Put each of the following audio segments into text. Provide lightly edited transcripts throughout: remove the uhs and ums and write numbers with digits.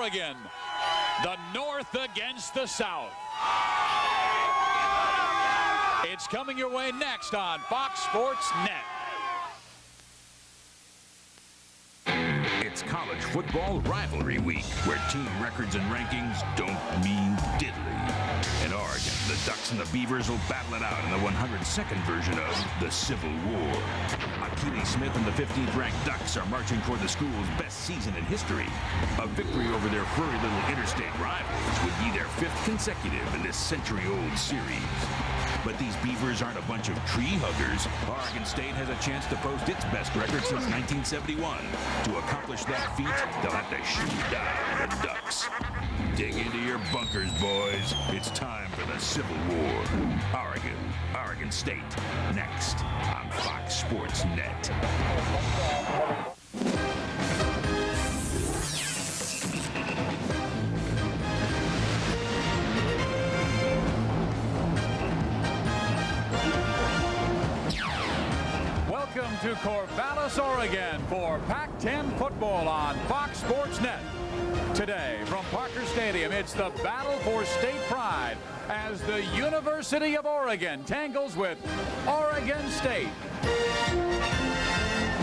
Oregon. The North against the South. It's coming your way next on Fox Sports Net. It's college football rivalry week, where team records and rankings don't mean diddly. In Oregon, the Ducks and the Beavers will battle it out in the 102nd version of the Civil War. Akili Smith and the 15th-ranked Ducks are marching toward the school's best season in history. A victory over their furry little interstate rivals would be their 5th consecutive in this century-old series. But these Beavers aren't a bunch of tree huggers. Oregon State has a chance to post its best record since 1971. To accomplish that feat, they'll have to shoot down the Ducks. Dig into your bunkers, boys. It's time for the Civil War. Oregon State, next on Fox Sports Net. Welcome to Corvallis, Oregon for Pac-10 football on Fox Sports Net. Today from Parker Stadium, it's the battle for state pride as the University of Oregon tangles with Oregon State.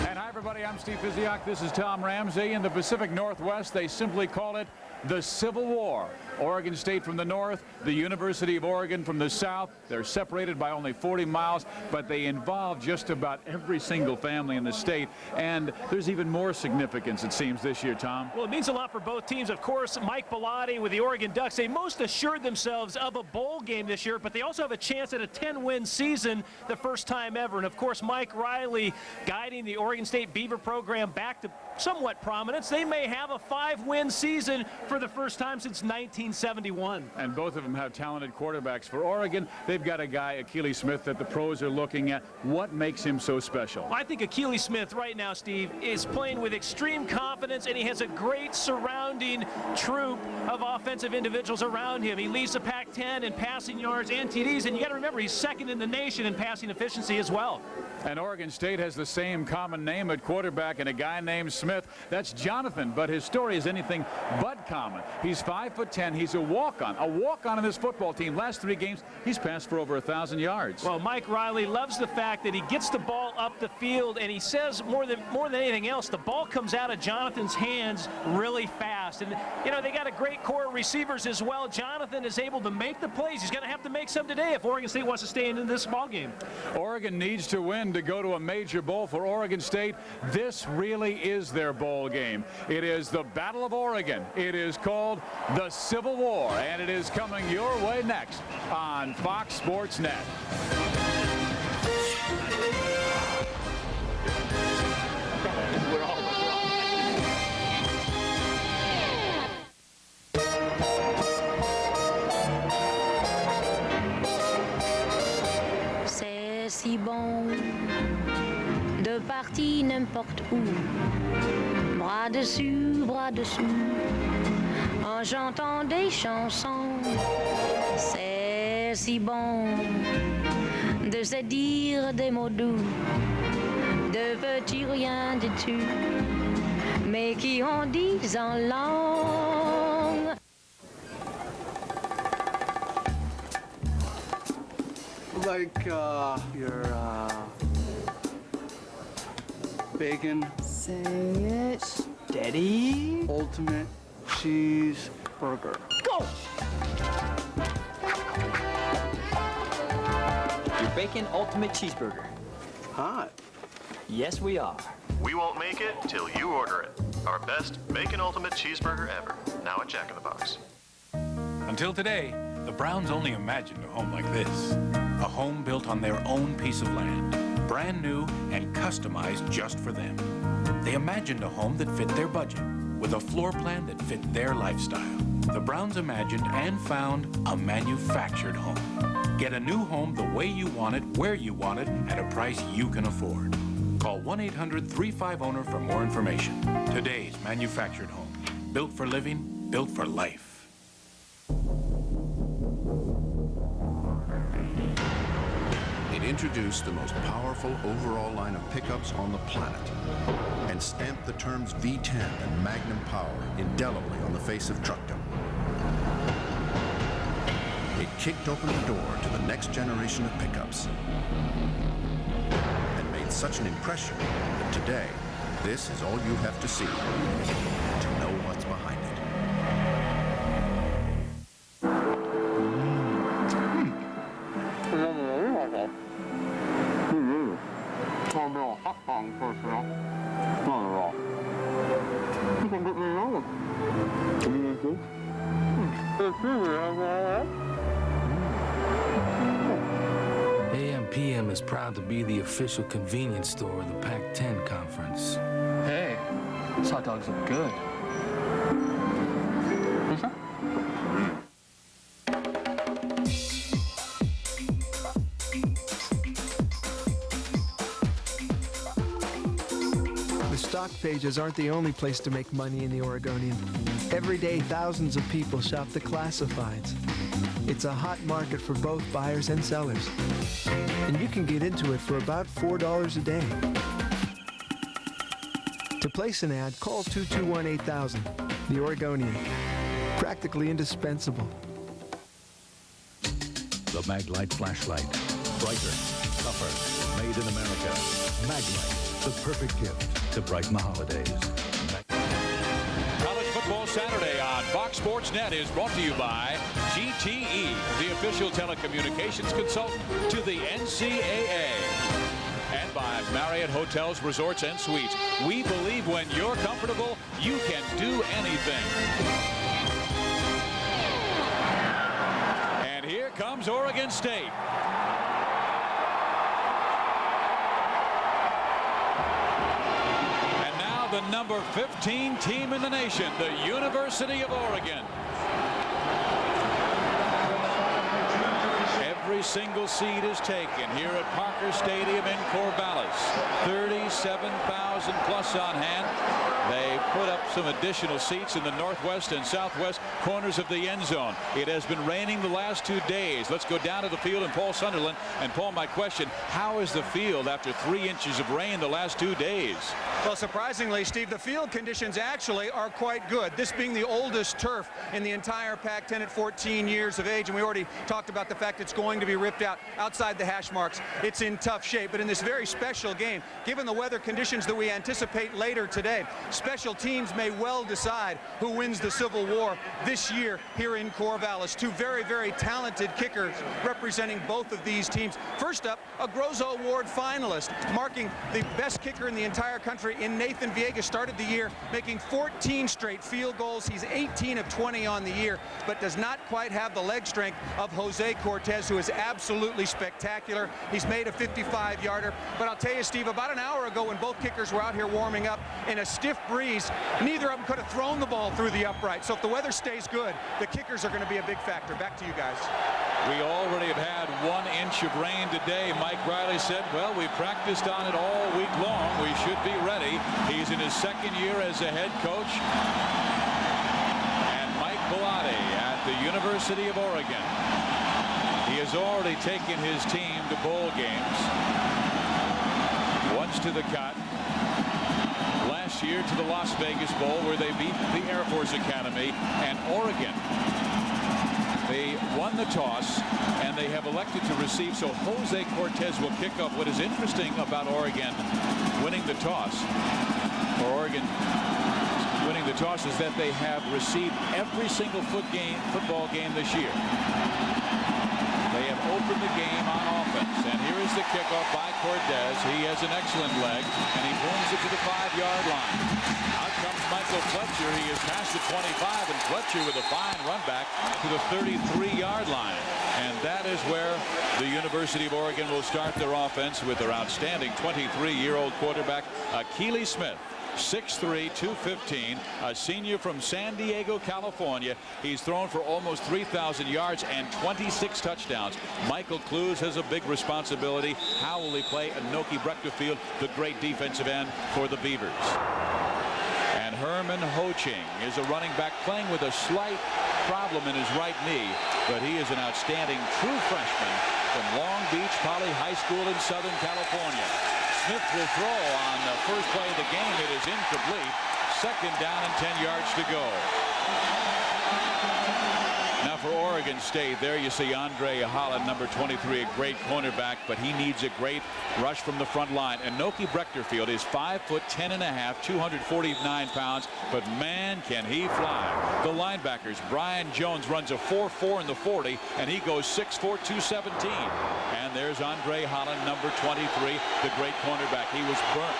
And hi everybody, I'm Steve Physiak. This is Tom Ramsey. In the Pacific Northwest, they simply call it the Civil War. Oregon State from the north, the University of Oregon from the south. They're separated by only 40 miles, but they involve just about every single family in the state. And there's even more significance, it seems, this year, Tom. Well, it means a lot for both teams. Of course, Mike Bellotti with the Oregon Ducks, they most assured themselves of a bowl game this year, but they also have a chance at a 10-win season, the first time ever. And, of course, Mike Riley guiding the Oregon State Beaver program back to somewhat prominence. They may have a 5-win season for the first time since 1971. And both of them have talented quarterbacks. For Oregon, they've got a guy, Akili Smith, that the pros are looking at. What makes him so special? Well, I think Akili Smith right now, Steve, is playing with extreme confidence, and he has a great surrounding troop of offensive individuals around him. He leads the Pac-10 in passing yards and TDs, and you got to remember, he's second in the nation in passing efficiency as well. And Oregon State has the same common name at quarterback and a guy named Smith. That's Jonathan, but his story is anything but common. He's 5'10". He's a walk-on in this football team. Last 3 games, he's passed for over 1,000 yards. Well, Mike Riley loves the fact that he gets the ball up the field, and he says more than anything else, the ball comes out of Jonathan's hands really fast. And, you know, they got a great core of receivers as well. Jonathan is able to make the plays. He's going to have to make some today if Oregon State wants to stay in this ball game. Oregon needs to win to go to a major bowl. For Oregon State, this really is their bowl game. It is the Battle of Oregon. It is called the Civil War, and it is coming your way next on Fox Sports Net. C'est si bon de partir n'importe où, bras dessus, bras dessous, en chantant des chansons. C'est si bon de se dire des mots doux, de petits rien du tout, mais qui en disent en langue. Like your bacon. Say it steady. Ultimate cheeseburger. Go! Your bacon ultimate cheeseburger. Hot. Yes, we are. We won't make it till you order it. Our best bacon ultimate cheeseburger ever. Now at Jack in the Box. Until today, the Browns only imagined a home like this. A home built on their own piece of land, brand new and customized just for them. They imagined a home that fit their budget, with a floor plan that fit their lifestyle. The Browns imagined and found a manufactured home. Get a new home the way you want it, where you want it, at a price you can afford. Call 1-800-35-OWNER for more information. Today's manufactured home. Built for living, built for life. It introduced the most powerful overall line of pickups on the planet and stamped the terms V10 and Magnum power indelibly on the face of truckdom. It kicked open the door to the next generation of pickups and made such an impression that today, this is all you have to see to know what's behind it. AM/PM is proud to be the official convenience store of the Pac-10 conference. Hey, these hot dogs look good. The stock pages aren't the only place to make money in the Oregonian. Every day, thousands of people shop the classifieds. It's a hot market for both buyers and sellers. And you can get into it for about $4 a day. To place an ad, call 221-8000. The Oregonian. Practically indispensable. The Maglite flashlight. Brighter, tougher, made in America. Maglite, the perfect gift to brighten the holidays. College Football Saturday on Fox Sports Net is brought to you by GTE, the official telecommunications consultant to the NCAA. And by Marriott Hotels, Resorts, and Suites. We believe when you're comfortable, you can do anything. And here comes Oregon State. And now the number 15 team in the nation, the University of Oregon. Every single seat is taken here at Parker Stadium in Corvallis. 37,000 plus on hand. They put up some additional seats in the northwest and southwest corners of the end zone. It has been raining the last 2 days. Let's go down to the field and Paul Sunderland. And Paul, my question, how is the field after 3 inches of rain the last 2 days? Well, surprisingly, Steve, the field conditions actually are quite good. This being the oldest turf in the entire Pac-10 at 14 years of age. And we already talked about the fact it's going to be ripped out outside the hash marks. It's in tough shape. But in this very special game, given the weather conditions that we anticipate later today, special teams may well decide who wins the Civil War this year here in Corvallis. Two very, very talented kickers representing both of these teams. First up, a Grozo Award finalist, marking the best kicker in the entire country in Nathan Villegas. Started the year making 14 straight field goals. He's 18 of 20 on the year, but does not quite have the leg strength of Jose Cortez, who is absolutely spectacular. He's made a 55-yarder. But I'll tell you, Steve, about an hour ago when both kickers were out here warming up in a stiff breeze, neither of them could have thrown the ball through the upright. So if the weather stays good, the kickers are going to be a big factor. Back to you guys. We already have had 1 inch of rain today. Mike Riley said, well, we practiced on it all week long. We should be ready. He's in his second year as a head coach. And Mike Bellotti at the University of Oregon. He has already taken his team to bowl games. Once to the cut. Last year to the Las Vegas Bowl, where they beat the Air Force Academy and Oregon. They won the toss, and they have elected to receive. So Jose Cortez will kick off. What is interesting about Oregon winning the toss, or Oregon winning the toss, is that they have received every single football game this year. They have opened the game on offense. And here is the kickoff by Cortez. He has an excellent leg, and he brings it to the 5-yard line. Out comes Michael Fletcher. He is past the 25, and Fletcher with a fine run back to the 33-yard line. And that is where the University of Oregon will start their offense with their outstanding 23-year-old quarterback, Keely Smith. 6'3", 215, a senior from San Diego, California. He's thrown for almost 3,000 yards and 26 touchdowns. Michael Clues has a big responsibility. How will he play Anoki Breckterfield, the great defensive end for the Beavers? And Herman Ho Ching is a running back playing with a slight problem in his right knee, but he is an outstanding true freshman from Long Beach Poly High School in Southern California. Smith will throw on the first play of the game. It is incomplete. Second down and 10 yards to go. Now for Oregon State, there you see Andre Holland, number 23, a great cornerback, but he needs a great rush from the front line. Enoki Brechterfield is 5'10.5", 249 pounds, but man, can he fly. The linebackers, Brian Jones runs a 4.4 in the 40, and he goes 6'4", 217. And there's Andre Holland, number 23, the great cornerback. He was burnt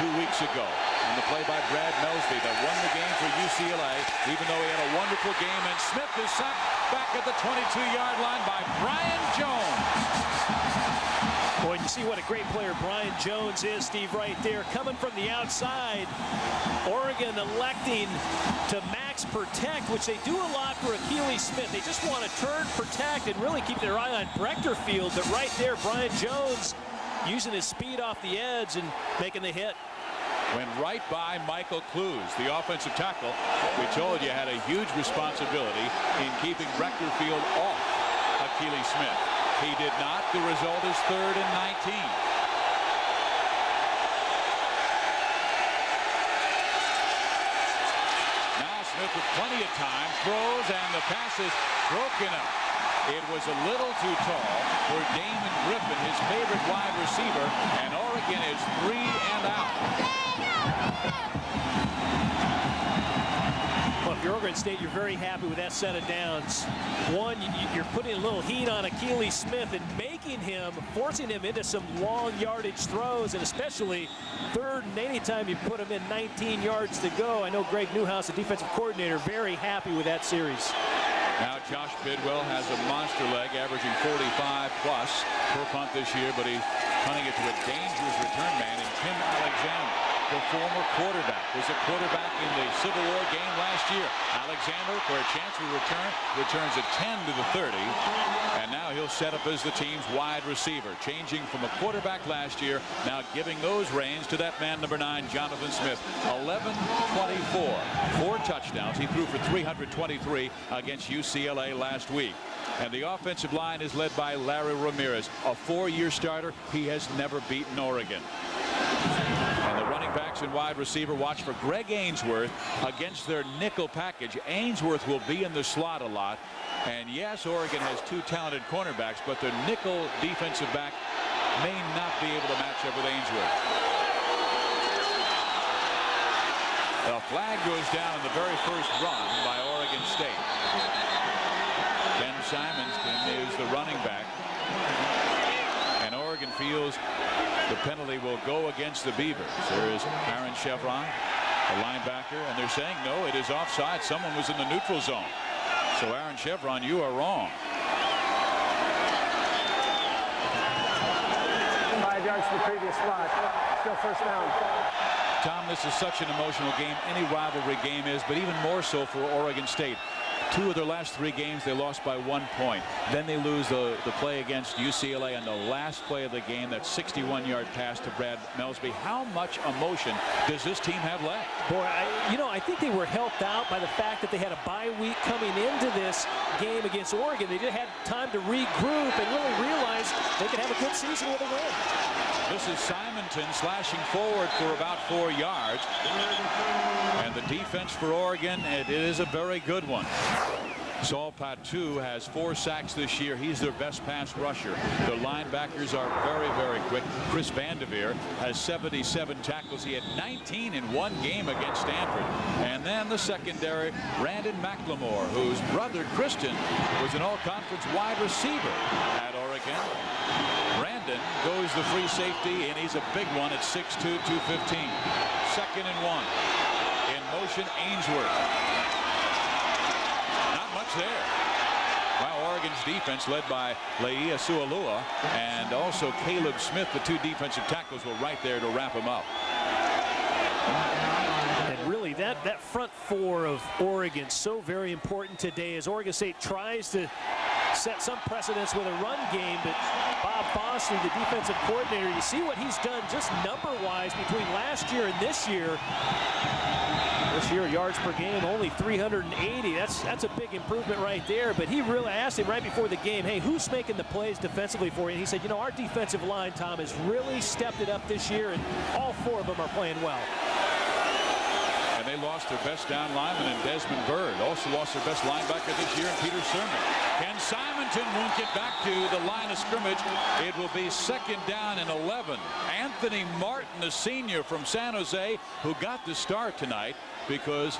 2 weeks ago. And the play by Brad Melsby that won the game for UCLA, even though he had a wonderful game. And Smith is sacked back at the 22-yard line by Brian Jones. Boy, you see what a great player Brian Jones is, Steve, right there. Coming from the outside, Oregon electing to max protect, which they do a lot for Akili Smith. They just want to turn, protect, and really keep their eye on Brechterfield. But right there, Brian Jones using his speed off the edge and making the hit. Went right by Michael Clues, the offensive tackle. We told you had a huge responsibility in keeping Brechterfield off Akili Smith. He did not. The result is 3rd and 19. Now Smith with plenty of time throws, and the pass is broken up. It was a little too tall for Damon Griffin, his favorite wide receiver, and Oregon is 3 and out. Well, if you're Oregon State, you're very happy with that set of downs. One, you're putting a little heat on Akili Smith and making him, forcing him into some long yardage throws, and especially 3rd and anytime you put him in 19 yards to go. I know Greg Newhouse, the defensive coordinator, very happy with that series. Now Josh Bidwell has a monster leg, averaging 45 plus per punt this year, but he's punting it to a dangerous return man in Tim Alexander. The former quarterback was a quarterback in the Civil War game last year. Alexander, for a chance to return, returns a 10 to the 30, and now he'll set up as the team's wide receiver, changing from a quarterback last year, now giving those reins to that man, number 9, Jonathan Smith. 11-24, 4 touchdowns. He threw for 323 against UCLA last week. And the offensive line is led by Larry Ramirez, a 4-year starter. He has never beaten Oregon. And the running backs and wide receiver watch for Greg Ainsworth against their nickel package. Ainsworth will be in the slot a lot. And yes, Oregon has 2 talented cornerbacks, but their nickel defensive back may not be able to match up with Ainsworth. The flag goes down in the very first run by Oregon State. Ben Simonston is the running back. And Oregon feels the penalty will go against the Beavers. There is Aaron Chevron, a linebacker, and they're saying no, it is offside. Someone was in the neutral zone. So Aaron Chevron, you are wrong. 5 yards to the previous spot. Still first down. Tom, this is such an emotional game. Any rivalry game is, but even more so for Oregon State. 2 of their last 3 games, they lost by 1 point. Then they lose the play against UCLA on the last play of the game, that 61-yard pass to Brad Melsby. How much emotion does this team have left? Boy, I think they were helped out by the fact that they had a bye week coming into this game against Oregon. They just had time to regroup and really realize they could have a good season with a win. This is Simonton slashing forward for about 4 yards. And the defense for Oregon, it is a very good one. Saul Patu has 4 sacks this year. He's their best pass rusher. Their linebackers are very, very quick. Chris Vanderveer has 77 tackles. He had 19 in 1 game against Stanford. And then the secondary, Brandon McLemore, whose brother Christian was an all-conference wide receiver at Oregon. Brandon goes the free safety, and he's a big one at 6'2", 215. 2nd and 1. In motion, Ainsworth. There. Wow, Oregon's defense led by Leia Sualua and also Caleb Smith, the 2 defensive tackles, were right there to wrap him up. And really that front 4 of Oregon so very important today as Oregon State tries to set some precedents with a run game, but Bob Foster, the defensive coordinator, you see what he's done just number-wise between last year and this year. This year, yards per game, only 380. That's a big improvement right there. But he really asked him right before the game, hey, who's making the plays defensively for you? And he said, you know, our defensive line, Tom, has really stepped it up this year, and all 4 of them are playing well. And they lost their best down lineman in Desmond Bird. Also lost their best linebacker this year in Peter Sermon. Ken Simonton won't get back to the line of scrimmage. It will be 2nd down and 11. Anthony Martin, the senior from San Jose, who got the start tonight because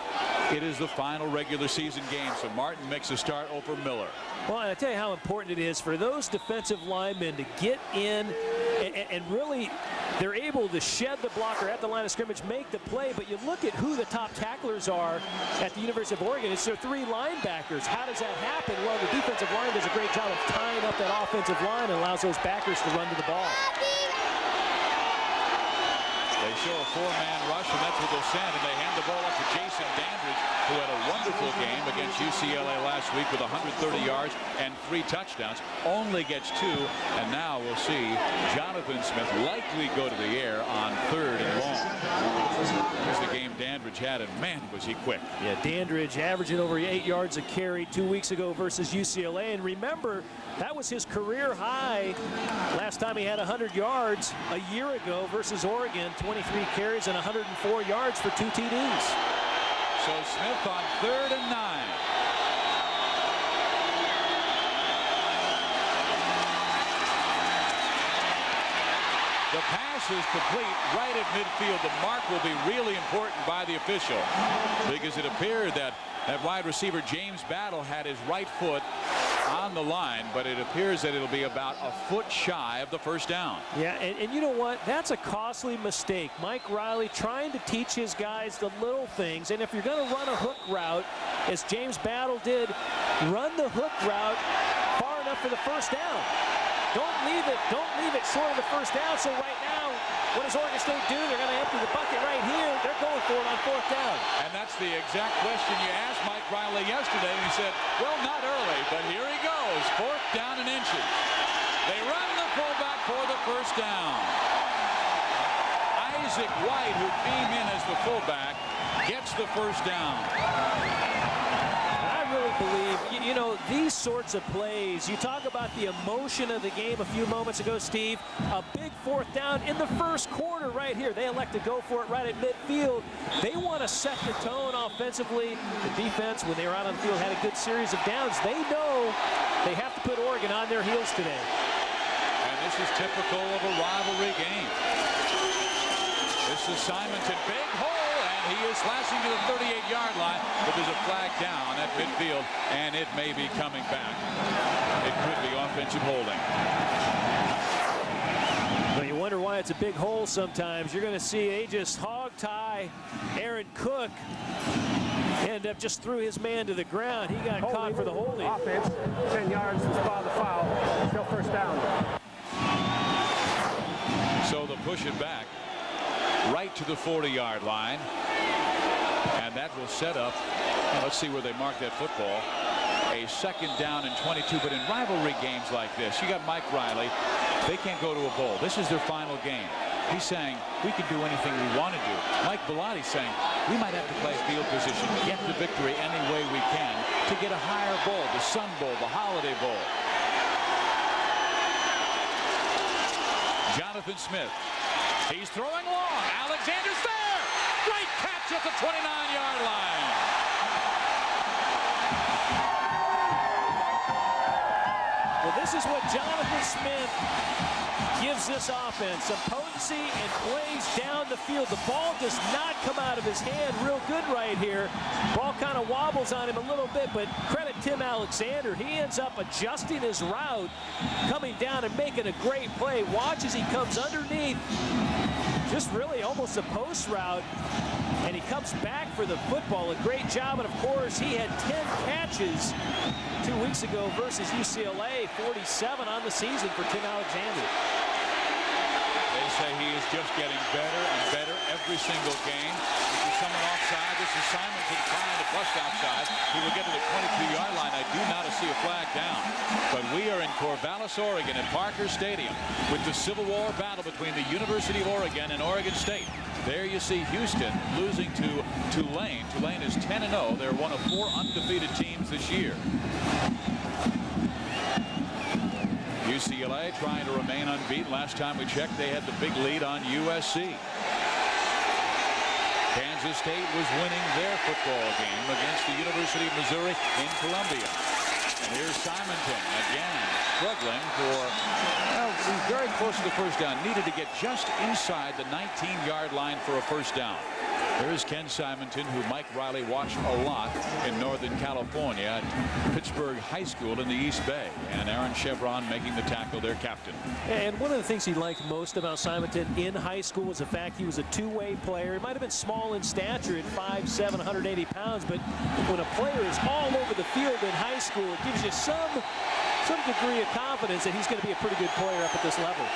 it is the final regular season game. So Martin makes a start over Miller. Well, and I tell you how important it is for those defensive linemen to get in and really, they're able to shed the blocker at the line of scrimmage, make the play. But you look at who the top tacklers are at the University of Oregon. It's their 3 linebackers. How does that happen? Well, the defensive line does a great job of tying up that offensive line and allows those backers to run to the ball. They show a 4-man rush, and that's what they'll send, and they hand the ball up to Jason Dandridge, who had a wonderful game against UCLA last week with 130 yards and 3 touchdowns. Only gets 2, and now we'll see Jonathan Smith likely go to the air on 3rd and long. Here's the game Dandridge had, and man, was he quick. Yeah, Dandridge averaging over 8 yards a carry 2 weeks ago versus UCLA, and remember, that was his career high last time he had 100 yards a year ago versus Oregon. 23 carries and 104 yards for 2 TDs. So Smith on 3rd and 9. The pass is complete right at midfield. The mark will be really important by the official because it appeared that wide receiver James Battle had his right foot on the line, but it appears that it'll be about a foot shy of the 1st down. Yeah, and you know what? That's a costly mistake. Mike Riley trying to teach his guys the little things, and if you're going to run a hook route, as James Battle did, run the hook route far enough for the 1st down. Don't leave it short of the 1st down. So right now, what does Oregon State do? They're going to empty the bucket right here. They're going for it on 4th down. And that's the exact question you asked Mike Riley yesterday, and he said, well, not early, but here he goes. 4th down and inches. They run the fullback for the 1st down. Isaac White, who came in as the fullback, gets the 1st down. I really believe, you know, these sorts of plays, you talk about the emotion of the game a few moments ago, Steve, a big 4th down in the 1st quarter right here. They elect to go for it right at midfield. They want to set the tone offensively. The defense, when they were out on the field, had a good series of downs. They know they have to put Oregon on their heels today. And this is typical of a rivalry game. This is Simonton, big hole. He is slashing to the 38-yard line, but there's a flag down at midfield, and it may be coming back. It could be offensive holding. Well, you wonder why it's a big hole sometimes. You're going to see they just hog tie Aaron Cook. End up just threw his man to the ground. He got caught for the holding. Offense, 10 yards to spot the foul. Still 1st down. So they'll push it back right to the 40-yard line. And that will set up, let's see where they mark that football, a 2nd down and 22. But in rivalry games like this, you got Mike Riley. They can't go to a bowl. This is their final game. He's saying, we can do anything we want to do. Mike Bellatti's saying, we might have to play field position, get the victory any way we can to get a higher bowl, the Sun Bowl, the Holiday Bowl. Jonathan Smith. He's throwing long. Alexander's there. Great catch at the 29-yard line. Well, this is what Jonathan Smith gives this offense. Some potency and plays down the field. The ball does not come out of his hand real good right here. Ball kind of wobbles on him a little bit, but credit Tim Alexander. He ends up adjusting his route, coming down and making a great play. Watch as he comes underneath. Just really almost a post route, and he comes back for the football. A great job, and of course, he had 10 catches 2 weeks ago versus UCLA, 47 on the season for Tim Alexander. They say he is just getting better and better every single game. This is someone offside. This is Simonton trying to bust outside. He will get to the 22-yard line. I do not see a flag down. But we are in Corvallis, Oregon at Parker Stadium with the Civil War battle between the University of Oregon and Oregon State. There you see Houston losing to Tulane. Tulane is 10-0. They're one of 4 undefeated teams this year. UCLA trying to remain unbeaten. Last time we checked, they had the big lead on USC. Kansas State was winning their football game against the University of Missouri in Columbia. And here's Simonton again struggling for, well, he's very close to the first down. Needed to get just inside the 19-yard line for a first down. There's Ken Simonton, who Mike Riley watched a lot in Northern California at Pittsburgh High School in the East Bay. And Aaron Chevron making the tackle, their captain. And one of the things he liked most about Simonton in high school was the fact he was a two-way player. He might have been small in stature at 5'7", 180 pounds, but when a player is all over the field in high school, it gives you some degree of confidence that he's going to be a pretty good player up at this level.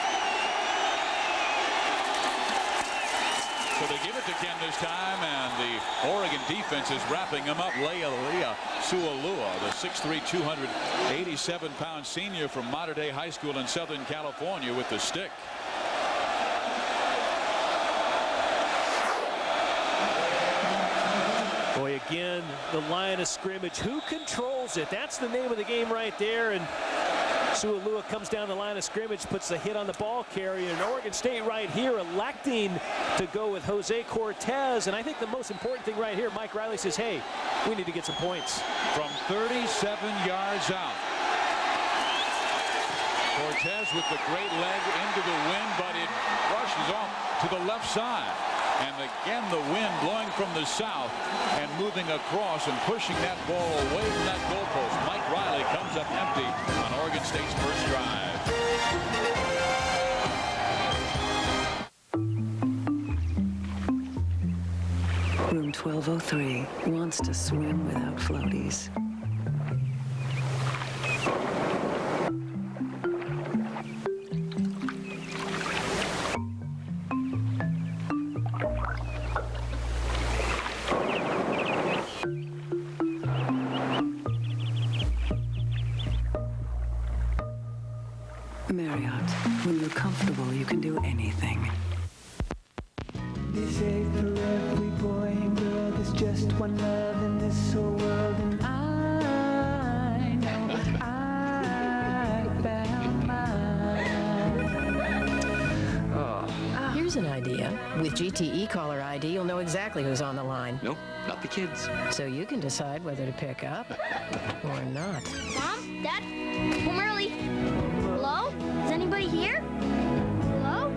So they give it to Ken this time, and the Oregon defense is wrapping him up. Leia Sualua, the 6'3", 287-pound senior from Mater Dei High School in Southern California, with the stick. Boy, again, the line of scrimmage. Who controls it? That's the name of the game right there. And Sualua comes down the line of scrimmage, puts the hit on the ball carrier. And Oregon State right here electing to go with Jose Cortez. And I think the most important thing right here, Mike Riley says, hey, we need to get some points. From 37 yards out. Cortez with the great leg into the wind, but it rushes off to the left side. And again, the wind blowing from the south and moving across and pushing that ball away from that goalpost. Mike Riley comes up empty on Oregon State's first drive. Room 1203 wants to swim without floaties. Marriott, when you're comfortable, you can do anything. They say for every boy and girl there's just one love in this whole world, and I know I found mine. Here's an idea. With GTE Caller ID, you'll know exactly who's on the line. Nope, not the kids. So you can decide whether to pick up or not. Mom? Dad? Home early. Hello? Is anybody here? Hello?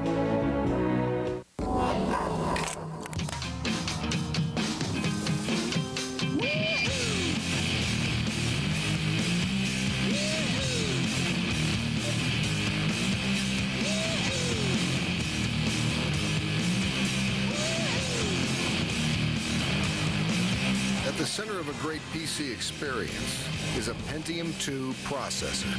At the center of a great PC experience is a Pentium 2 processor.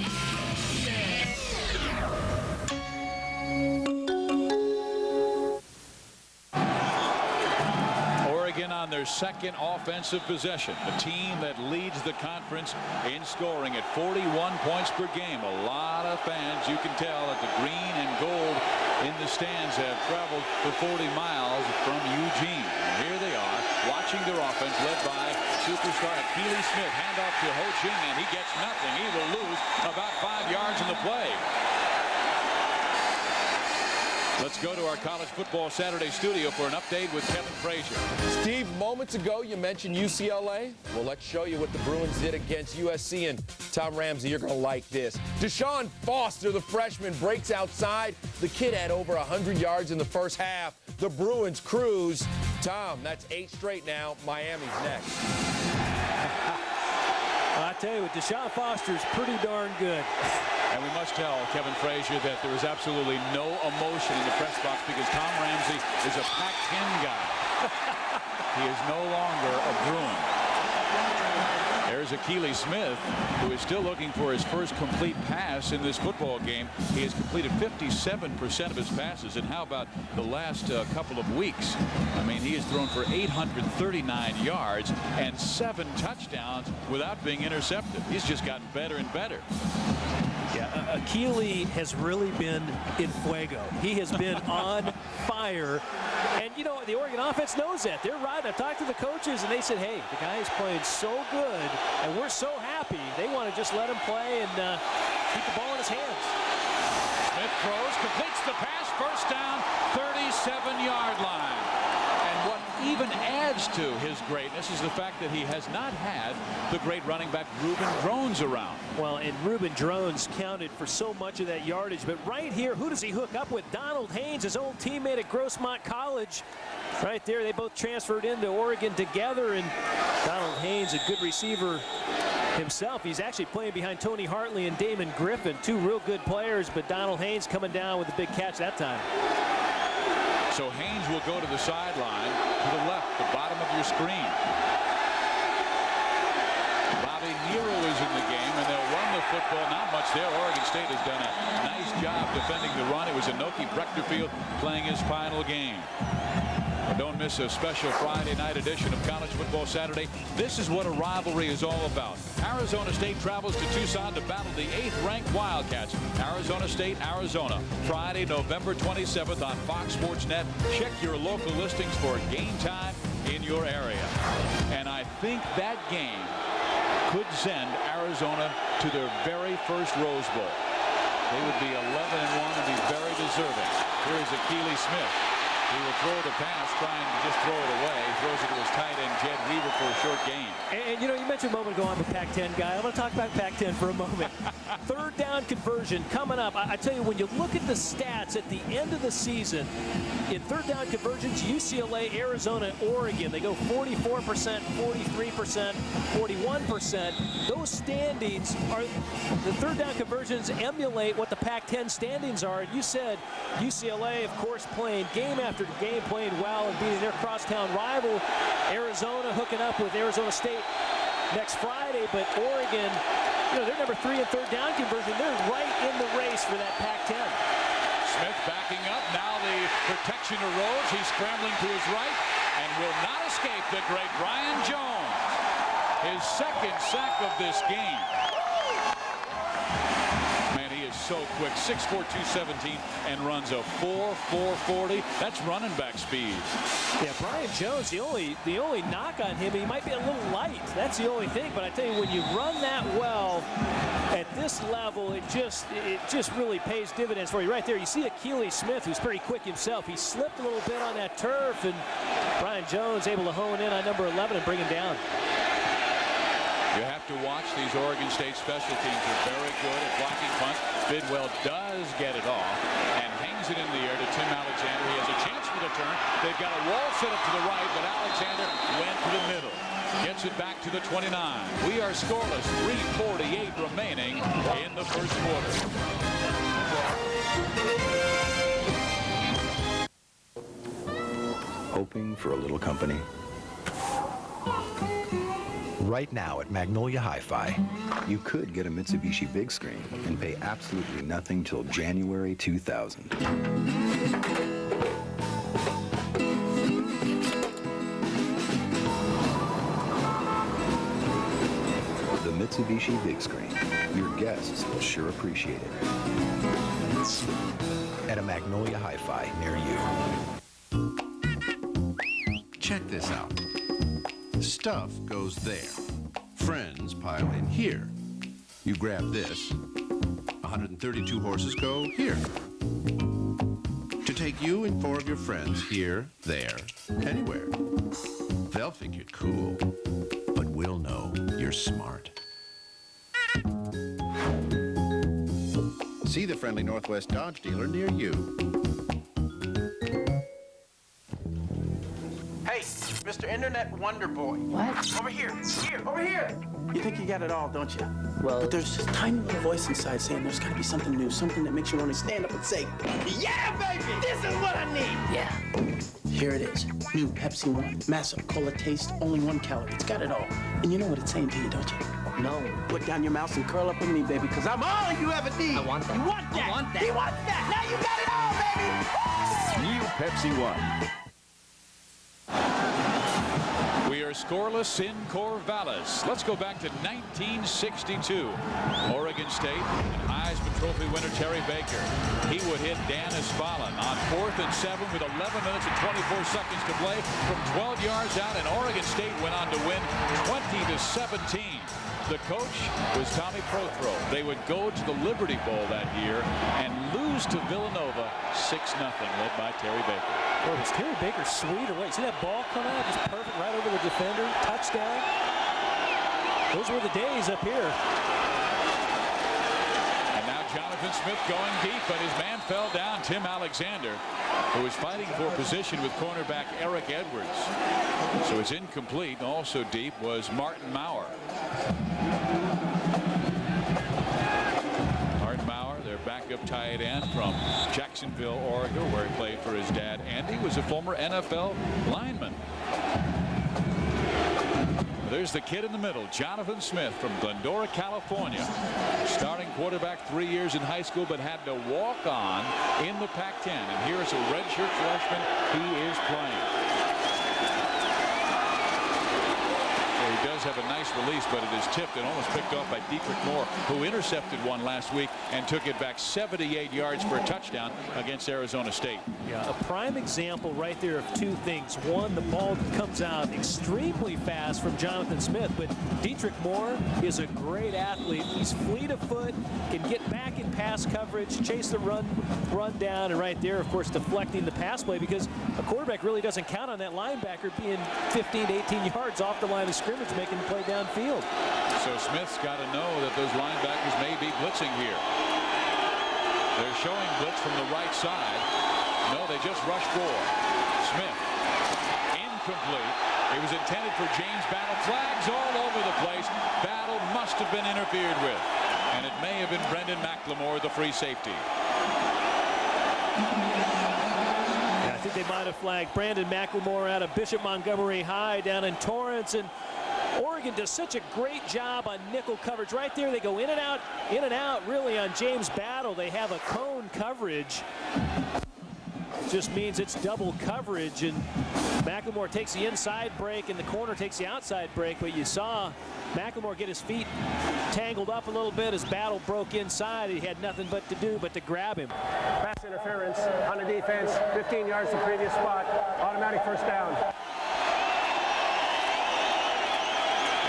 Oregon on their second offensive possession. A team that leads the conference in scoring at 41 points per game. A lot of fans, you can tell, that the green and gold in the stands have traveled the 40 miles from Eugene. And here they are, watching their offense led by superstar Keely Smith. Handoff to Ho Ching, and he gets nothing. He will lose about 5 yards in the play. Let's go to our College Football Saturday studio for an update with Kevin Frazier. Steve, moments ago you mentioned UCLA. Well, let's show you what the Bruins did against USC. And Tom Ramsey, you're going to like this. Deshaun Foster, the freshman, breaks outside. The kid had over 100 yards in the first half. The Bruins cruise. Tom, that's 8 straight now. Miami's next. I tell you what, Deshaun Foster's pretty darn good. And we must tell Kevin Frazier that there is absolutely no emotion in the press box because Tom Ramsey is a Pac-10 guy. He is no longer a Bruin. There's Here's Akili Smith, who is still looking for his first complete pass in this football game. He has completed 57% of his passes. And how about the last couple of weeks? I mean, he has thrown for 839 yards and 7 touchdowns without being intercepted. He's just gotten better and better. Yeah, Akili has really been in fuego. He has been on fire. And, you know, the Oregon offense knows that. They're right. I talked to the coaches, and they said, hey, the guy is playing so good, and we're so happy. They want to just let him play and keep the ball in his hands. Smith throws, completes the pass, first down, 37-yard line. And what even adds to his greatness is the fact that he has not had the great running back Reuben Drones around. Well, and Reuben Drones counted for so much of that yardage. But right here, who does he hook up with? Donald Haynes, his old teammate at Grossmont College. Right there, they both transferred into Oregon together. And Donald Haynes, a good receiver himself. He's actually playing behind Tony Hartley and Damon Griffin, 2 real good players. But Donald Haynes coming down with a big catch that time. So Haynes will go to the sideline to the left, the bottom of your screen. Bobby Nero is in the game, and they'll run the football. Not much there. Oregon State has done a nice job defending the run. It was Inoki Brechterfield playing his final game. Don't miss a special Friday night edition of College Football Saturday. This is what a rivalry is all about. Arizona State travels to Tucson to battle the 8th-ranked Wildcats. Arizona State, Arizona. Friday, November 27th on Fox Sports Net. Check your local listings for game time in your area. And I think that game could send Arizona to their very first Rose Bowl. They would be 11-1 and be very deserving. Here is Akili Smith. He will throw the pass, trying to just throw it away. He throws it to his tight end, Jed Weaver, for a short gain. And, you know, you mentioned a moment ago, I'm a Pac-10 guy. I'm going to talk about Pac-10 for a moment. 3rd down conversion coming up. I tell you, when you look at the stats at the end of the season, in 3rd down conversions, UCLA, Arizona, Oregon, they go 44%, 43%, 41%. Those standings are, the 3rd down conversions emulate what the Pac-10 standings are. And you said UCLA, of course, playing game after game, playing well and beating their crosstown rival. Arizona hooking up with Arizona State next Friday, but Oregon, you know, they're number 3 in 3rd down conversion. They're right in the race for that Pac-10. Smith backing up. Now the protection erodes. He's scrambling to his right and will not escape the great Brian Jones. His 2nd sack of this game. Man, he is so quick. 6'4", 217, and runs a 4.40. That's running back speed. Yeah, Brian Jones, the only knock on him, he might be a little light. That's the only thing. But I tell you, when you run that well at this level, it just really pays dividends for you. Right there, you see Akili Smith, who's pretty quick himself. He slipped a little bit on that turf, and Brian Jones able to hone in on number 11 and bring him down. You have to watch these Oregon State special teams. They're very good at blocking punts. Bidwell does get it off and hangs it in the air to Tim Alexander. He has a chance for the turn. They've got a wall set up to the right, but Alexander went to the middle. Gets it back to the 29. We are scoreless. 3:48 remaining in the first quarter. Hoping for a little company? Right now at Magnolia Hi-Fi, you could get a Mitsubishi big screen and pay absolutely nothing till January 2000. The Mitsubishi big screen. Your guests will sure appreciate it. At a Magnolia Hi-Fi near you. Check this out. Stuff goes there. Friends pile in here. You grab this. 132 horses go here. To take you and 4 of your friends here, there, anywhere. They'll think you're cool, but we'll know you're smart. See the friendly Northwest Dodge dealer near you. Hey, Mr. Internet Wonder Boy. What? Over here, over here. You think you got it all, don't you? Well, but there's this tiny little voice inside saying there's got to be something new, something that makes you want to stand up and say, yeah, baby, this is what I need. Yeah. Here it is. New Pepsi One. Massive cola taste, only 1 calorie. It's got it all. And you know what it's saying to you, don't you? No. Put down your mouse and curl up with me, baby, because I'm all you ever need. I want that. You want that. I want that. He wants that. Now you got it all, baby. New Pepsi One. We are scoreless in Corvallis. Let's go back to 1962. Oregon State and Heisman Trophy winner Terry Baker. He would hit Dan Espalin on 4th and 7 with 11 minutes and 24 seconds to play from 12 yards out, and Oregon State went on to win 20-17. The coach was Tommy Prothro. They would go to the Liberty Bowl that year and lose to Villanova 6-0, led by Terry Baker. Boy, was Terry Baker sweet or what? See that ball come out just perfect right over the defender, touchdown. Those were the days up here. And now Jonathan Smith going deep, but his man fell down. Tim Alexander, who was fighting for position with cornerback Eric Edwards. So it's incomplete. Also deep was Martin Maurer. Martin Maurer, their backup tight end from Jacksonville, Oregon, where he played for his dad. Andy was a former NFL lineman. There's the kid in the middle, Jonathan Smith from Glendora, California. Starting quarterback 3 years in high school, but had to walk on in the Pac-10. And here's a redshirt freshman. He is playing. He does have a nice release, but it is tipped and almost picked off by Dietrich Moore, who intercepted one last week and took it back 78 yards for a touchdown against Arizona State. Yeah, a prime example right there of two things. One, the ball comes out extremely fast from Jonathan Smith, but Dietrich Moore is a great athlete. He's fleet of foot, can get back in pass coverage, chase the run down, and right there, of course, deflecting the pass play, because a quarterback really doesn't count on that linebacker being 15 to 18 yards off the line of scrimmage, making the play downfield. So Smith's got to know that those linebackers may be blitzing here. They're showing blitz from the right side. No, they just rushed forward. Smith, incomplete. It was intended for James Battle. Flags all over the place. Battle must have been interfered with. And it may have been Brendan McLemore, the free safety. Yeah, I think they might have flagged Brandon McLemore out of Bishop Montgomery High down in Torrance. And Oregon does such a great job on nickel coverage. Right there, they go in and out, really on James Battle. They have a cone coverage. Just means it's double coverage, and McLemore takes the inside break and the corner takes the outside break, but you saw McLemore get his feet tangled up a little bit as Battle broke inside. He had nothing but to do but to grab him. Pass interference on the defense, 15 yards from previous spot, automatic first down.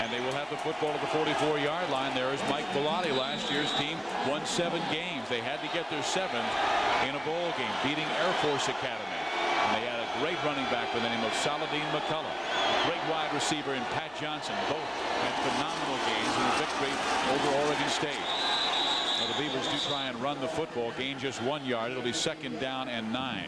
And they will have the football at the 44-yard line. There is Mike Bellotti. Last year's team won 7 games. They had to get their 7th in a bowl game, beating Air Force Academy. And they had a great running back by the name of Saladin McCullough, a great wide receiver in Pat Johnson. Both had phenomenal games in a victory over Oregon State. Well, the Beavers do try and run the football. Gain just 1 yard. It'll be 2nd down and 9.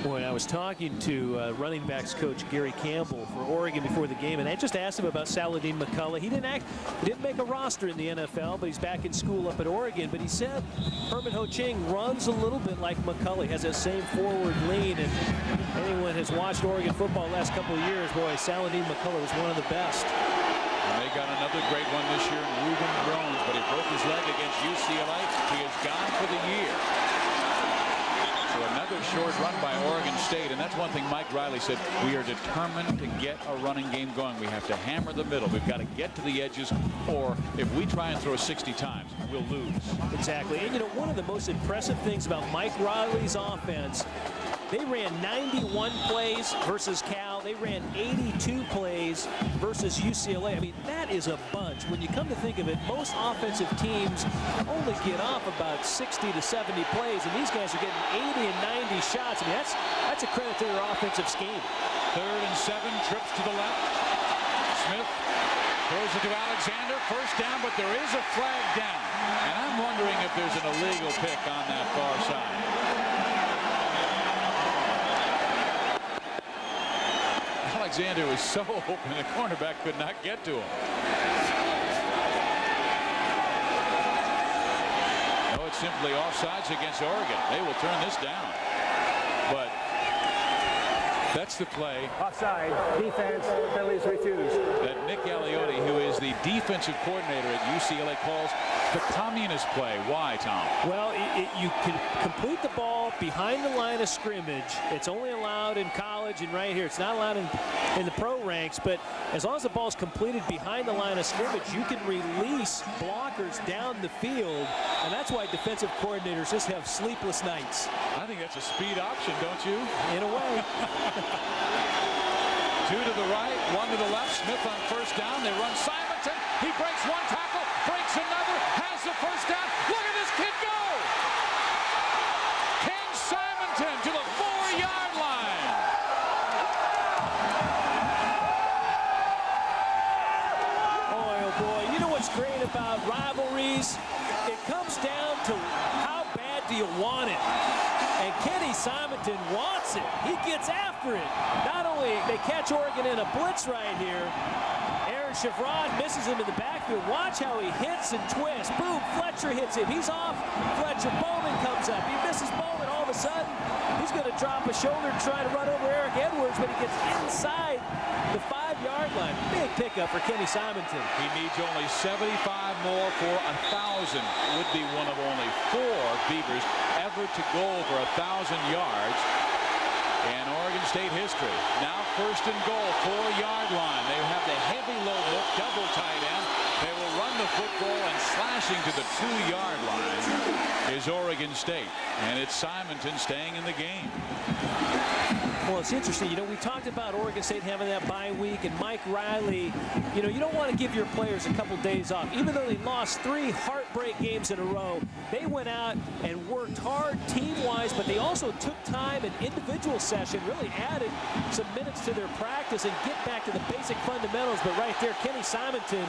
Boy, I was talking to running backs coach Gary Campbell for Oregon before the game, and I just asked him about Saladin McCullough. He didn't make a roster in the NFL, but he's back in school up at Oregon. But he said Herman Ho Ching runs a little bit like McCullough. He has that same forward lean, and anyone has watched Oregon football the last couple of years, boy, Saladin McCullough is one of the best. And they got another great one this year in Reuben Drones, but he broke his leg against UCLA. He is gone for the year. So another short run by Oregon State, and that's one thing Mike Riley said. We are determined to get a running game going. We have to hammer the middle. We've got to get to the edges, or if we try and throw 60 times, we'll lose. Exactly. And, you know, one of the most impressive things about Mike Riley's offense, they ran 91 plays versus Cal. They ran 82 plays versus UCLA. I mean, that is a bunch. When you come to think of it, most offensive teams only get off about 60 to 70 plays, and these guys are getting 80 and 90 shots. I mean, that's a credit to their offensive scheme. 3rd and 7, trips to the left. Smith throws it to Alexander. First down, but there is a flag down. And I'm wondering if there's an illegal pick on that far side. Alexander was so open, the cornerback could not get to him. No, it's simply offsides against Oregon. They will turn this down. But That's the play. Offside. Defense. Penalties refused. That Nick Aliotti, who is the defensive coordinator at UCLA, calls the communist play. Why, Tom? Well, you can complete the ball behind the line of scrimmage. It's only allowed in college and right here. It's not allowed in the pro ranks, but as long as the ball's completed behind the line of scrimmage, you can release blockers down the field, and that's why defensive coordinators just have sleepless nights. I think that's a speed option, don't you? In a way. 2 to the right, 1 to the left. Smith on first down. They run Simonton. He breaks one tackle, breaks another, has the first down. Look at this kid go! Ken Simonton to the 4-yard line. Boy, oh boy, you know what's great about rivalries? It comes down to how bad do you want it? And Kenny Simonton wants it. He gets after it. Not only they catch Oregon in a blitz right here, Aaron Chevron misses him in the backfield. Watch how he hits and twists. Boom, Fletcher hits him. He's off. Fletcher, Bowman comes up. He misses Bowman. All of a sudden, he's going to drop a shoulder and try to run over Eric Edwards, but he gets inside the 5-yard line. Big pickup for Kenny Simonton. He needs only 75 more for 1,000. Would be one of only 4 Beavers ever to go over 1,000 yards in Oregon State history. Now 1st and goal, 4-yard line. They have the heavy low look, double tight end. They will run the football, and slashing to the 2-yard line is Oregon State. And it's Simonton staying in the game. Well, it's interesting. You know, we talked about Oregon State having that bye week, and Mike Riley, you know, you don't want to give your players a couple days off. Even though they lost 3 heartbreak games in a row, they went out and worked hard team-wise, but they also took time and individual session, really added some minutes to their practice and get back to the basic fundamentals. But right there, Kenny Simonton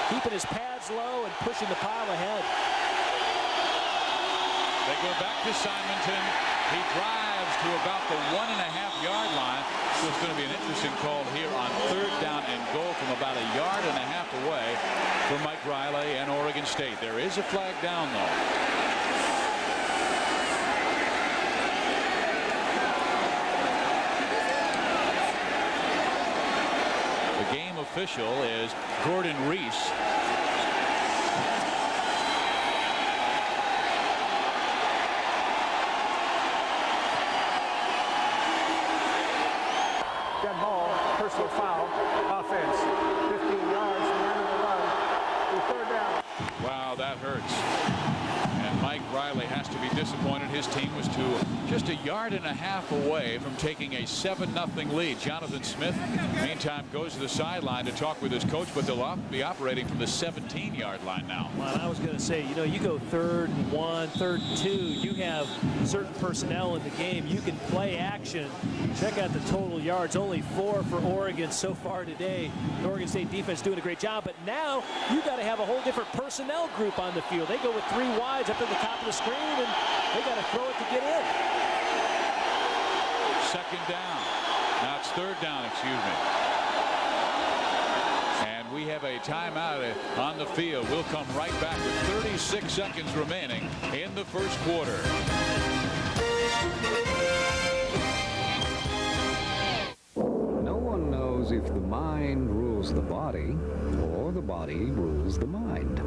keeping his pads low and pushing the pile ahead. They go back to Simonton. He drives to about the 1.5-yard line. So it's going to be an interesting call here on 3rd down and goal from about 1.5 yards away for Mike Riley and Oregon State. There is a flag down, though. The game official is Gordon Reese. Dead ball, personal foul, offense. 15 yards from the end of the run. 3rd down. Wow, that hurts. And Mike Riley has to be disappointed. His team was just 1.5 yards away from taking a 7-0 lead. Jonathan Smith, meantime, goes to the sideline to talk with his coach, but they'll be operating from the 17-yard line now. Well, I was going to say, you know, you go 3rd and 1, 3rd and 2. You have certain personnel in the game. You can play action. Check out the total yards. Only 4 for Oregon so far today. The Oregon State defense doing a great job. But now you got to have a whole different personnel group on the field. They go with 3 wides up at the top of the screen, and they got to throw it to get in. 2nd down. Now it's 3rd down, excuse me. And we have a timeout on the field. We'll come right back with 36 seconds remaining in the 1st quarter. No one knows if the mind rules the body or the body rules the mind.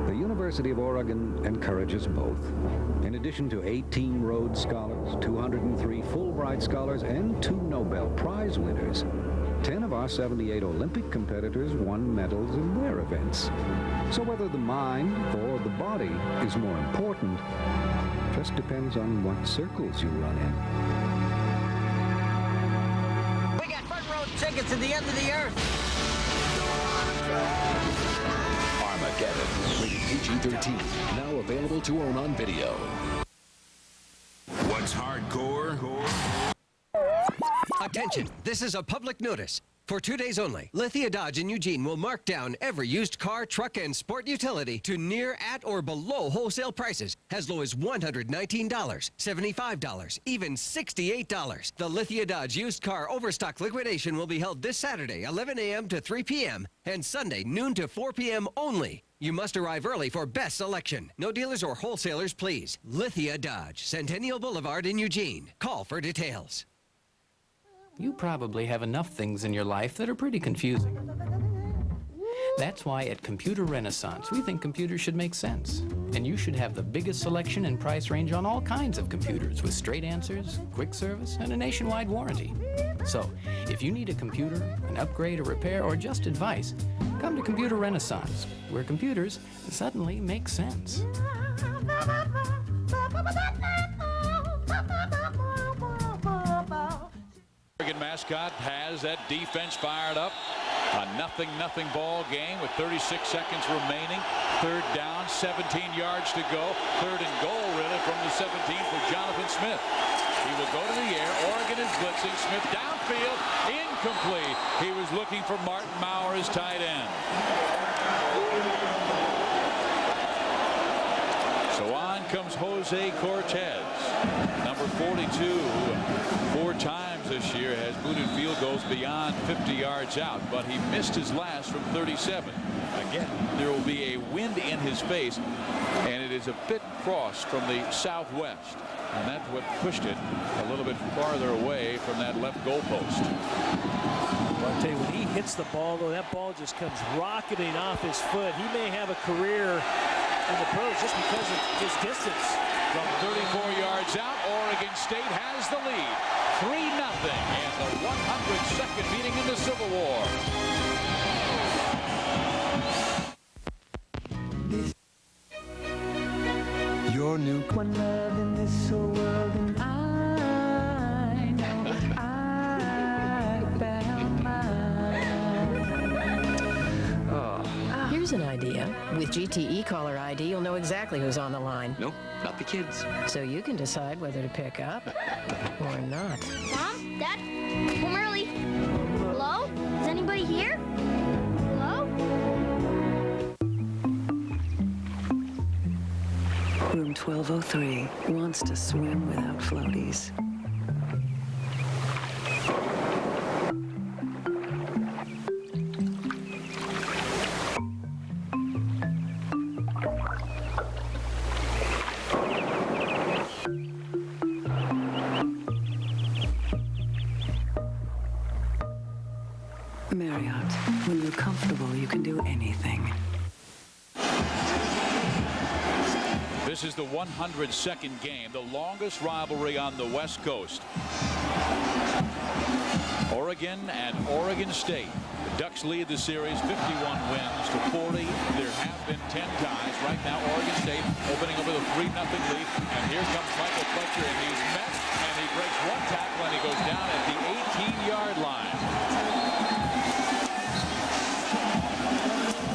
The University of Oregon encourages both. In addition to 18 Rhodes Scholars, 203 Fulbright Scholars, and 2 Nobel Prize winners, 10 of our 78 Olympic competitors won medals in their events. So whether the mind or the body is more important just depends on what circles you run in. We got front row tickets to the end of the earth. Armageddon, rated PG-13, now available to own on video. What's hardcore? Attention, this is a public notice. For 2 days only, Lithia Dodge in Eugene will mark down every used car, truck, and sport utility to near, at, or below wholesale prices, as low as $119, $75, even $68. The Lithia Dodge used car overstock liquidation will be held this Saturday, 11 a.m. to 3 p.m., and Sunday, noon to 4 p.m. only. You must arrive early for best selection. No dealers or wholesalers, please. Lithia Dodge, Centennial Boulevard in Eugene. Call for details. You probably have enough things in your life that are pretty confusing. That's why at Computer Renaissance, we think computers should make sense. And you should have the biggest selection and price range on all kinds of computers with straight answers, quick service, and a nationwide warranty. So, if you need a computer, an upgrade, a repair, or just advice, come to Computer Renaissance, where computers suddenly make sense. Oregon mascot has that defense fired up. A 0-0 ball game with 36 seconds remaining. Third down, 17 yards to go. Third and goal, really, from the 17 for Jonathan Smith. He will go to the air. Oregon is blitzing. Smith downfield, incomplete. He was looking for Martin Maurer, his tight end. So on comes Jose Cortez, number 42. 4 times this year has booted field goals beyond 50 yards out, but he missed his last from 37. Again, there will be a wind in his face, and it is a bit crossed from the southwest, and that's what pushed it a little bit farther away from that left goalpost. Well, I'll tell you, when he hits the ball, though, that ball just comes rocketing off his foot. He may have a career in the pros just because of his distance. From 34 yards out, Oregon State has the lead. 3-0 in the 102nd meeting in the Civil War. Your new one love in this whole world, and I know I found mine. Oh. Here's an idea. With GTE caller ID, you'll know exactly who's on the line. Nope, not the kids. So you can decide whether to pick up or not. Mom? Dad? Home early. Hello? Is anybody here? Hello? Room 1203 wants to swim without floaties. Marriott, when you're comfortable, you can do anything. This is the 102nd game, the longest rivalry on the West Coast. Oregon and Oregon State. The Ducks lead the series 51 wins to 40. There have been 10 ties. Right now, Oregon State opening up with a 3-0 lead. And here comes Michael Fletcher, and he's met, and he breaks one tackle, and he goes down at the 18-yard line.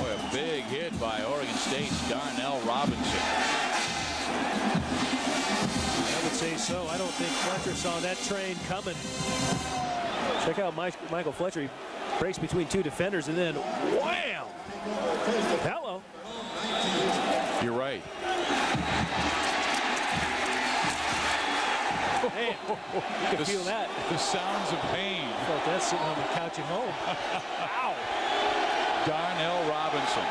Boy, a big hit by Oregon State's Darnell Robinson. I would say so. I don't think Fletcher saw that train coming. Check out Michael Fletcher. He breaks between 2 defenders and then wham! Hello. You're right. Man, you can feel that. The sounds of pain. I felt that sitting on the couch at home. Ow. Darnell Robinson.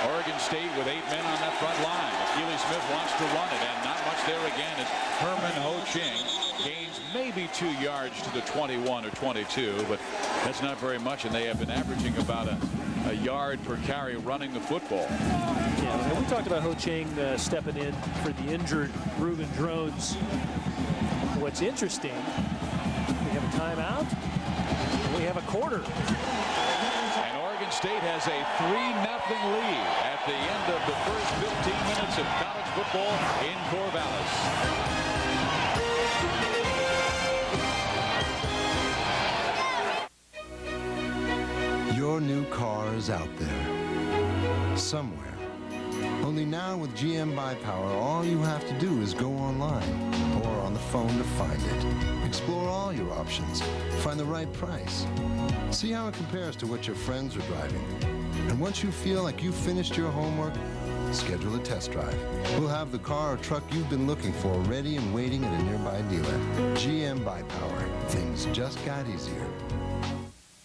Oregon State with 8 men on that front line. Keely Smith wants to run it, and not much there again as Herman Ho Ching gains maybe 2 yards to the 21 or 22, but that's not very much, and they have been averaging about a yard per carry running the football. Yeah, and we talked about Ho Ching stepping in for the injured Ruben Drones. What's interesting, we have a timeout, and we have a quarter. And Oregon State has a 3-0 lead at the end of the first 15 minutes of college football in Corvallis. Your new car is out there, somewhere. Only now with GM BuyPower, all you have to do is go online or on the phone to find it. Explore all your options, find the right price. See how it compares to what your friends are driving. And once you feel like you've finished your homework, schedule a test drive. We'll have the car or truck you've been looking for ready and waiting at a nearby dealer. GM BuyPower. Things just got easier.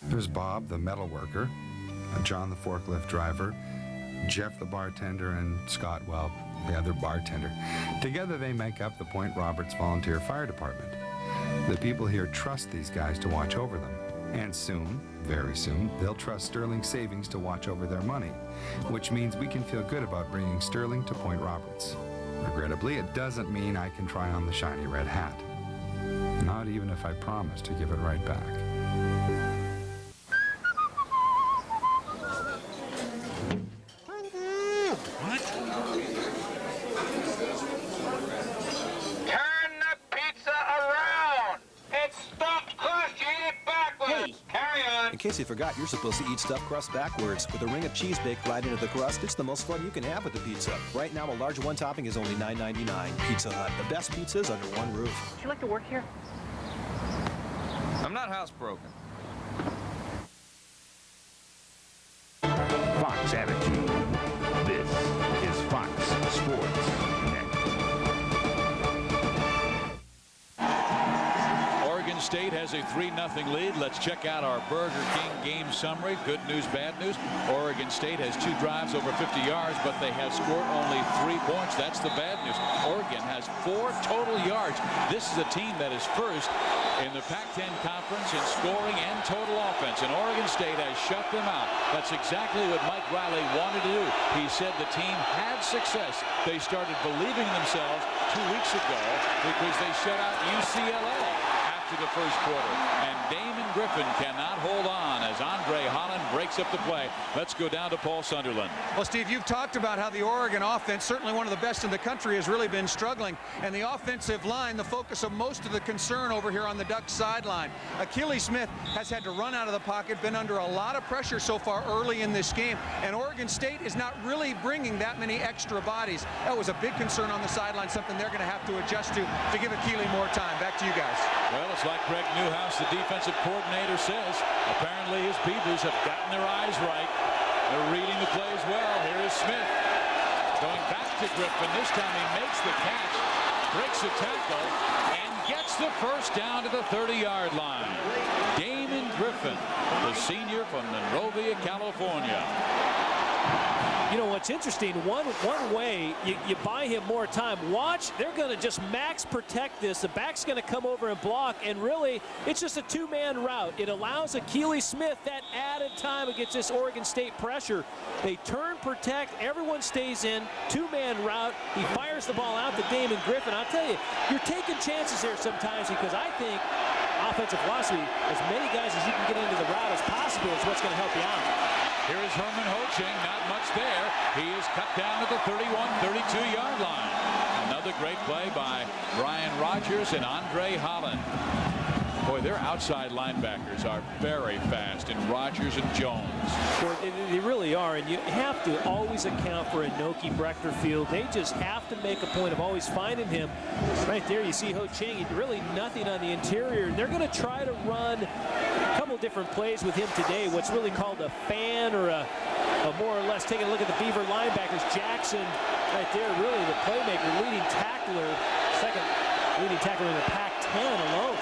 There's Bob, the metal worker, John, the forklift driver, Jeff, the bartender, and Scott, well, the other bartender. Together they make up the Point Roberts Volunteer Fire Department. The people here trust these guys to watch over them. And soon, very soon, they'll trust Sterling Savings to watch over their money, which means we can feel good about bringing Sterling to Point Roberts. Regrettably, it doesn't mean I can try on the shiny red hat. Not even if I promise to give it right back. What? Turn the pizza around! It's stuffed crust, you eat it backwards! Carry on! In case you forgot, you're supposed to eat stuffed crust backwards. With a ring of cheese baked right into the crust, it's the most fun you can have with the pizza. Right now, a large one topping is only $9.99. Pizza Hut, the best pizzas under one roof. Would you like to work here? I'm not housebroken. Fox Attitude. This is Fox Sports Net. Oregon State has a 3-0 lead. Let's check out our Burger King game summary. Good news, bad news. Oregon State has 2 drives over 50 yards, but they have scored only 3 points. That's the bad news. Oregon has 4 total yards. This is a team that is first in the Pac-10 Conference in scoring and total offense, and Oregon State has shut them out. That's exactly what Mike Riley wanted to do. He said the team had success. They started believing in themselves 2 weeks ago because they shut out UCLA after the first quarter. And Damon Griffin cannot hold on as Andre Holland breaks up the play. Let's go down to Paul Sunderland. Well, Steve, you've talked about how the Oregon offense, certainly one of the best in the country, has really been struggling. And the offensive line, the focus of most of the concern over here on the Ducks sideline. Akili Smith has had to run out of the pocket, been under a lot of pressure so far early in this game. And Oregon State is not really bringing that many extra bodies. That was a big concern on the sideline, something they're going to have to adjust to give Akili more time. Back to you guys. Well, it's like Greg Newhouse, the defensive coordinator, says. Apparently his Beavers have gotten their eyes right. They're reading the plays well. Here is Smith going back to Griffin. This time he makes the catch, breaks a tackle, and gets the first down to the 30-yard line. Damon Griffin, the senior from Monrovia, California. You know what's interesting, one way you buy him more time. Watch, they're going to just max protect this. The back's going to come over and block, and really it's just a 2-man route. It allows Akili Smith that added time against this Oregon State pressure. They turn, protect, everyone stays in, 2-man route. He fires the ball out to Damon Griffin. I'll tell you, you're taking chances here sometimes because I think offensive philosophy, as many guys as you can get into the route as possible is what's going to help you out. Here is Herman Ho-Ching, not much there. He is cut down to the 31, 32-yard line. Another great play by Brian Rogers and Andre Holland. Boy, their outside linebackers are very fast in Rogers and Jones. Well, they really are, and you have to always account for Inoki Brechterfield. They just have to make a point of always finding him. Right there, you see Ho-Ching, really nothing on the interior. They're going to try to run a couple different plays with him today, what's really called a fan or a more or less taking a look at the Beaver linebackers. Jackson right there, really the playmaker, leading tackler, second leading tackler in the Pac-10 alone.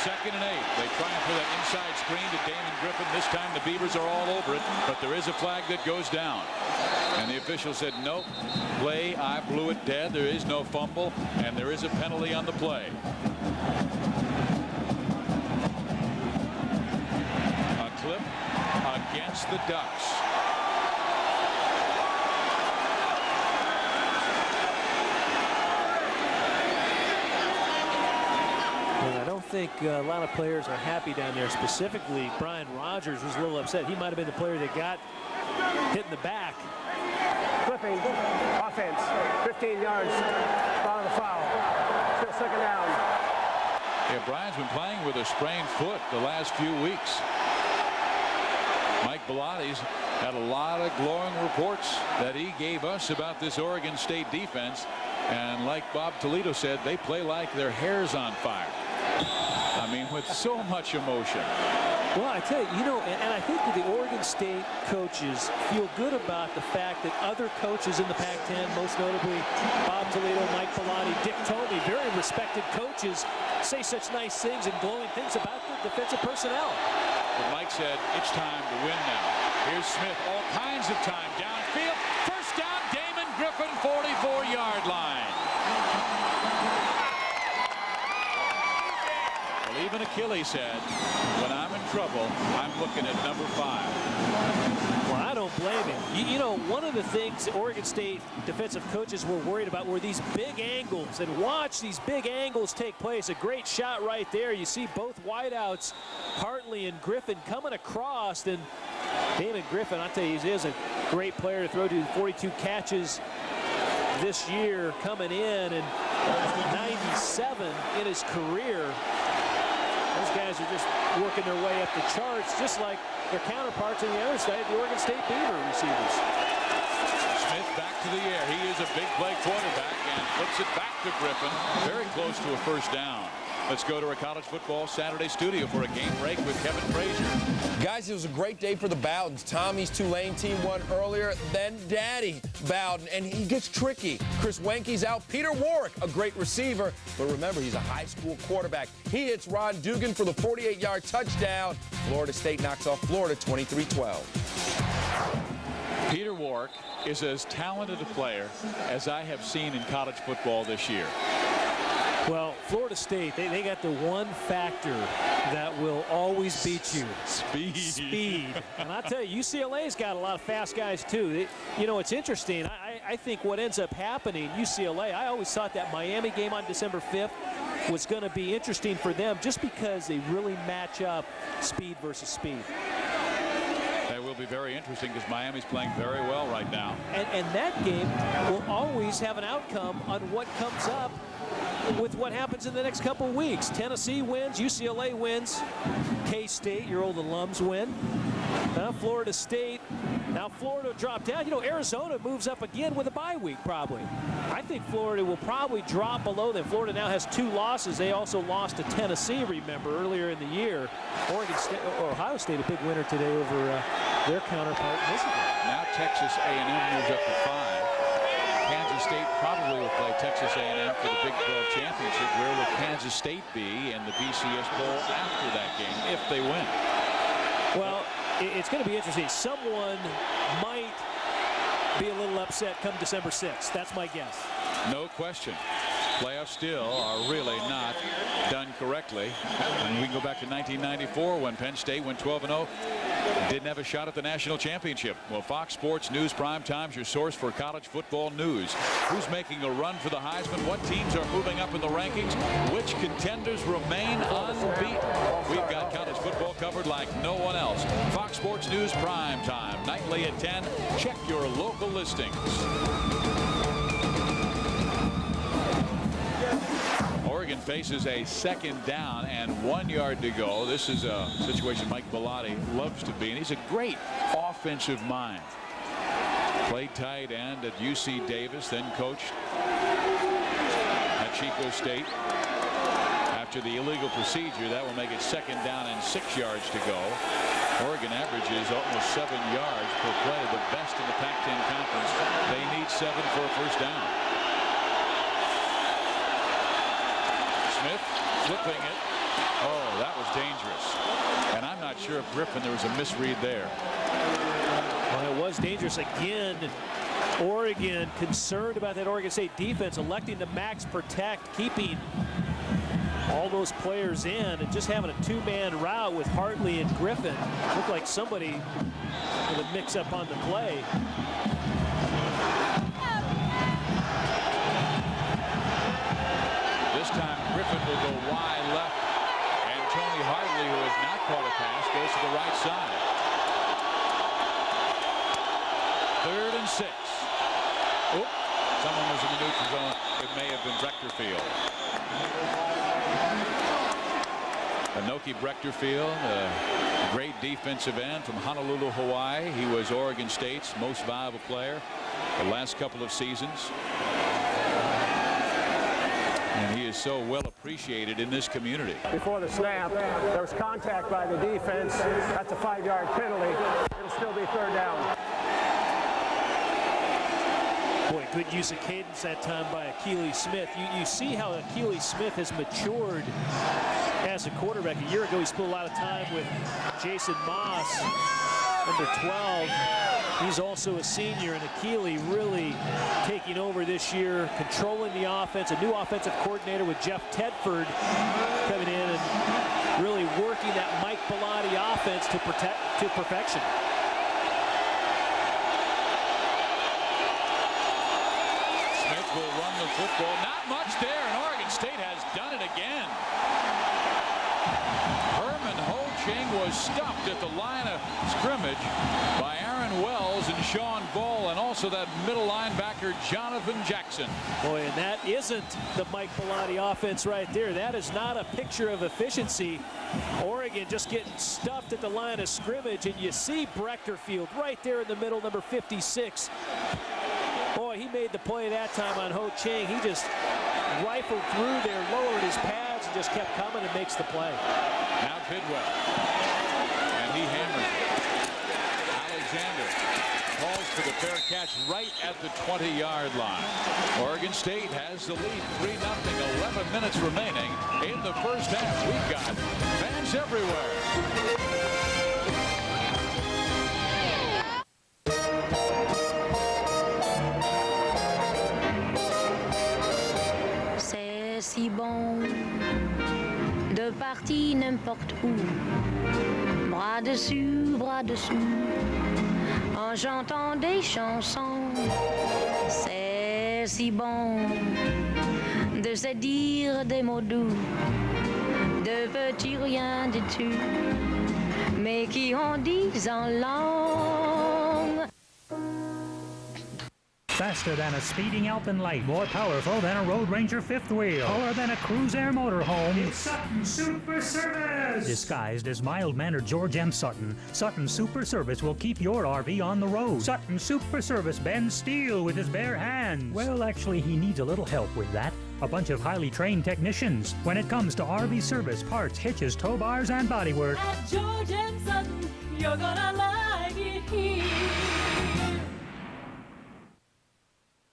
2nd and 8. They try and throw that inside screen to Damon Griffin. This time the Beavers are all over it, but there is a flag that goes down. And the official said, nope, play, I blew it dead. There is no fumble, and there is a penalty on the play. A clip against the Ducks. I think a lot of players are happy down there. Specifically, Brian Rogers was a little upset. He might have been the player that got hit in the back. Flipping offense, 15 yards, foul the foul. Still 2nd down. Yeah, Brian's been playing with a sprained foot the last few weeks. Mike Belotti's had a lot of glowing reports that he gave us about this Oregon State defense. And like Bob Toledo said, they play like their hair's on fire. I mean, with so much emotion. Well, I tell you, you know, and I think that the Oregon State coaches feel good about the fact that other coaches in the Pac-10, most notably Bob Toledo, Mike Bellotti, Dick Tomey, very respected coaches, say such nice things and glowing things about the defensive personnel. But Mike said, it's time to win now. Here's Smith, all kinds of time downfield. First down, Damon Griffin, 44-yard line. Even Achilles said, when I'm in trouble, I'm looking at number 5. Well, I don't blame him. You know, one of the things Oregon State defensive coaches were worried about were these big angles. And watch these big angles take place. A great shot right there. You see both wideouts, Hartley and Griffin, coming across. And Damon Griffin, I'll tell you, he is a great player to throw to. 42 catches this year coming in, and 97 in his career. Those guys are just working their way up the charts, just like their counterparts on the other side, the Oregon State Beaver receivers. Smith back to the air. He is a big play quarterback and flips it back to Griffin. Very close to a first down. Let's go to our college football Saturday studio for a game break with Kevin Frazier. Guys, it was a great day for the Bowdens. Tommy's Tulane team won earlier, then Daddy Bowden, and he gets tricky. Chris Wenke's out. Peter Warwick, a great receiver, but remember, he's a high school quarterback. He hits Ron Dugan for the 48-yard touchdown. Florida State knocks off Florida 23-12. Peter Warwick is as talented a player as I have seen in college football this year. Well, Florida State, they got the one factor that will always beat you. Speed. And I tell you, UCLA's got a lot of fast guys, too. You know, it's interesting. I think what ends up happening, UCLA, I always thought that Miami game on December 5th was going to be interesting for them just because they really match up speed versus speed. That will be very interesting because Miami's playing very well right now. And that game will always have an outcome on what comes up with what happens in the next couple of weeks. Tennessee wins, UCLA wins, K-State, your old alums, win. Florida State, now Florida dropped down. You know, Arizona moves up again with a bye week probably. I think Florida will probably drop below them. Florida now has 2 losses. They also lost to Tennessee, remember, earlier in the year. Oregon State, or Ohio State, a big winner today over their counterpart, Michigan. Now Texas A&M moves up to 5. Kansas State probably will play Texas A&M for the Big 12 championship. Where will Kansas State be in the BCS Bowl after that game if they win? Well, it's going to be interesting. Someone might be a little upset come December 6th. That's my guess. No question. Playoffs still are really not done correctly. And we can go back to 1994 when Penn State went 12-0. Didn't have a shot at the national championship. Well, Fox Sports News Primetime's your source for college football news. Who's making a run for the Heisman? What teams are moving up in the rankings? Which contenders remain unbeaten? We've got college football covered like no one else. Fox Sports News Primetime, nightly at 10. Check your local listings. Oregon faces a second down and 1 yard to go. This is a situation Mike Bellotti loves to be in. He's a great offensive mind. Played tight end at UC Davis, then coached at Chico State. After the illegal procedure, that will make it second down and 6 yards to go. Oregon averages almost 7 yards per play, the best in the Pac-10 conference. They need 7 for a first down. Smith flipping it. Oh, that was dangerous. And I'm not sure if Griffin, there was a misread there. Well, it was dangerous again. Oregon concerned about that Oregon State defense, electing to max protect, keeping all those players in, and just having a 2-man route with Hartley and Griffin. Looked like somebody with a mix-up on the play. This time Griffin will go wide left, and Tony Hartley, who has not caught a pass, goes to the right side. 3rd and 6. Oh, someone was in the neutral zone. It may have been Brechterfield. Anoki Brechterfield, a great defensive end from Honolulu, Hawaii. He was Oregon State's most valuable player the last couple of seasons. And he is so well appreciated in this community. Before the snap, there was contact by the defense. That's a 5-yard penalty. It'll still be 3rd down. Boy, good use of cadence that time by Achilles Smith. You see how Achilles Smith has matured as a quarterback. A year ago, he spent a lot of time with Jason Moss, number 12. He's also a senior, and Achilles really taking over this year, controlling the offense. A new offensive coordinator with Jeff Tedford coming in and really working that Mike Bellotti offense to perfection. Smith will run the football. Not much there, and Oregon State has done it again. Herman Ho-Ching was stopped at the line of scrimmage by Aaron Wells and Sean Ball, and also that middle linebacker Jonathan Jackson. Boy, and that isn't the Mike Bellotti offense right there. That is not a picture of efficiency. Oregon just getting stuffed at the line of scrimmage, and you see Brechterfield right there in the middle, number 56. Boy, he made the play that time on Ho-Ching. He just rifled through there, lowered his pads, and just kept coming and makes the play. Now Bidwell, and he hammers it. Alexander calls for the fair catch right at the 20-yard line. Oregon State has the lead, 3-0, 11 minutes remaining in the first half. We've got fans everywhere. Si bon de partir n'importe où, bras dessus, en chantant des chansons. C'est si bon de se dire des mots doux, de petits rien du tout, mais qui en disent en langue. Faster than a speeding Alpenlight, more powerful than a Road Ranger fifth wheel, taller than a Cruise Air motorhome. It's Sutton Super Service! Disguised as mild-mannered George M. Sutton, Sutton Super Service will keep your RV on the road. Sutton Super Service bends steel with his bare hands. Well, actually, he needs a little help with that. A bunch of highly trained technicians. When it comes to RV service, parts, hitches, tow bars, and bodywork. At George M. Sutton, you're gonna like it here.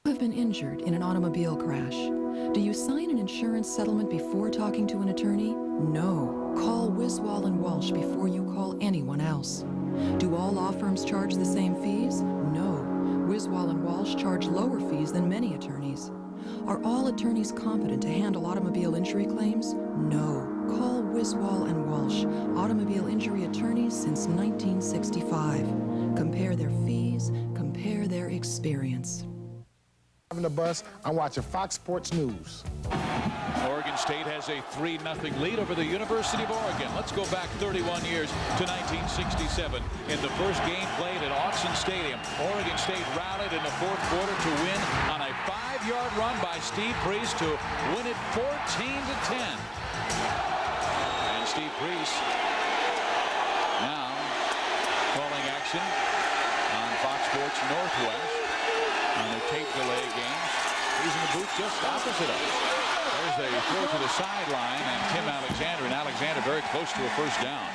You have been injured in an automobile crash. Do you sign an insurance settlement before talking to an attorney? No. Call Wiswall & Walsh before you call anyone else. Do all law firms charge the same fees? No. Wiswall & Walsh charge lower fees than many attorneys. Are all attorneys competent to handle automobile injury claims? No. Call Wiswall & Walsh, automobile injury attorneys since 1965. Compare their fees, compare their experience. On the bus, I'm watching Fox Sports News. Oregon State has a 3-0 lead over the University of Oregon. Let's go back 31 years to 1967. In the first game played at Autzen Stadium, Oregon State rallied in the fourth quarter to win on a 5-yard run by Steve Priest to win it 14-10. And Steve Priest now calling action on Fox Sports Northwest on the tape delay games. He's in the booth just opposite us. There's a throw to the sideline, and Tim Alexander, very close to a first down.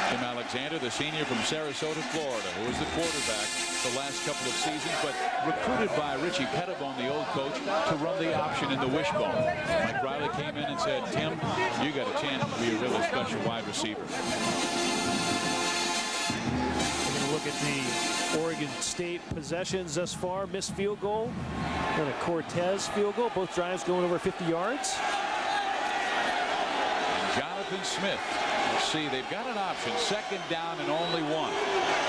Tim Alexander, the senior from Sarasota, Florida, who was the quarterback the last couple of seasons, but recruited by Richie Pettibone, the old coach, to run the option in the wishbone. Mike Riley came in and said, Tim, you got a chance to be a really special wide receiver. Look at the Oregon State possessions thus far. Missed field goal and a Cortez field goal. Both drives going over 50 yards. Jonathan Smith. Let's see, they've got an option. Second down and only one.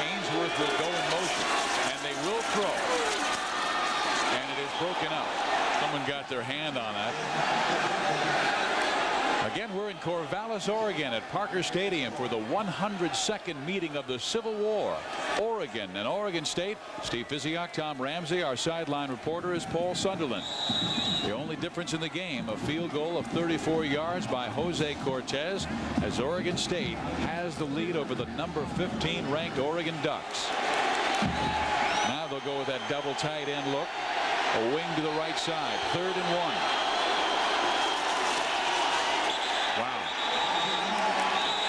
Ainsworth will go in motion, and they will throw. And it is broken up. Someone got their hand on that. Again, we're in Corvallis, Oregon at Parker Stadium for the 102nd meeting of the Civil War. Oregon and Oregon State. Steve Physiak, Tom Ramsey. Our sideline reporter is Paul Sunderland. The only difference in the game, a field goal of 34 yards by Jose Cortez, as Oregon State has the lead over the number 15 ranked Oregon Ducks. Now they'll go with that double tight end look. A wing to the right side. 3rd and 1. Wow.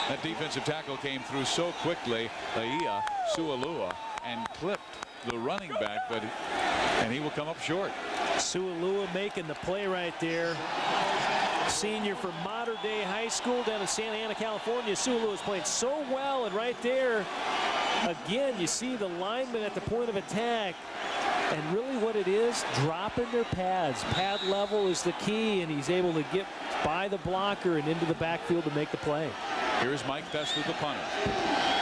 That defensive tackle came through so quickly, Laia Sualua, and clipped the running back, and he will come up short. Sualua making the play right there. Senior from Mater Dei High School down in Santa Ana, California. Sualua is playing so well, and right there, again, you see the lineman at the point of attack And really what it is, dropping their pads. Pad level is the key, and he's able to get by the blocker and into the backfield to make the play. Here's Mike Fessler, the punter.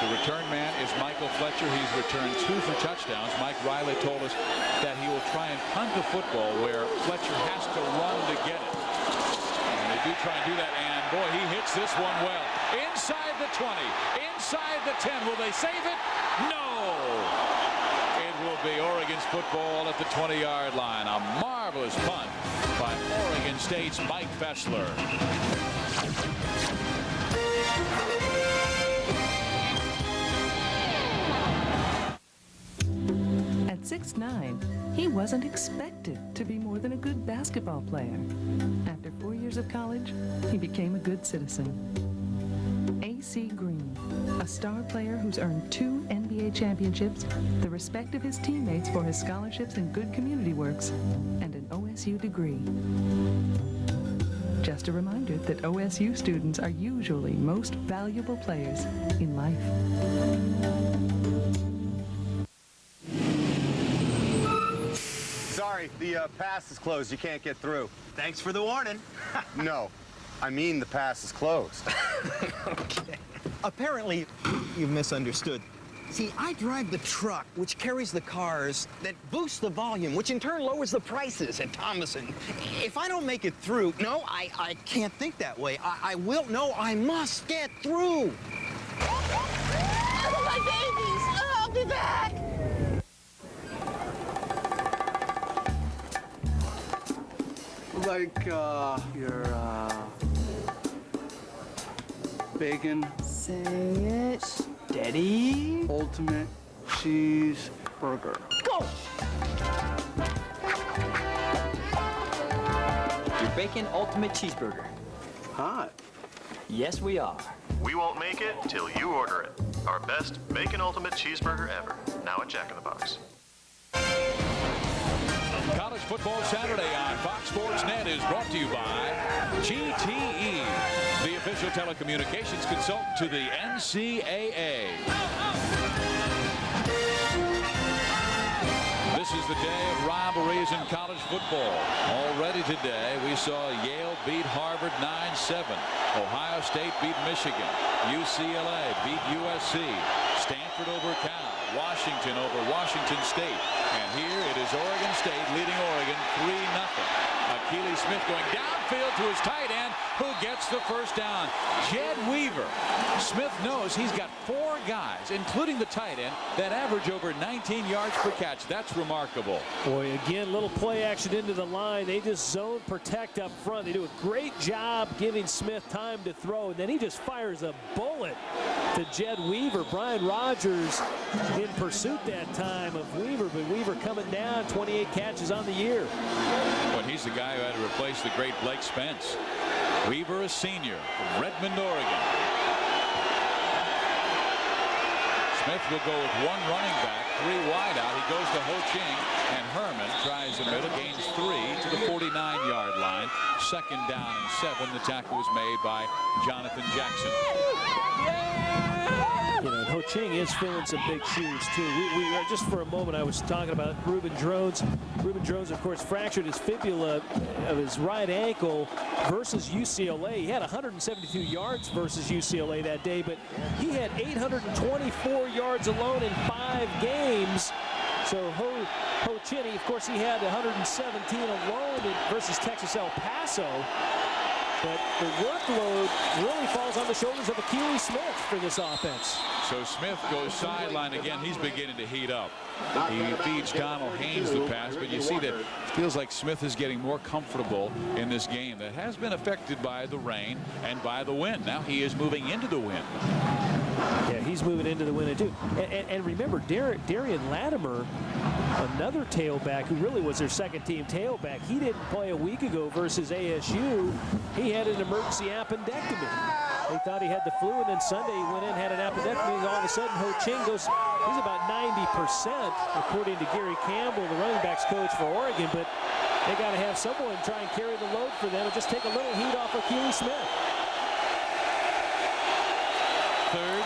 The return man is Michael Fletcher. He's returned 2 for touchdowns. Mike Riley told us that he will try and punt the football where Fletcher has to run to get it. And they do try and do that, and boy, he hits this one well. Inside the 20, inside the 10. Will they save it? No! It will be Oregon's football at the 20-yard line. A marvelous punt by Oregon State's Mike Fessler. At 6'9", he wasn't expected to be more than a good basketball player. After 4 years of college, he became a good citizen. A.C. Green, a star player who's earned 2 NBA championships, the respect of his teammates for his scholarships and good community works, and an OSU degree. Just a reminder that OSU students are usually most valuable players in life. Sorry, the pass is closed. You can't get through. Thanks for the warning. No, I mean the pass is closed. Okay. Apparently, you've misunderstood. See, I drive the truck, which carries the cars that boosts the volume, which in turn lowers the prices at Thomason. If I don't make it through, no, I can't think that way. I will, no, I must get through. Oh, my babies! Oh, I'll be back! Like, your, bacon. Say it. Steady. Ultimate cheeseburger. Go! Your bacon ultimate cheeseburger. Hot. Yes, we are. We won't make it till you order it. Our best bacon ultimate cheeseburger ever. Now at Jack in the Box. College Football Saturday on Fox Sports Net is brought to you by GTE, the official telecommunications consultant to the NCAA. This is the day of rivalries in college football. Already today, we saw Yale beat Harvard 9-7. Ohio State beat Michigan. UCLA beat USC. Stanford over Cal. Washington over Washington State. And here it is Oregon State leading Oregon 3-0. Akili Smith going downfield to his tight end, who gets the first down. Jed Weaver. Smith knows he's got 4 guys, including the tight end, that average over 19 yards per catch. That's remarkable. Boy, again, little play action into the line. They just zone protect up front. They do a great job giving Smith time to throw, and then he just fires a bullet to Jed Weaver. Brian Rogers in pursuit that time of Weaver, but Weaver coming down, 28 catches on the year. But he's the guy who had to replace the great Blake Spence. Weaver, a senior from Redmond, Oregon. Smith will go with 1 running back, 3 wide out. He goes to Ho Ching, and Herman tries the middle, gains 3 to the 49-yard line. 2nd down and 7. The tackle was made by Jonathan Jackson. You know, Ho Ching is filling some big shoes, too. We just for a moment, I was talking about Reuben Drones. Reuben Drones, of course, fractured his fibula of his right ankle versus UCLA. He had 172 yards versus UCLA that day, but he had 824 yards alone in 5 games. So Ho Ching, of course, he had 117 alone versus Texas El Paso. But the workload really falls on the shoulders of Akili Smith for this offense. So Smith goes sideline again. He's beginning to heat up. He feeds Donald Haynes the pass, but you see that it feels like Smith is getting more comfortable in this game that has been affected by the rain and by the wind. Now he is moving into the wind. Yeah, he's moving into the wind too. And remember, Darian Latimer, another tailback who really was their 2nd-team tailback. He didn't play a week ago versus ASU. He had an emergency appendectomy. They thought he had the flu, and then Sunday he went in, had an appendectomy, and all of a sudden Ho Ching goes, he's about 90%, according to Gary Campbell, the running backs coach for Oregon, but they got to have someone try and carry the load for them and just take a little heat off Akili Smith. 3rd,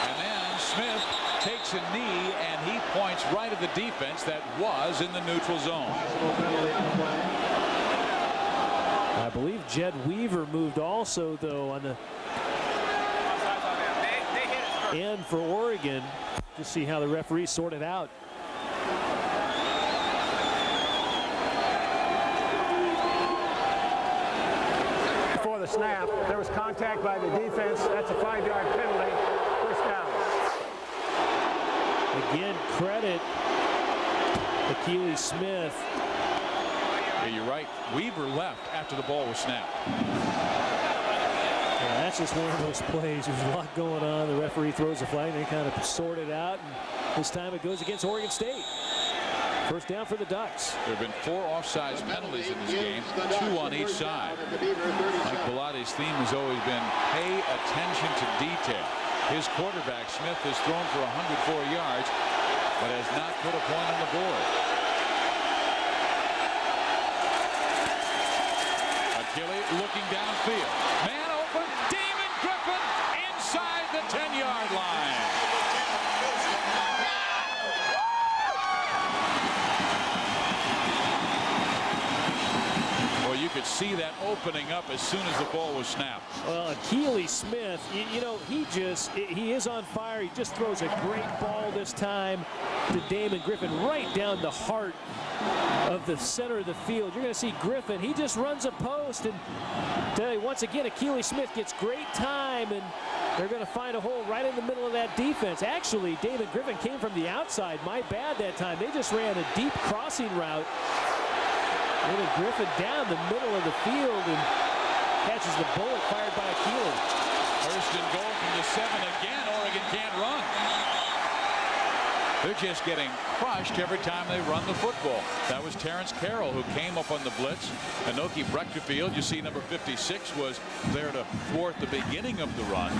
and then Smith takes takes a knee, and he points right at the defense that was in the neutral zone. I believe Jed Weaver moved also, though, on the end for Oregon. Just see how the referee sorted out. Before the snap, there was contact by the defense. That's a 5-yard penalty. First down. Again, credit Akili Smith. Yeah, you're right. Weaver left after the ball was snapped. Yeah, that's just one of those plays. There's a lot going on. The referee throws a flag. They kind of sort it out. And this time it goes against Oregon State. First down for the Ducks. There have been 4 offsides penalties in this game, 2 on each side. Mike Bellatti's theme has always been pay attention to detail. His quarterback, Smith, has thrown for 104 yards, but has not put a point on the board. Akili looking downfield. Man open, Damon Griffin inside the 10-yard line. Well, you could see that opening up as soon as the ball was snapped. Well, Akili Smith, you know, he is on fire. He just throws a great ball this time to Damon Griffin right down the heart of the center of the field. You're going to see Griffin. He just runs a post, and tell you, once again, Akili Smith gets great time, and they're going to find a hole right in the middle of that defense. Actually, Damon Griffin came from the outside. My bad that time. They just ran a deep crossing route. Damon Griffin down the middle of the field and catches the bullet fired by Akili. First and goal from the 7 again. Oregon can't run. They're just getting crushed every time they run the football. That was Terrence Carroll who came up on the blitz. Anoki Brechterfield, you see number 56, was there to thwart the beginning of the run.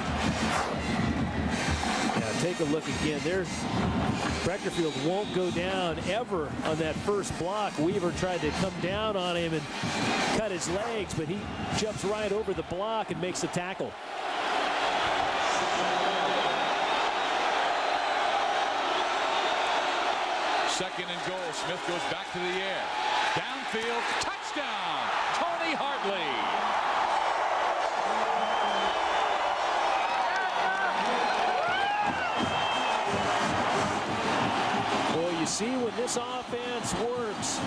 Yeah, take a look again. There, Brechterfield won't go down ever on that first block. Weaver tried to come down on him and cut his legs, but he jumps right over the block and makes the tackle. Second and goal. Smith goes back to the air. Downfield. Touchdown. Tony Hartley. Well, you see when this offense works.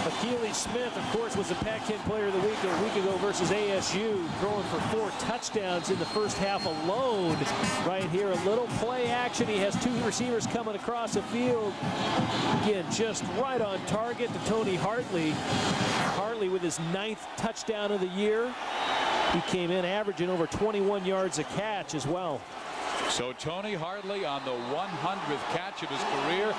Akili Smith, of course, was the Pac-10 Player of the Week a week ago versus ASU, throwing for 4 touchdowns in the first half alone. Right here, a little play action. He has 2 receivers coming across the field. Again, just right on target to Tony Hartley. Hartley with his 9th touchdown of the year. He came in averaging over 21 yards a catch as well. So Tony Hartley on the 100th catch of his career.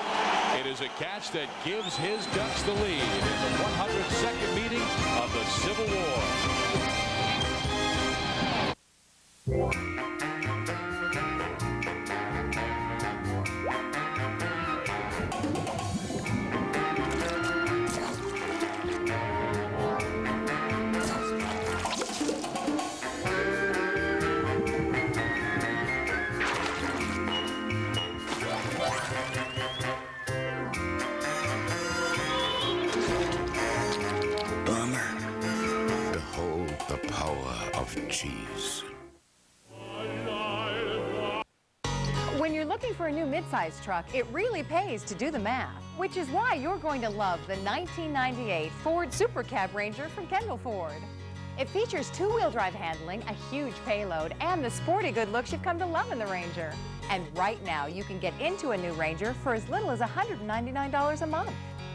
It is a catch that gives his Ducks the lead in the 102nd meeting of the Civil War. Cheese. When you're looking for a new midsize truck, it really pays to do the math, which is why you're going to love the 1998 Ford Super Cab Ranger from Kendall Ford. It features 2-wheel drive handling, a huge payload, and the sporty good looks you've come to love in the Ranger. And right now, you can get into a new Ranger for as little as $199 a month.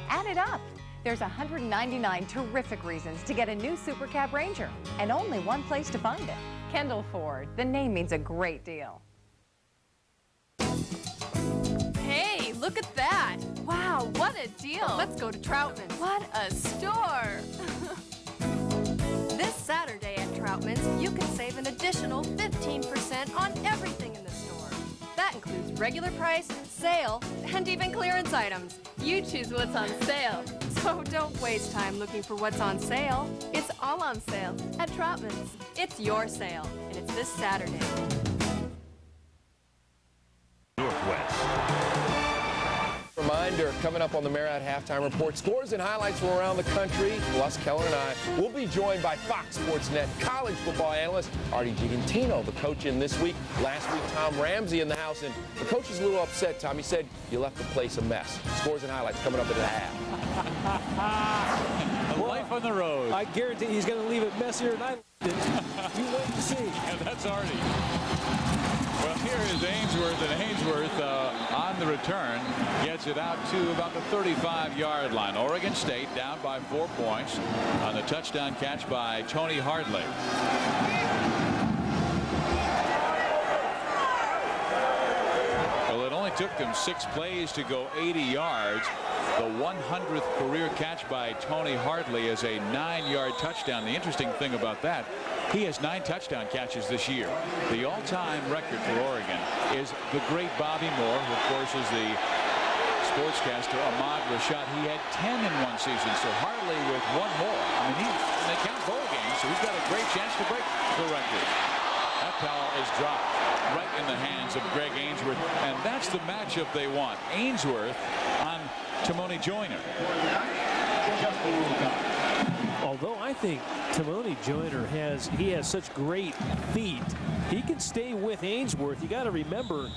Add it up. There's 199 terrific reasons to get a new Super Cab Ranger, and only one place to find it. Kendall Ford. The name means a great deal. Hey, look at that. Wow, what a deal. Let's go to Troutman's. What a store. This Saturday at Troutman's, you can save an additional 15% on everything in the store. That includes regular price, sale, and even clearance items. You choose what's on sale. So don't waste time looking for what's on sale. It's all on sale at Troutman's. It's your sale, and it's this Saturday. Northwest. reminder, coming up on the Marriott Halftime Report, scores and highlights from around the country. Plus, Keller and I will be joined by Fox Sports Net college football analyst Artie Gigantino, the coach in this week. Last week, Tom Ramsey in the house, and the coach is a little upset, Tom. He said, you left the place a mess. Scores and highlights coming up at the half. Life on the road. I guarantee he's going to leave it messier than I did. You wait and see. And that's Artie. Well, here is Ainsworth, and Ainsworth on the return gets it out to about the 35-yard line. Oregon State down by 4 points on the touchdown catch by Tony Hardley. Well, it only took them 6 plays to go 80 yards. The 100th career catch by Tony Hardley is a 9-yard touchdown. The interesting thing about that, he has 9 touchdown catches this year. The all-time record for Oregon is the great Bobby Moore, who of course is the sportscaster Ahmad Rashad. He had 10 in one season, so Hardley with 1 more. I mean, they count bowl games, so he's got a great chance to break the record. That ball is dropped right in the hands of Greg Ainsworth, and that's the matchup they want. Ainsworth on Timoni Joyner. Although I think Timoni Joyner has such great feet, he can stay with Ainsworth. You got to remember,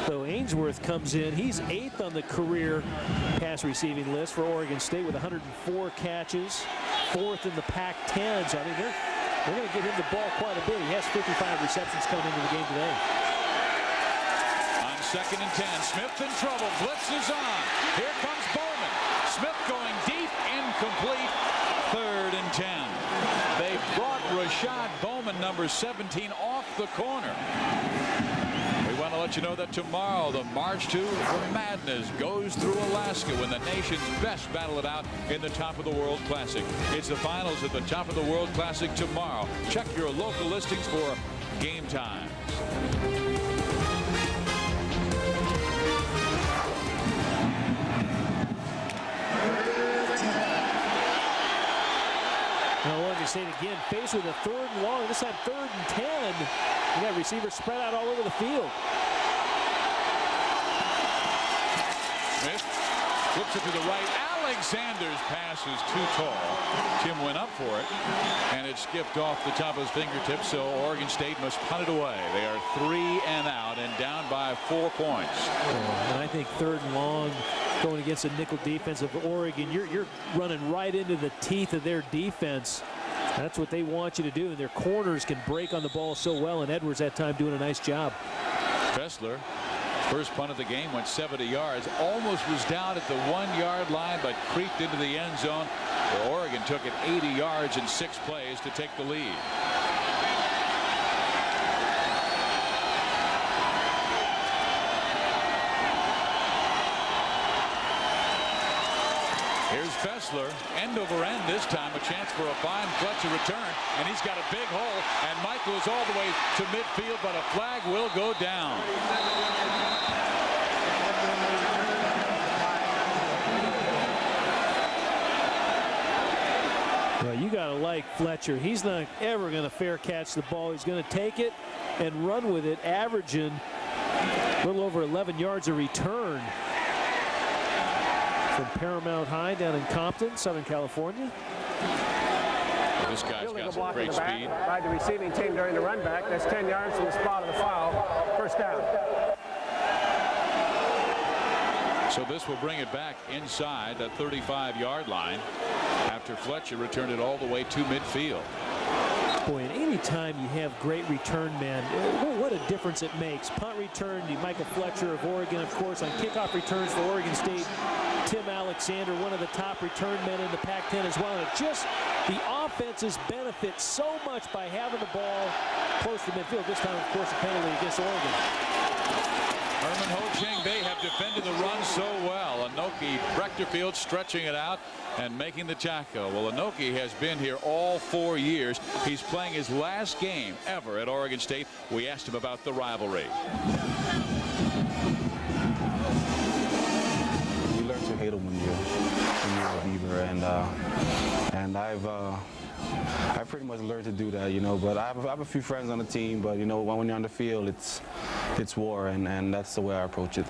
though, Ainsworth comes in, he's 8th on the career pass receiving list for Oregon State with 104 catches, 4th in the Pac-10. So I mean, they're going to get him the ball quite a bit. He has 55 receptions coming into the game today. On 2nd and 10, Smith in trouble. Blitz is on. Here comes Bowman. Smith going deep, incomplete. 3rd and 10. They brought Rashad Bowman, number 17, off the corner. We want to let you know that tomorrow the March to Madness goes through Alaska when the nation's best battle it out in the Top of the World Classic. It's the finals of the Top of the World Classic tomorrow. Check your local listings for game times. Now Oregon State again faced with a 3rd and long. This time 3rd and 10. You got receivers spread out all over the field. Smith flips it to the right. Alexander's pass is too tall. Tim went up for it, and it skipped off the top of his fingertips, so Oregon State must punt it away. They are 3 and out and down by 4 points. And I think 3rd and long, going against a nickel defense of Oregon, you're running right into the teeth of their defense. That's what they want you to do, and their corners can break on the ball so well, and Edwards that time doing a nice job. Fessler, first punt of the game, went 70 yards. Almost was down at the 1-yard line, but creeped into the end zone, where Oregon took it 80 yards in 6 plays to take the lead. Here's Fessler, end over end this time, a chance for a fine Fletcher return, and he's got a big hole, and Michael is all the way to midfield, but a flag will go down. Well, you got to like Fletcher. He's not ever going to fair catch the ball. He's going to take it and run with it, averaging a little over 11 yards a return. From Paramount High down in Compton, Southern California. This guy's got some great speed. By the receiving team during the run back. That's 10 yards from the spot of the foul. 1st down. So this will bring it back inside that 35-yard line after Fletcher returned it all the way to midfield. Boy, and any time you have great return men, what a difference it makes. Punt return to Michael Fletcher of Oregon, of course, on kickoff returns for Oregon State. Tim Alexander, one of the top return men in the Pac-10 as well. And it just, the offenses benefit so much by having the ball close to midfield. This time, of course, a penalty against Oregon. Herman Ho-Ching, they have defended the run so well. Anoki Brechterfield stretching it out and making the tackle. Well, Anoki has been here all 4 years. He's playing his last game ever at Oregon State. We asked him about the rivalry. You learn to hate them when you're a Beaver, and I've pretty much learned to do that, you know. But I have a few friends on the team, but you know, when you're on the field, it's war, and that's the way I approach it.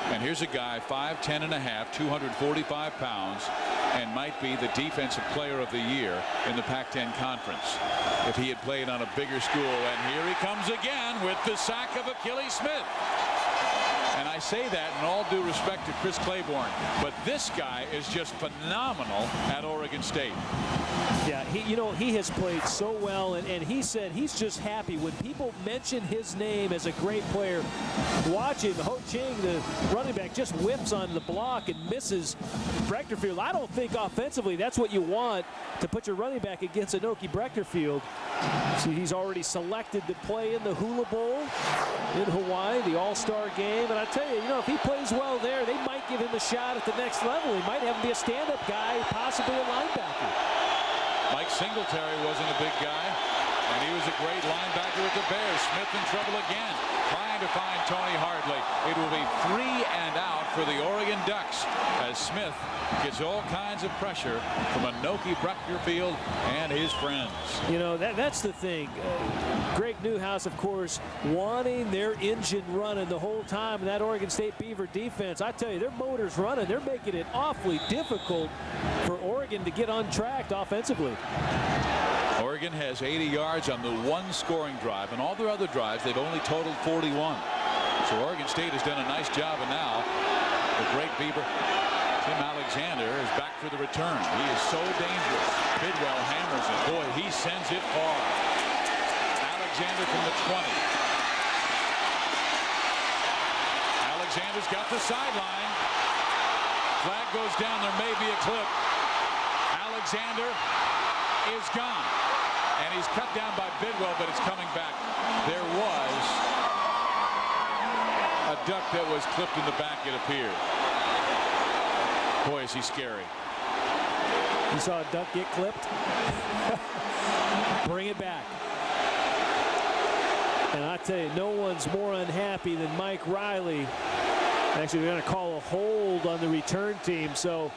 And here's a guy 5'10 and a half, 245 pounds, and might be the defensive player of the year in the Pac-10 conference if he had played on a bigger school. And here he comes again with the sack of Achilles Smith. And I say that in all due respect to Chris Claiborne, but this guy is just phenomenal at Oregon State. Yeah, he has played so well, and he said he's just happy when people mention his name as a great player. Watch him. Ho Ching, the running back, just whips on the block and misses Brechterfield. I don't think offensively that's what you want, to put your running back against Anoki Brechterfield. See, he's already selected to play in the Hula Bowl in Hawaii, the All-Star game. And I tell you, if he plays well there, they might give him a shot at the next level. He might have him be a stand-up guy, possibly a linebacker. Mike Singletary wasn't a big guy, and he was a great linebacker with the Bears. Smith in trouble again, trying to find Tony Hardley. It will be 3 and out for the Oregon Ducks as Smith gets all kinds of pressure from Anoki Brechterfield and his friends. That's the thing. Greg Newhouse, of course, wanting their engine running the whole time in that Oregon State Beaver defense. I tell you, their motor's running. They're making it awfully difficult for Oregon to get on track offensively. Oregon has 80 yards on the one scoring drive, and all their other drives, they've only totaled 41. So Oregon State has done a nice job, and now the great Beaver, Tim Alexander, is back for the return. He is so dangerous. Bidwell hammers it. Boy, he sends it far. Alexander from the 20. Alexander's got the sideline. Flag goes down. There may be a clip. Alexander is gone. And he's cut down by Bidwell, but it's coming back. There was a duck that was clipped in the back, it appeared. Boy, is he scary. You saw a duck get clipped? Bring it back. And I tell you, no one's more unhappy than Mike Riley. Actually, they're going to call a hold on the return team, so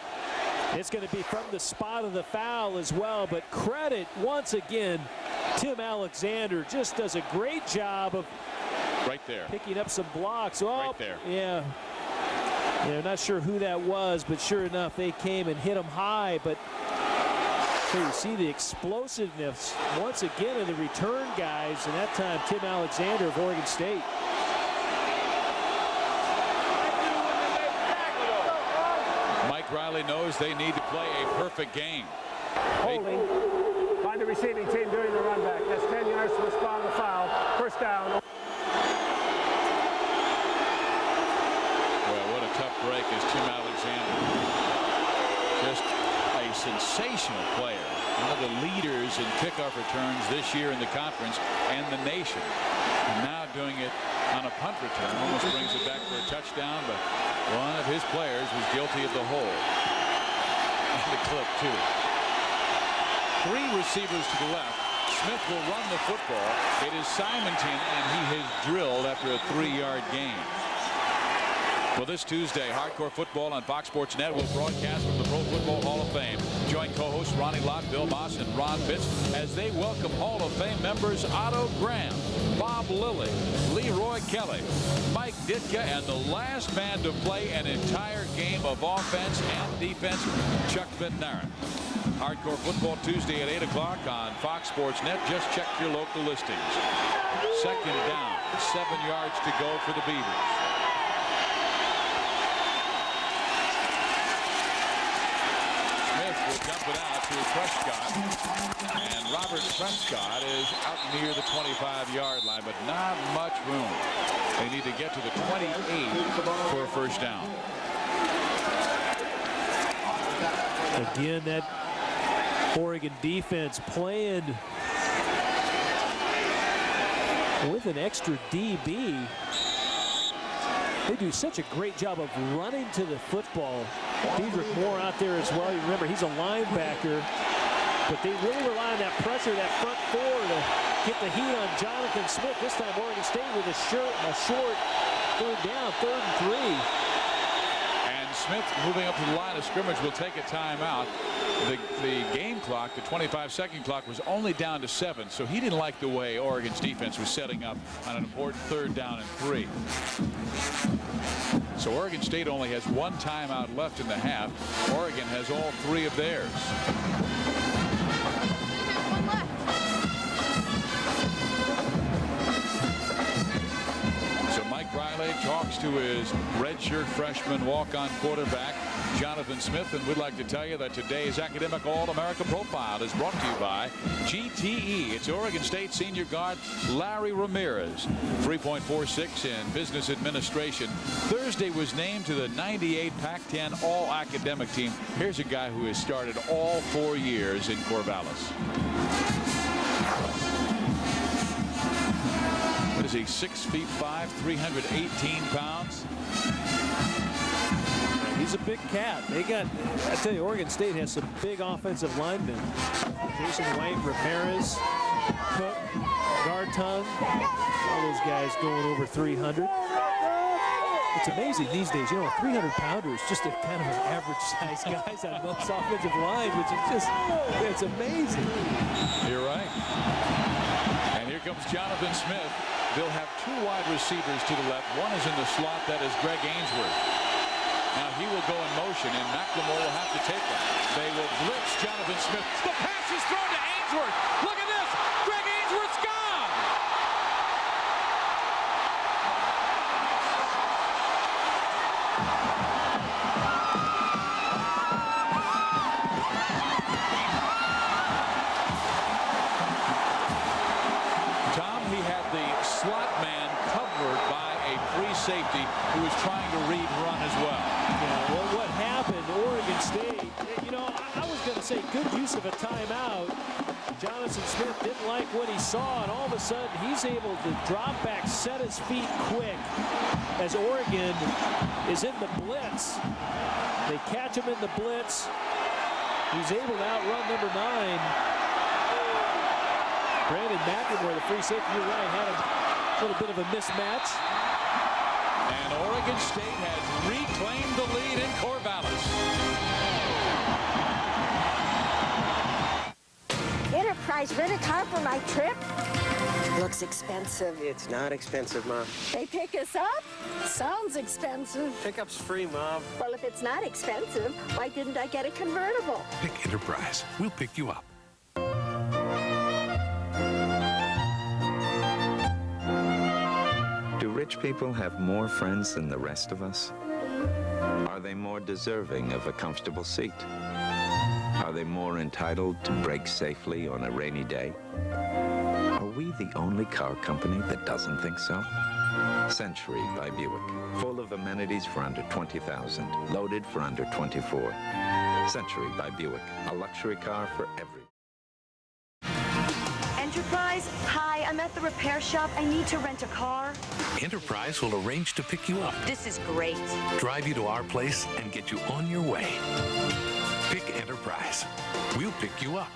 it's going to be from the spot of the foul as well. But credit, once again, Tim Alexander just does a great job of picking up some blocks. Oh, right there. Yeah. Not sure who that was, but sure enough, they came and hit him high. But you see the explosiveness once again of the return guys, and that time Tim Alexander of Oregon State. Mike Riley knows they need to play a perfect game. Holding by the receiving team during the run back. That's 10 yards to respond to the foul. First down. Well, what a tough break is Tim Alexander. Just a sensational player. One of the leaders in kickoff returns this year in the conference and the nation. And now doing it on a punt return. Almost brings it back for a touchdown, but one of his players was guilty of the hold. And the clip, too. 3 receivers to the left. Smith will run the football. It is Simonton, and he has drilled after a 3-yard gain. Well, this Tuesday, Hardcore Football on Fox Sports Net will broadcast from the Pro Football Hall of Fame. Join co-hosts Ronnie Lott, Bill Moss, and Ron Pitts as they welcome Hall of Fame members Otto Graham, Bob Lilly, Leroy Kelly, Mike Ditka, and the last man to play an entire game of offense and defense, Chuck Bednarik. Hardcore Football Tuesday at 8 o'clock on Fox Sports Net. Just check your local listings. Second down, 7 yards to go for the Beavers. Will dump it out to Prescott, and Robert Prescott is out near the 25-yard line, but not much room. They need to get to the 28 for a first down. Again, that Oregon defense playing with an extra DB. They do such a great job of running to the football. Dedrick Moore out there as well. You remember, he's a linebacker, but they really rely on that pressure, that front four, to get the heat on Jonathan Smith. This time Oregon State with a short third down, 3rd and 3. And Smith, moving up to the line of scrimmage, will take a timeout. The game clock, the 25-second clock, was only down to 7, so he didn't like the way Oregon's defense was setting up on an important 3rd down and 3. So Oregon State only has one timeout left in the half. Oregon has all 3 of theirs. So Mike Riley talks to his redshirt freshman walk-on quarterback, Jonathan Smith, and we'd like to tell you that today's Academic All-America Profile is brought to you by GTE. It's Oregon State senior guard Larry Ramirez, 3.46 in business administration. Thursday was named to the 98 Pac-10 All-Academic team. Here's a guy who has started all 4 years in Corvallis. What is he, 6'5", 318 pounds? He's a big cat. They got, I tell you, Oregon State has some big offensive linemen. Jason White, Ramirez, Cook, Gartung, all those guys going over 300. It's amazing these days, you know, 300-pounder is just a kind of an average-sized guys on most offensive lines, which is just, it's amazing. You're right. And here comes Jonathan Smith. They'll have 2 wide receivers to the left. One is in the slot. That is Greg Ainsworth. Now he will go in motion, and McLemore will have to take him. They will blitz Jonathan Smith. The pass is thrown to Ainsworth. Look at this. Greg Ainsworth's gone. Tom, he had the slot man covered by a free safety who was trying to read run as well. Yeah, well, what happened, Oregon State, you know, I was going to say good use of a timeout. Jonathan Smith didn't like what he saw, and all of a sudden he's able to drop back, set his feet quick as Oregon is in the blitz. They catch him in the blitz. He's able to outrun number 9. Brandon McLemore, the free safety, you're right, had a little bit of a mismatch. And Oregon State has reclaimed the lead in Corvallis. Enterprise rent a car for my trip? Looks expensive. It's not expensive, Mom. They pick us up? Sounds expensive. Pickup's free, Mom. Well, if it's not expensive, why didn't I get a convertible? Pick Enterprise. We'll pick you up. Do rich people have more friends than the rest of us? Are they more deserving of a comfortable seat? Are they more entitled to brake safely on a rainy day? Are we the only car company that doesn't think so? Century by Buick, full of amenities for under $20,000, loaded for under $24,000. Century by Buick, a luxury car for every. Enterprise? Hi, I'm at the repair shop. I need to rent a car. Enterprise will arrange to pick you up, This is great. drive you to our place, and get you on your way. Pick Enterprise. We'll pick you up.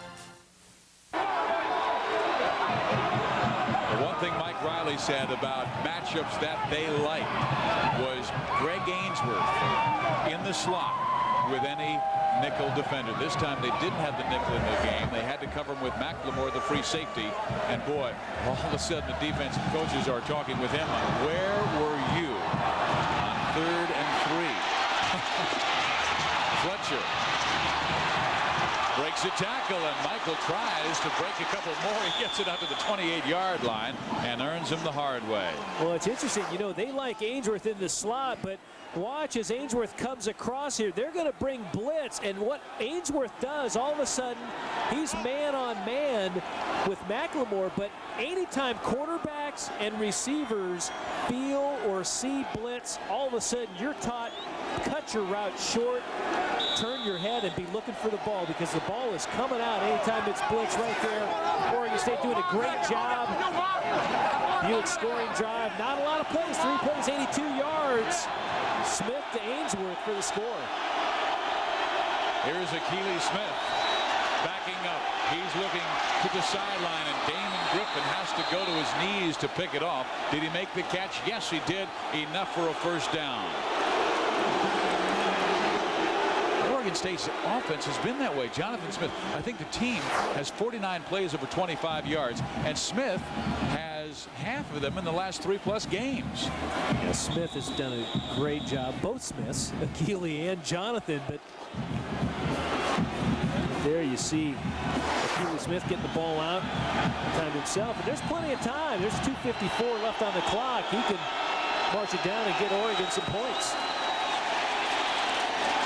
The one thing Mike Riley said about matchups that they liked was Greg Ainsworth in the slot with any nickel defender. This time they didn't have the nickel in the game. They had to cover him with McLemore, the free safety. And boy, all of a sudden the defensive coaches are talking with him on where were you on 3rd and 3. Fletcher breaks a tackle, and Michael tries to break a couple more. He gets it out to the 28-yard line and earns him the hard way. Well, it's interesting. You know, they like Ainsworth in the slot, but watch as Ainsworth comes across here. They're going to bring blitz, and what Ainsworth does, all of a sudden, he's man-on-man with McLemore, but anytime quarterbacks and receivers feel or see blitz, all of a sudden you're taught, cut your route short, turn your head, and be looking for the ball, because the ball is coming out anytime it's blitz right there. Oregon State doing a great job. Buick scoring drive. Not a lot of plays. 3 plays, 82 yards. Smith to Ainsworth for the score. Here's Akili Smith backing up. He's looking to the sideline, and Damon Griffin has to go to his knees to pick it off. Did he make the catch? Yes, he did. Enough for a first down. Oregon State's offense has been that way. Jonathan Smith, I think the team has 49 plays over 25 yards, and Smith has has half of them in the last 3+ games. Yeah, Smith has done a great job. Both Smiths, Akili and Jonathan, but there you see Akili Smith getting the ball out, timed himself, and there's plenty of time. There's 2:54 left on the clock. He can march it down and get Oregon some points.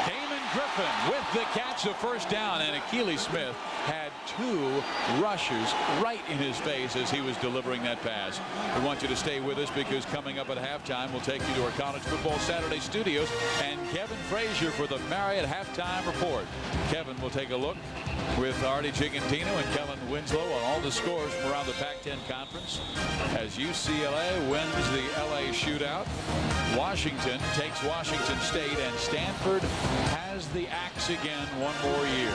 Damon Griffin with the catch, the first down, and Akili Smith had 2 rushers right in his face as he was delivering that pass. We want you to stay with us because coming up at halftime, we'll take you to our College Football Saturday studios and Kevin Frazier for the Marriott Halftime Report. Kevin will take a look with Artie Gigantino and Kellen Winslow on all the scores from around the Pac-10 Conference as UCLA wins the LA shootout. Washington takes Washington State, and Stanford has the axe again one more year.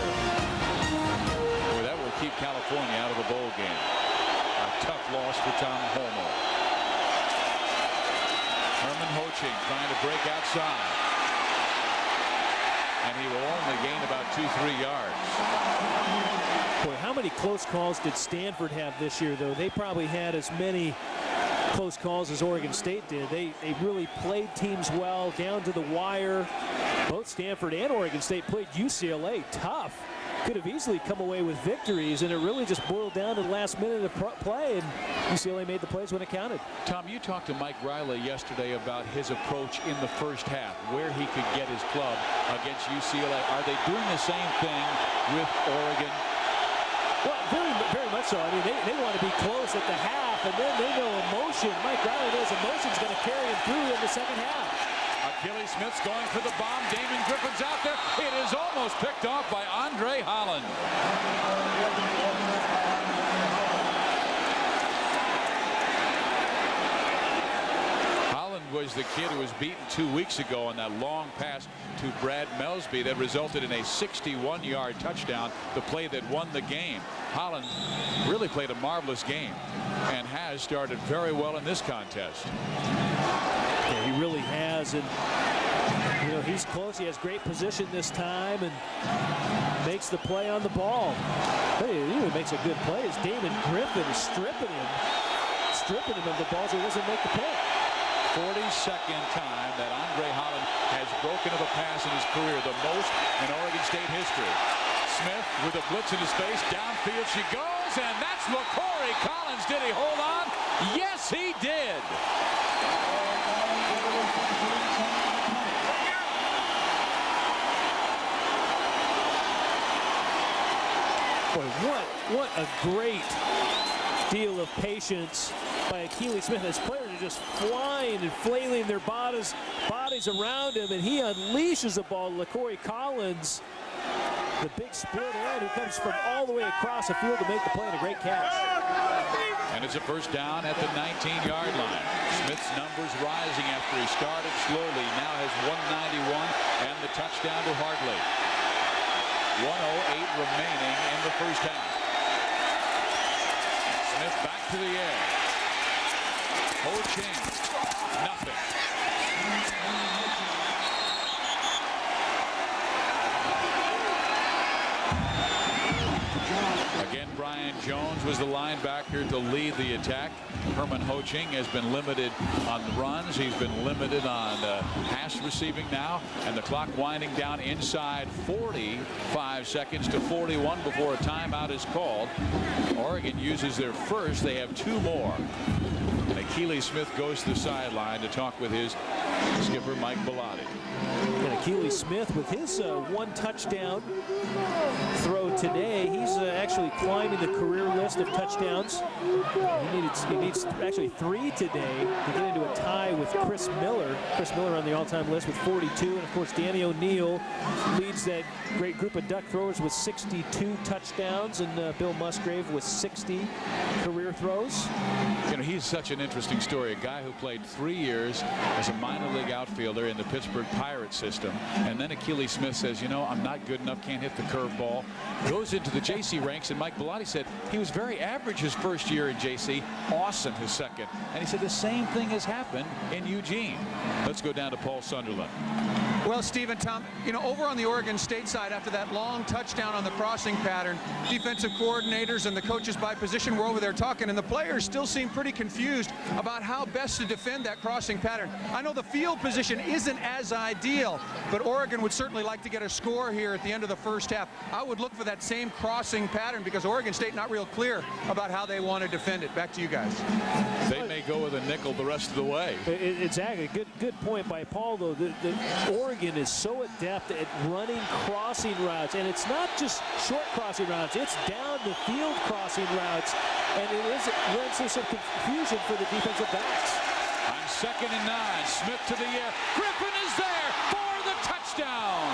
Boy, that will keep California out of the bowl game. A tough loss for Tom Holmoe. Herman Hoching trying to break outside. And he will only gain about 2-3 yards. Boy, how many close calls did Stanford have this year, though? They probably had as many close calls as Oregon State did. They really played teams well down to the wire. Both Stanford and Oregon State played UCLA tough. Could have easily come away with victories, and it really just boiled down to the last minute of play, and UCLA made the plays when it counted. Tom, you talked to Mike Riley yesterday about his approach in the first half, where he could get his club against UCLA. Are they doing the same thing with Oregon? Well, very much so. I mean, they want to be close at the half, and then they know emotion. Mike Riley knows emotion's going to carry him through in the second half. Akili Smith's going for the bomb. Damon Griffin's out there. It is almost picked off by Andre Holland. Holland was the kid who was beaten 2 weeks ago on that long pass to Brad Melsby that resulted in a 61-yard touchdown, the play that won the game. Holland really played a marvelous game and has started very well in this contest. Yeah, he really has, and you know, he's close. He has great position this time and makes the play on the ball. But he even makes a good play as Damon Griffin is stripping him of the ball so he doesn't make the pick. 42nd time that Andre Holland has broken of a pass in his career, the most in Oregon State history. Smith with a blitz in his face, downfield she goes, and that's LaCorey Collins. Did he hold on? Yes, he did. Boy, what a great deal of patience by Akili Smith. His players are just flying and flailing their bodies around him, and he unleashes the ball. LaCorey Collins, the big split end who comes from all the way across the field to make the play, and a great catch. And it's a first down at the 19-yard line. Smith's numbers rising after he started slowly. Now has 191 and the touchdown to Hartley. 1:08 remaining in the first half. Smith back to the air. Ho-Ching, nothing. Again, Brian Jones was the linebacker to lead the attack. Herman Ho-Ching has been limited on the runs. He's been limited on pass receiving now, and the clock winding down inside 45 seconds to 41 before a timeout is called. Oregon uses their first. They have 2 more. And Akili Smith goes to the sideline to talk with his skipper, Mike Bellotti. And Akili Smith with his 1 touchdown throw today. He's actually climbing the career list of touchdowns. He needs actually 3 today to get into a tie with Chris Miller. Chris Miller on the all-time list with 42. And of course, Danny O'Neal leads that great group of duck throwers with 62 touchdowns, and Bill Musgrave with 60 career throws. You know, he's such an interesting story. A guy who played 3 years as a minor league outfielder in the Pittsburgh Pirates system, and then Akili Smith says, you know, I'm not good enough, can't hit the curveball. Goes into the JC ranks, and Mike Bellotti said he was very average his first year in JC, awesome his second. And he said the same thing has happened in Eugene. Let's go down to Paul Sunderland. Well, Stephen, Tom, you know, over on the Oregon State side, after that long touchdown on the crossing pattern, defensive coordinators and the coaches by position were over there talking, and the players still seem pretty confused about how best to defend that crossing pattern. I know the field position isn't as ideal, but Oregon would certainly like to get a score here at the end of the first half. I would look for that same crossing pattern because Oregon State not real clear about how they want to defend it. Back to you guys. They may go with a nickel the rest of the way. Exactly. Good point by Paul, though. Oregon is so adept at running crossing routes, and it's not just short crossing routes. It's down the field crossing routes, and it lends to some confusion for the defensive backs. On 2nd and 9, Smith to the air. Griffin is there for the touchdown.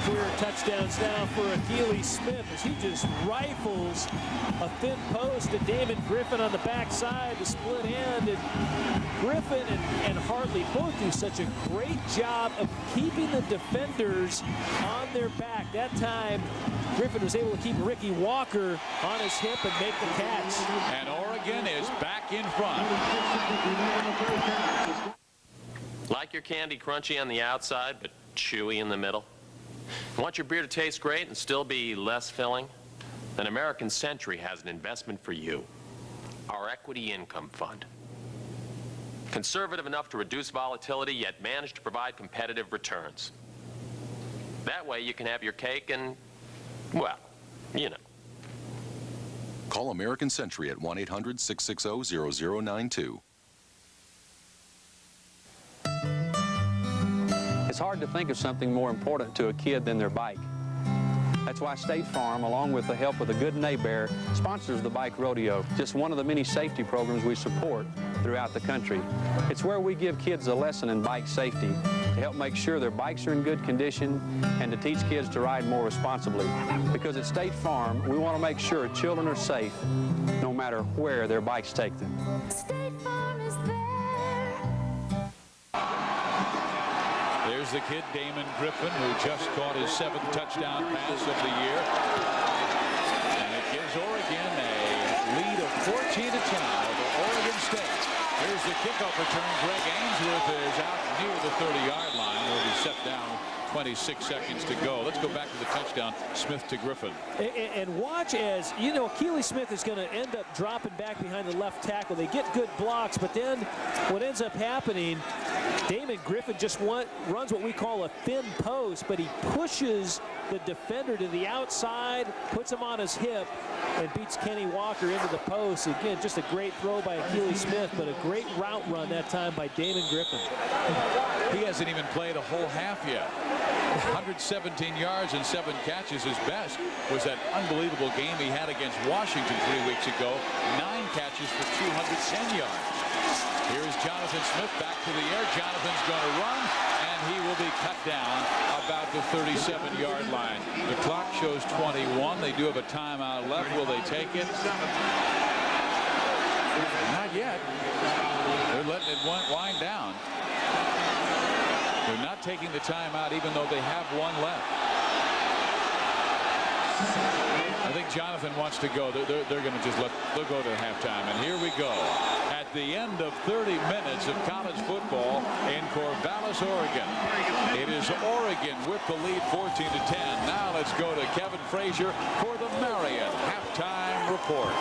Career touchdowns now for Akili Smith as he just rifles a thin post to Damon Griffin on the backside, the split end. And Griffin and Hartley both do such a great job of keeping the defenders on their back. That time, Griffin was able to keep Ricky Walker on his hip and make the catch. And Oregon is back in front. Like your candy crunchy on the outside, but chewy in the middle? Want your beer to taste great and still be less filling? Then American Century has an investment for you. Our Equity Income Fund. Conservative enough to reduce volatility, yet manage to provide competitive returns. That way you can have your cake and, well, you know. Call American Century at 1-800-660-0092. It's hard to think of something more important to a kid than their bike. That's why State Farm, along with the help of the Good Neighbor, sponsors the Bike Rodeo, just one of the many safety programs we support throughout the country. It's where we give kids a lesson in bike safety to help make sure their bikes are in good condition and to teach kids to ride more responsibly. Because at State Farm, we want to make sure children are safe no matter where their bikes take them. State Farm is there. There's the kid, Damon Griffin, who just caught his 7th touchdown pass of the year. And it gives Oregon a lead of 14-10 over Oregon State. Here's the kickoff return. Greg Ainsworth is out near the 30-yard line. He'll be set down. 26 seconds to go. Let's go back to the touchdown, Smith to Griffin. And watch as, you know, Akili Smith is going to end up dropping back behind the left tackle. They get good blocks, but then what ends up happening, Damon Griffin just runs what we call a thin post, but he pushes the defender to the outside, puts him on his hip, and beats Kenny Walker into the post. Again, just a great throw by Akili Smith, but a great route run that time by Damon Griffin. He hasn't even played a whole half yet. 117 yards and 7 catches. His best was that unbelievable game he had against Washington 3 weeks ago. 9 catches for 210 yards. Here's Jonathan Smith back to the air. Jonathan's going to run, and he will be cut down about the 37-yard line. The clock shows 21. They do have a timeout left. Will they take it? Not yet. They're letting it wind down. They're not taking the timeout even though they have one left. I think Jonathan wants to go. They're going to just they'll go to halftime. And here we go. At the end of 30 minutes of college football in Corvallis, Oregon. It is Oregon with the lead 14-10. Now let's go to Kevin Frazier for the Marriott halftime report.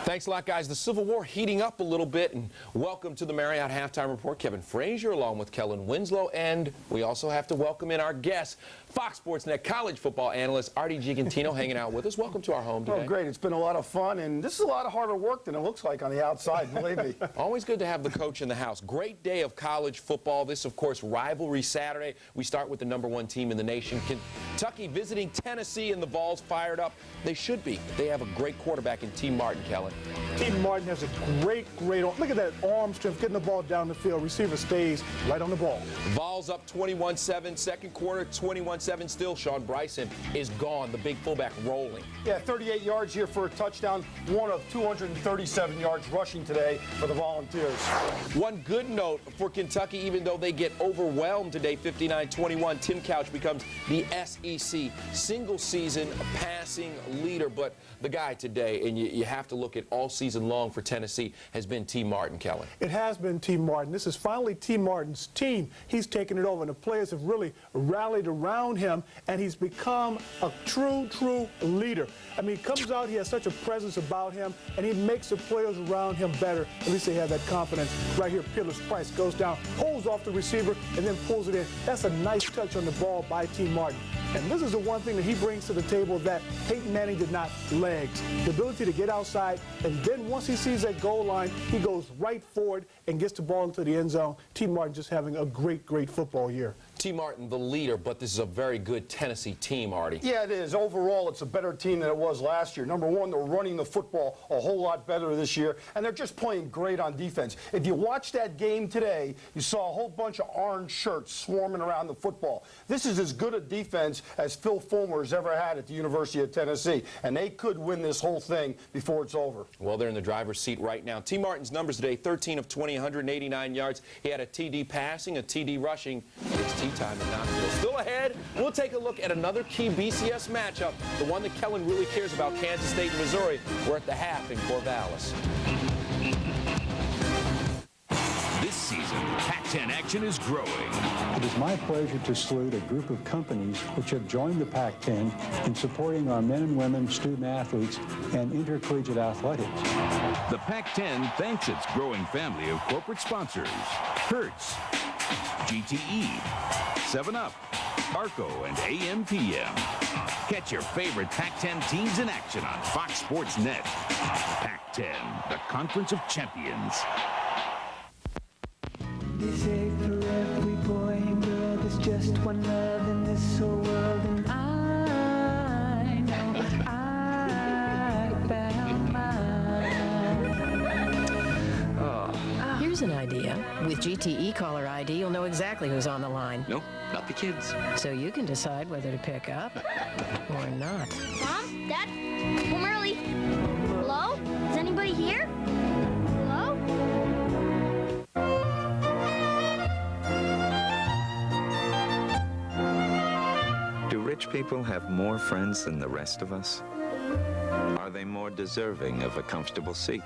Thanks a lot, guys. The Civil War heating up a little bit, and welcome to the Marriott Halftime Report. Kevin Frazier along with Kellen Winslow, and we also have to welcome in our guest, Fox Sports Net college football analyst Artie Gigantino, hanging out with us. Welcome to our home today. Oh, great. It's been a lot of fun, and this is a lot of harder work than it looks like on the outside, believe me. Always good to have the coach in the house. Great day of college football. This, of course, rivalry Saturday. We start with the #1 team in the nation, Kentucky, visiting Tennessee, and the Vols fired up. They should be. They have a great quarterback in T. Martin, Kellen. Team Martin has a great arm. Look at that arm strength, getting the ball down the field. Receiver stays right on the ball. Vols up 21-7, second quarter, 21-7 still. Sean Bryson is gone, the big fullback rolling. Yeah, 38 yards here for a touchdown, one of 237 yards rushing today for the Volunteers. One good note for Kentucky, even though they get overwhelmed today, 59-21, Tim Couch becomes the SEC single-season passing leader. But the guy today, and you have to look at all season long for Tennessee, has been T. Martin, Kellen. It has been T. Martin. This is finally T. Martin's team. He's taken it over, and the players have really rallied around him, and he's become a true leader. I mean, he comes out, he has such a presence about him, and he makes the players around him better. At least they have that confidence. Right here, Peerless Price goes down, pulls off the receiver, and then pulls it in. That's a nice touch on the ball by T. Martin. And this is the one thing that he brings to the table that Peyton Manning did not: legs. The ability to get outside, and then once he sees that goal line, he goes right forward and gets the ball into the end zone. T. Martin just having a great football year. T. Martin, the leader, but this is a very good Tennessee team, Artie. Yeah, it is. Overall, it's a better team than it was last year. Number one, they're running the football a whole lot better this year, and they're just playing great on defense. If you watched that game today, you saw a whole bunch of orange shirts swarming around the football. This is as good a defense as Phil Fulmer has ever had at the University of Tennessee, and they could win this whole thing before it's over. Well, they're in the driver's seat right now. T. Martin's numbers today, 13 of 20, 189 yards. He had a TD passing, a TD rushing. It's tea time in Knoxville. Still ahead, we'll take a look at another key BCS matchup, the one that Kellen really cares about, Kansas State and Missouri. We're at the half in Corvallis. This season, Pac-10 action is growing. It is my pleasure to salute a group of companies which have joined the Pac-10 in supporting our men and women student athletes and intercollegiate athletics. The Pac-10 thanks its growing family of corporate sponsors: Hertz, GTE, 7-Up, Arco, and AM/PM. Catch your favorite Pac-10 teams in action on Fox Sports Net. Pac-10, the Conference of Champions. They say for every boy and girl there's just one love in this whole world, and I know I found mine. Oh. Here's an idea. With GTE Caller ID, you'll know exactly who's on the line. No, not the kids. So you can decide whether to pick up or not. Mom? Dad? Home early. Hello? Is anybody here? Hello? Do rich people have more friends than the rest of us? Are they more deserving of a comfortable seat?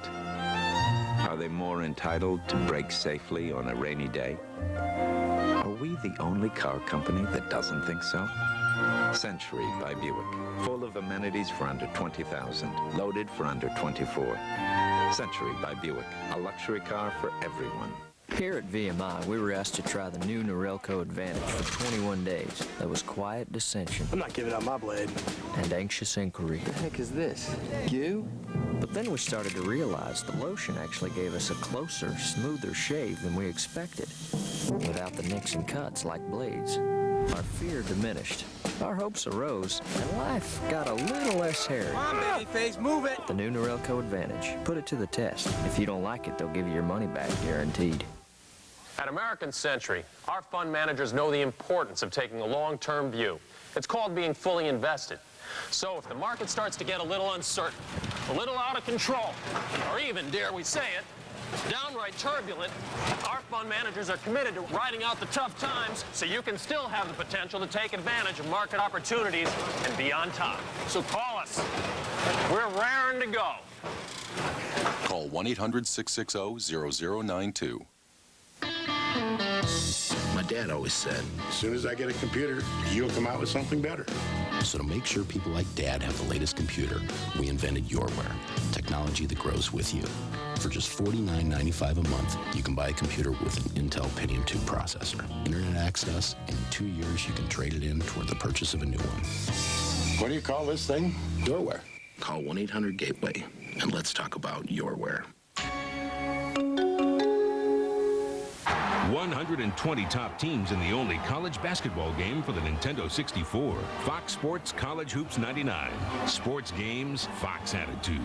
Are they more entitled to brake safely on a rainy day? Are we the only car company that doesn't think so? Century by Buick. Full of amenities for under $20,000. Loaded for under $24,000. Century by Buick. A luxury car for everyone. Here at VMI, we were asked to try the new Norelco Advantage for 21 days. There was quiet dissension. I'm not giving up my blade. And anxious inquiry. What the heck is this? Goo? But then we started to realize the lotion actually gave us a closer, smoother shave than we expected, without the nicks and cuts like blades. Our fear diminished, our hopes arose, and life got a little less hairy. Come on, babyface, move it! The new Norelco Advantage. Put it to the test. If you don't like it, they'll give you your money back, guaranteed. At American Century, our fund managers know the importance of taking a long-term view. It's called being fully invested. So if the market starts to get a little uncertain, a little out of control, or even, dare we say it, downright turbulent, our fund managers are committed to riding out the tough times so you can still have the potential to take advantage of market opportunities and be on top. So call us. We're raring to go. Call 1-800-660-0092. My dad always said, as soon as I get a computer, you'll come out with something better. So to make sure people like Dad have the latest computer, we invented YourWare, technology that grows with you. For just $49.95 a month, you can buy a computer with an Intel Pentium 2 processor, internet access, and in 2 years you can trade it in toward the purchase of a new one. What do you call this thing? YourWare. Call 1-800-GATEWAY, and let's talk about YourWare. 120 top teams in the only college basketball game for the Nintendo 64. Fox Sports College Hoops 99. Sports games, Fox attitude.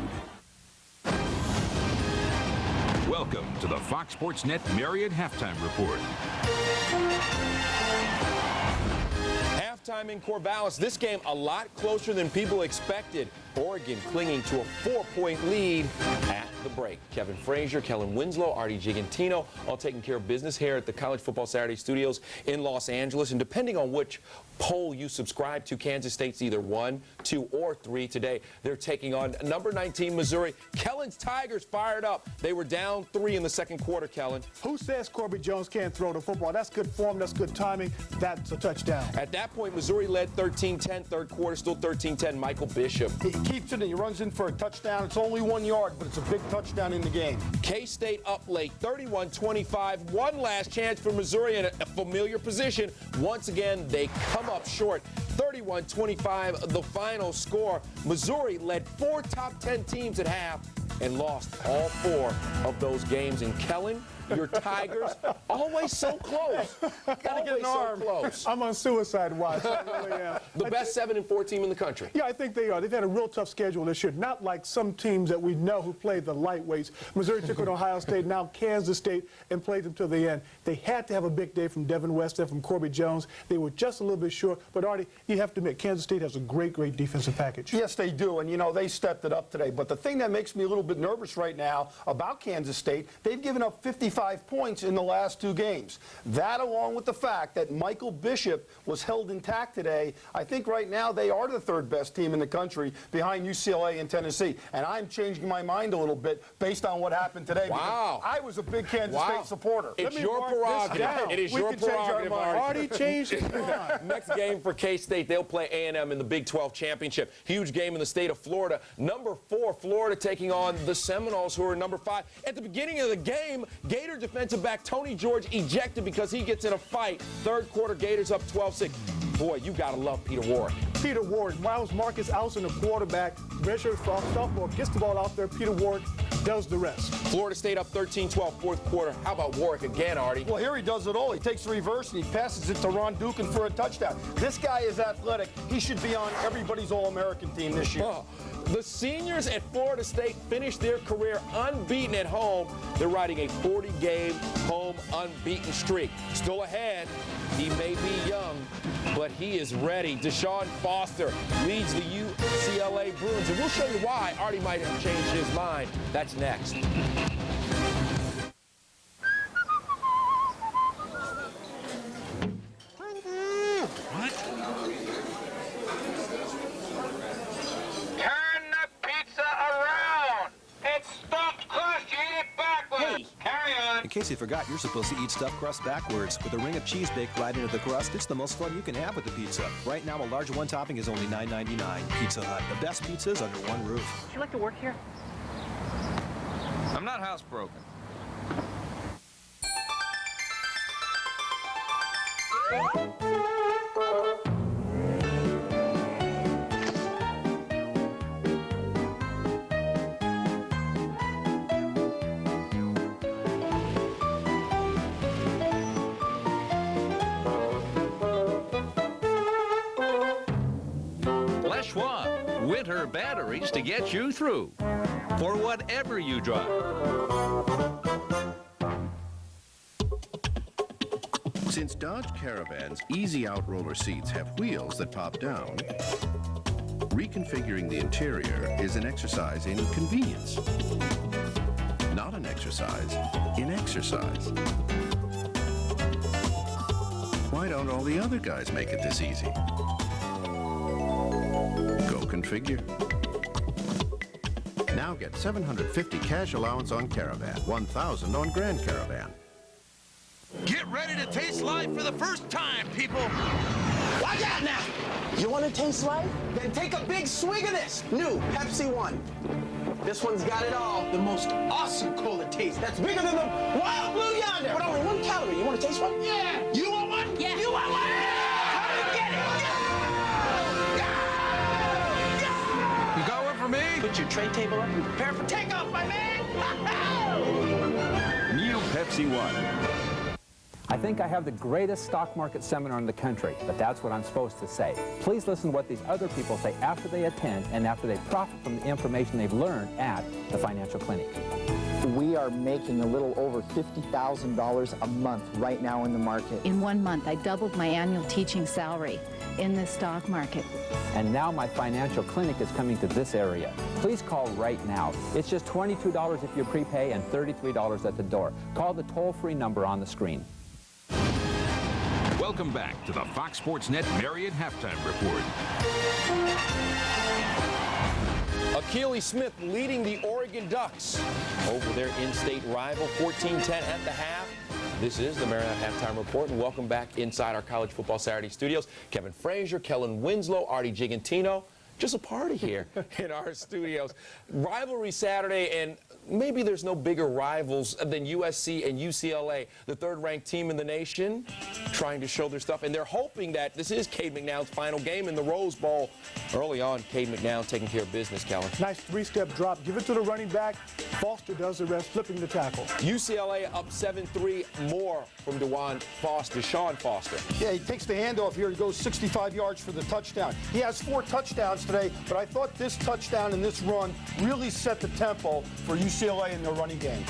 Welcome to the Fox Sports Net Marriott Halftime Report. Halftime in Corvallis. This game a lot closer than people expected. Oregon clinging to a 4-point lead at the break. Kevin Frazier, Kellen Winslow, Artie Gigantino all taking care of business here at the College Football Saturday studios in Los Angeles. And depending on which poll you subscribe to, Kansas State's either 1, 2, or 3 today. They're taking on number 19 Missouri. Kellen's Tigers fired up. They were down 3 in the second quarter, Kellen. Who says Corby Jones can't throw the football? That's good form. That's good timing. That's a touchdown. At that point, Missouri led 13-10. Third quarter, still 13-10. Michael Bishop. He keeps it in. He runs in for a touchdown. It's only 1 yard, but it's a big touchdown in the game. K-State up late, 31-25. One last chance for Missouri in a familiar position. Once again, they come up short. 31-25, the final score. Missouri led 4 top 10 teams at half and lost all 4 of those games. And Kellen, your Tigers, always so close. Gotta get an arm. So close. I'm on suicide watch. I really am. The best 7-4 team in the country. Yeah, I think they are. They've had a real tough schedule this year. Not like some teams that we know who played the lightweights. Missouri took on Ohio State, now Kansas State, and played them to the end. They had to have a big day from Devin West and from Corby Jones. They were just a little bit short. But, Artie, you have to admit, Kansas State has a great, great defensive package. Yes, they do. And, you know, they stepped it up today. But the thing that makes me a little bit nervous right now about Kansas State, they've given up 55 points in the last 2 games. That, along with the fact that Michael Bishop was held intact today, I think right now they are the 3rd best team in the country behind UCLA and Tennessee. And I'm changing my mind a little bit based on what happened today. Wow. I was a big Kansas State supporter. It's your prerogative. It is your prerogative, Artie changed his mind. Next game for K-State, they'll play A&M in the Big 12 Championship. Huge game in the state of Florida. Number 4, Florida taking on the Seminoles, who are number 5. At the beginning of the game, Gator defensive back Tony George ejected because he gets in a fight. Third quarter, Gators up 12-6. Boy, you got to love Peter Warrick. Peter Warrick, Miles Marcus Allison, the quarterback, redshirt sophomore, gets the ball out there. Peter Warrick does the rest. Florida State up 13-12, fourth quarter. How about Warrick again, Artie? Well, here he does it all. He takes the reverse and he passes it to Ron Dukin for a touchdown. This guy is athletic. He should be on everybody's All-American team this year. The seniors at Florida State finished their career unbeaten at home. They're riding a 40-game home unbeaten streak. Still ahead. He may be young, but he is ready. Deshaun Foster leads the UCLA Bruins, and we'll show you why Artie might have changed his mind. That's next. In case you forgot, you're supposed to eat stuffed crust backwards. With a ring of cheese baked right into the crust, it's the most fun you can have with the pizza. Right now, a large one topping is only $9.99. Pizza Hut, the best pizzas under one roof. Would you like to work here? I'm not housebroken. Schwab, winter batteries to get you through for whatever you drive. Since Dodge Caravan's easy out-roller seats have wheels that pop down, reconfiguring the interior is an exercise in convenience, not an exercise in exercise. Why don't all the other guys make it this easy? Go configure. Now get $750 cash allowance on Caravan, $1,000 on Grand Caravan. Get ready to taste life for the first time, people. Watch out now. You want to taste life? Then take a big swig of this new Pepsi One. This one's got it all. The most awesome cola taste. That's bigger than the Wild Blue Yonder. But only 1 calorie. You want to taste one? Yeah. You want one? Yeah. You want one? Yeah. Come get it. You got one for me? Put your tray table up and prepare for takeoff, my man. New Pepsi One. I think I have the greatest stock market seminar in the country, but that's what I'm supposed to say. Please listen to what these other people say after they attend and after they profit from the information they've learned at the Financial Clinic. We are making a little over $50,000 a month right now in the market. In 1 month, I doubled my annual teaching salary in the stock market. And now my Financial Clinic is coming to this area. Please call right now. It's just $22 if you prepay and $33 at the door. Call the toll-free number on the screen. Welcome back to the Fox Sports Net Marriott Halftime Report. Akili Smith leading the Oregon Ducks over their in-state rival, 14-10 at the half. This is the Marriott Halftime Report, and welcome back inside our College Football Saturday studios. Kevin Frazier, Kellen Winslow, Artie Gigantino. Just a party here in our studios. Rivalry Saturday, and maybe there's no bigger rivals than USC and UCLA, the third-ranked team in the nation, trying to show their stuff. And they're hoping that this is Cade McNown's final game in the Rose Bowl. Early on, Cade McNown taking care of business, Kellen. Nice three-step drop. Give it to the running back. Foster does the rest, flipping the tackle. UCLA up 7-3, more from Deshaun Foster. Yeah, he takes the handoff here and goes 65 yards for the touchdown. He has 4 touchdowns today, but I thought this touchdown and this run really set the tempo for UCLA in their running game.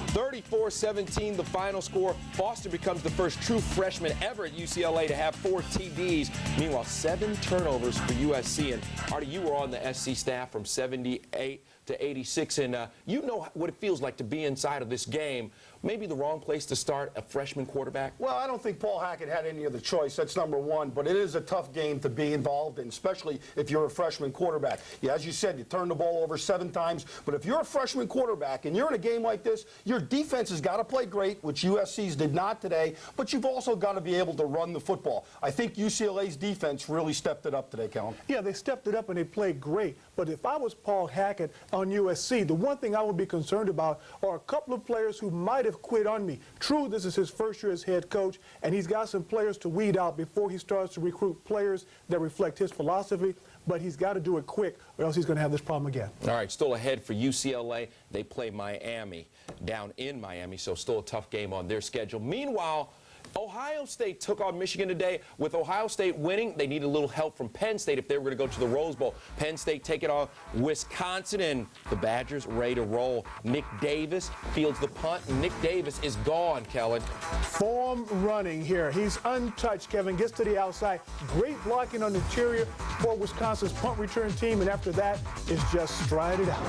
34-17, the final score. Foster becomes the first true freshman ever at UCLA to have 4 TDs. Meanwhile, 7 turnovers for USC. And Artie, you were on the SC staff from 78 to 86, and you know what it feels like to be inside of this game. Maybe the wrong place to start a freshman quarterback? Well, I don't think Paul Hackett had any other choice. That's number one. But it is a tough game to be involved in, especially if you're a freshman quarterback. Yeah, as you said, you turn the ball over 7 times. But if you're a freshman quarterback and you're in a game like this, your defense has got to play great, which USC's did not today. But you've also got to be able to run the football. I think UCLA's defense really stepped it up today, Kellen. Yeah, they stepped it up and they played great. But if I was Paul Hackett on USC, the one thing I would be concerned about are a couple of players who might have quit on me. True, this is his first year as head coach, and he's got some players to weed out before he starts to recruit players that reflect his philosophy, but he's got to do it quick or else he's going to have this problem again. All right, still ahead for UCLA. They play Miami down in Miami, so still a tough game on their schedule. Meanwhile, Ohio State took on Michigan today. With Ohio State winning, they need a little help from Penn State if they were going to go to the Rose Bowl. Penn State taking on Wisconsin, and the Badgers ready to roll. Nick Davis fields the punt, and Nick Davis is gone, Kellen. Form running here. He's untouched, Kevin. Gets to the outside. Great blocking on the interior for Wisconsin's punt return team, and after that, it's just stride it out.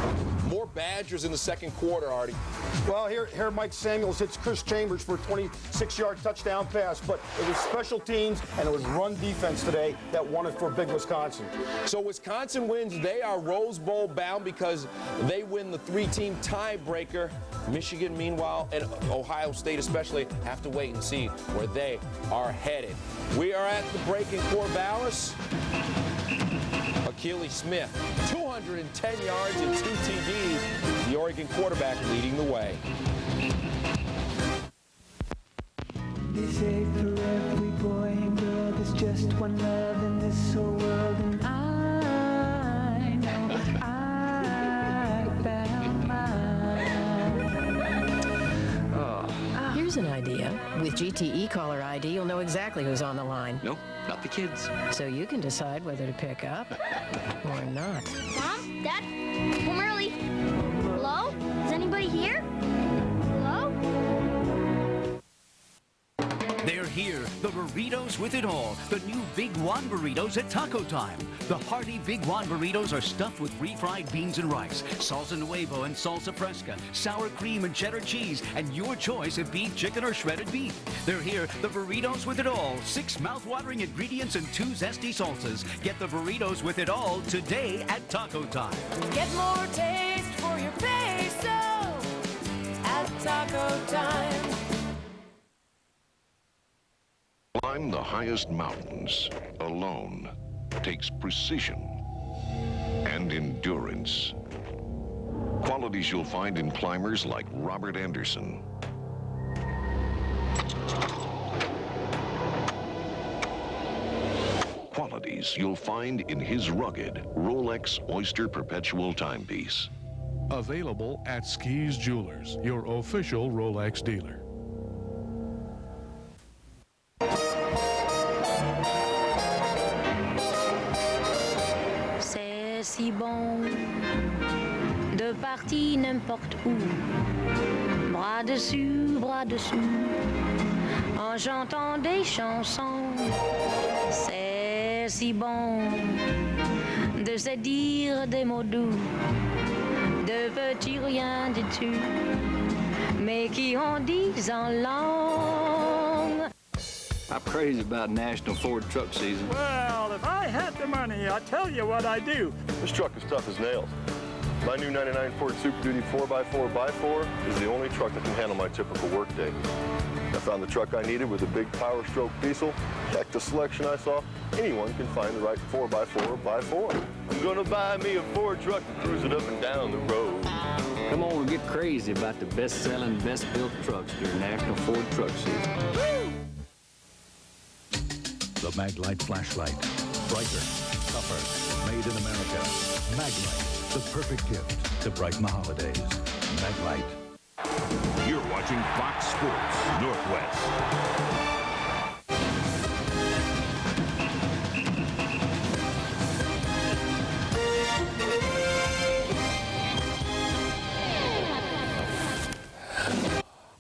More Badgers in the second quarter, Artie. Well, here Mike Samuels hits Chris Chambers for a 26-yard touchdown pass, but it was special teams and it was run defense today that won it for big Wisconsin. So Wisconsin wins. They are Rose Bowl bound because they win the 3-team tiebreaker. Michigan, meanwhile, and Ohio State especially have to wait and see where they are headed. We are at the break in Corvallis. Akili Smith, 210 yards and 2 TDs. The Oregon quarterback leading the way. They say for every boy and girl there's just one love in this whole world, and I know I found mine. Here's an idea. With GTE Caller ID, you'll know exactly who's on the line. No, not the kids. So you can decide whether to pick up or not. Mom? Dad? Home early. Hello? Is anybody here? Hello? They're here, the burritos with it all. The new Big Juan burritos at Taco Time. The hearty Big Juan burritos are stuffed with refried beans and rice, salsa nuevo and salsa fresca, sour cream and cheddar cheese, and your choice of beef, chicken, or shredded beef. They're here, the burritos with it all. 6 mouth-watering ingredients and 2 zesty salsas. Get the burritos with it all today at Taco Time. Get more taste for your peso at Taco Time. Climb the highest mountains alone takes precision and endurance. Qualities you'll find in climbers like Robert Anderson. Qualities you'll find in his rugged Rolex Oyster Perpetual timepiece. Available at Skis Jewelers, your official Rolex dealer. si bon de partir n'importe où, bras dessus, en chantant des chansons. C'est si bon de se dire des mots doux, de petits rien du tout, mais qui en disent en langue. I'm crazy about National Ford Truck Season. Well, if I had the money, I'll tell you what I'd do. This truck is tough as nails. My new 99 Ford Super Duty 4x4x4 is the only truck that can handle my typical workday. I found the truck I needed with a big power stroke diesel. Heck, the selection I saw, anyone can find the right 4x4x4. I'm gonna buy me a Ford truck and cruise it up and down the road. Come on and get crazy about the best-selling, best-built trucks during National Ford Truck Season. The Maglite flashlight. Brighter, tougher, made in America. Maglite, the perfect gift to brighten the holidays. Maglite. You're watching Fox Sports Northwest.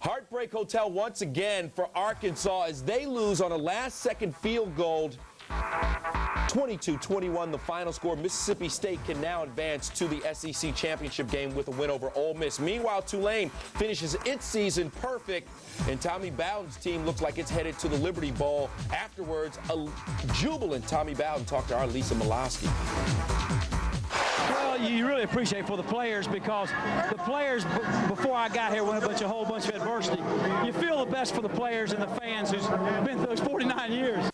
Heartbreak Hotel once again for Arkansas as they lose on a last-second field goal. 22-21 the final score. Mississippi State can now advance to the SEC championship game with a win over Ole Miss. Meanwhile, Tulane finishes its season perfect, and Tommy Bowden's team looks like it's headed to the Liberty Bowl. Afterwards, a jubilant Tommy Bowden talked to our Lisa Malosky. Well, you really appreciate for the players because the players, before I got here, went a whole bunch of adversity. You feel the best for the players and the fans who's been through those 49 years.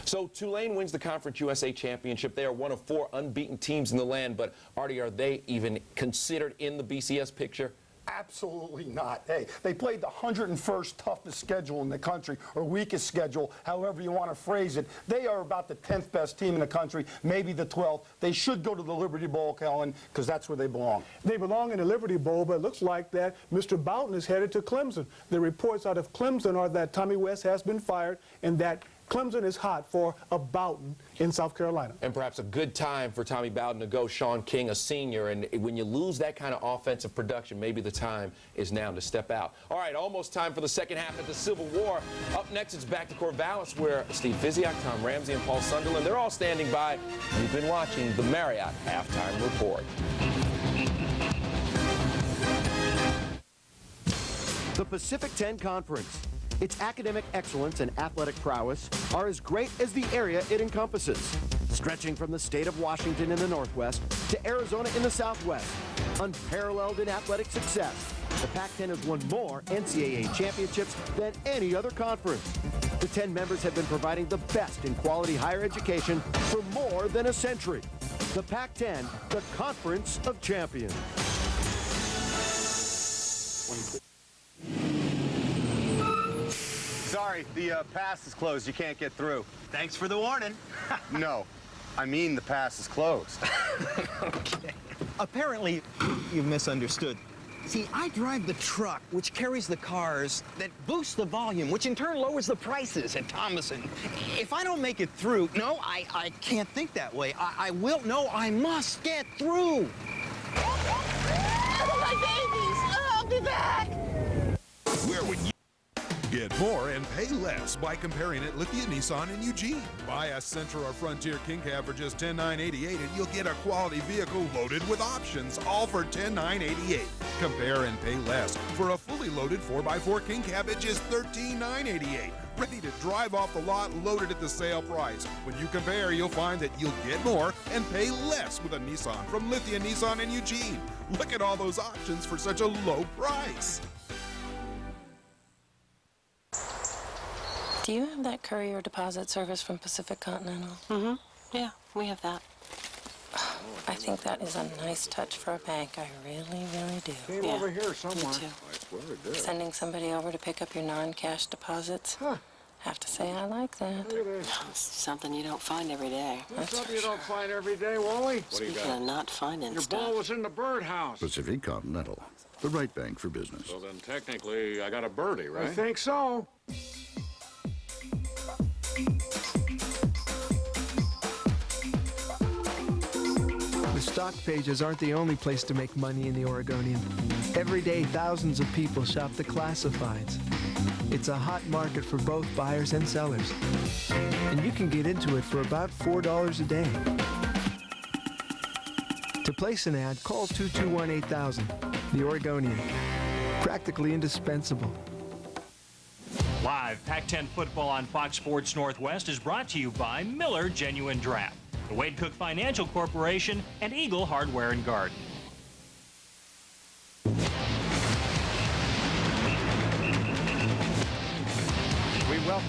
So Tulane wins the Conference USA Championship. They are one of 4 unbeaten teams in the land, but Artie, are they even considered in the BCS picture? Absolutely not. Hey, they played the 101st toughest schedule in the country, or weakest schedule, however you want to phrase it. They are about the 10th best team in the country, maybe the 12th. They should go to the Liberty Bowl, Kellen, because that's where they belong. They belong in the Liberty Bowl, but it looks like that Mr. Bowden is headed to Clemson. The reports out of Clemson are that Tommy West has been fired and that Clemson is hot for a Bowden in South Carolina. And perhaps a good time for Tommy Bowden to go. Sean King, a senior, and when you lose that kind of offensive production, maybe the time is now to step out. All right, almost time for the second half of the Civil War. Up next, it's back to Corvallis, where Steve Physiak, Tom Ramsey, and Paul Sunderland, they're all standing by. You've been watching the Marriott Halftime Report. The Pacific 10 Conference. Its academic excellence and athletic prowess are as great as the area it encompasses, stretching from the state of Washington in the northwest to Arizona in the southwest. Unparalleled in athletic success, the Pac-10 has won more NCAA championships than any other conference. The 10 members have been providing the best in quality higher education for more than a century. The Pac-10, the Conference of Champions. Sorry, the pass is closed. You can't get through. Thanks for the warning. No, I mean the pass is closed. Okay. Apparently, you've misunderstood. See, I drive the truck, which carries the cars that boost the volume, which in turn lowers the prices at Thomason. If I don't make it through, no, I can't think that way. I will, no, I must get through. Oh, my babies! I'll be back! Where would you get more and pay less by comparing at Lithia Nissan in Eugene? Buy a Sentra or Frontier King Cab for just $10,988 and you'll get a quality vehicle loaded with options, all for $10,988. Compare and pay less for a fully loaded 4x4 King Cab at just $13,988. Ready to drive off the lot, loaded at the sale price. When you compare, you'll find that you'll get more and pay less with a Nissan from Lithia Nissan in Eugene. Look at all those options for such a low price. Do you have that courier deposit service from Pacific Continental? Mm-hmm. Yeah, we have that. I think that is a nice touch for a bank. I really, really do. Came over here somewhere. Me too. I swear it did. Sending somebody over to pick up your non-cash deposits. Huh. Have to say I like that. Look at this. It's something you don't find every day. That's something you don't find every day, Wally. Speaking of not finding Your stuff. ball was in the birdhouse. Pacific Continental, the right bank for business. So then technically I got a birdie, right? I think so. stock pages aren't the only place to make money in the Oregonian. Every day, thousands of people shop the classifieds. It's a hot market for both buyers and sellers. And you can get into it for about $4 a day. To place an ad, call 221-8000. The Oregonian. Practically indispensable. Live Pac-10 football on Fox Sports Northwest is brought to you by Miller Genuine Draft, the Wade Cook Financial Corporation, and Eagle Hardware and Garden. We welcome.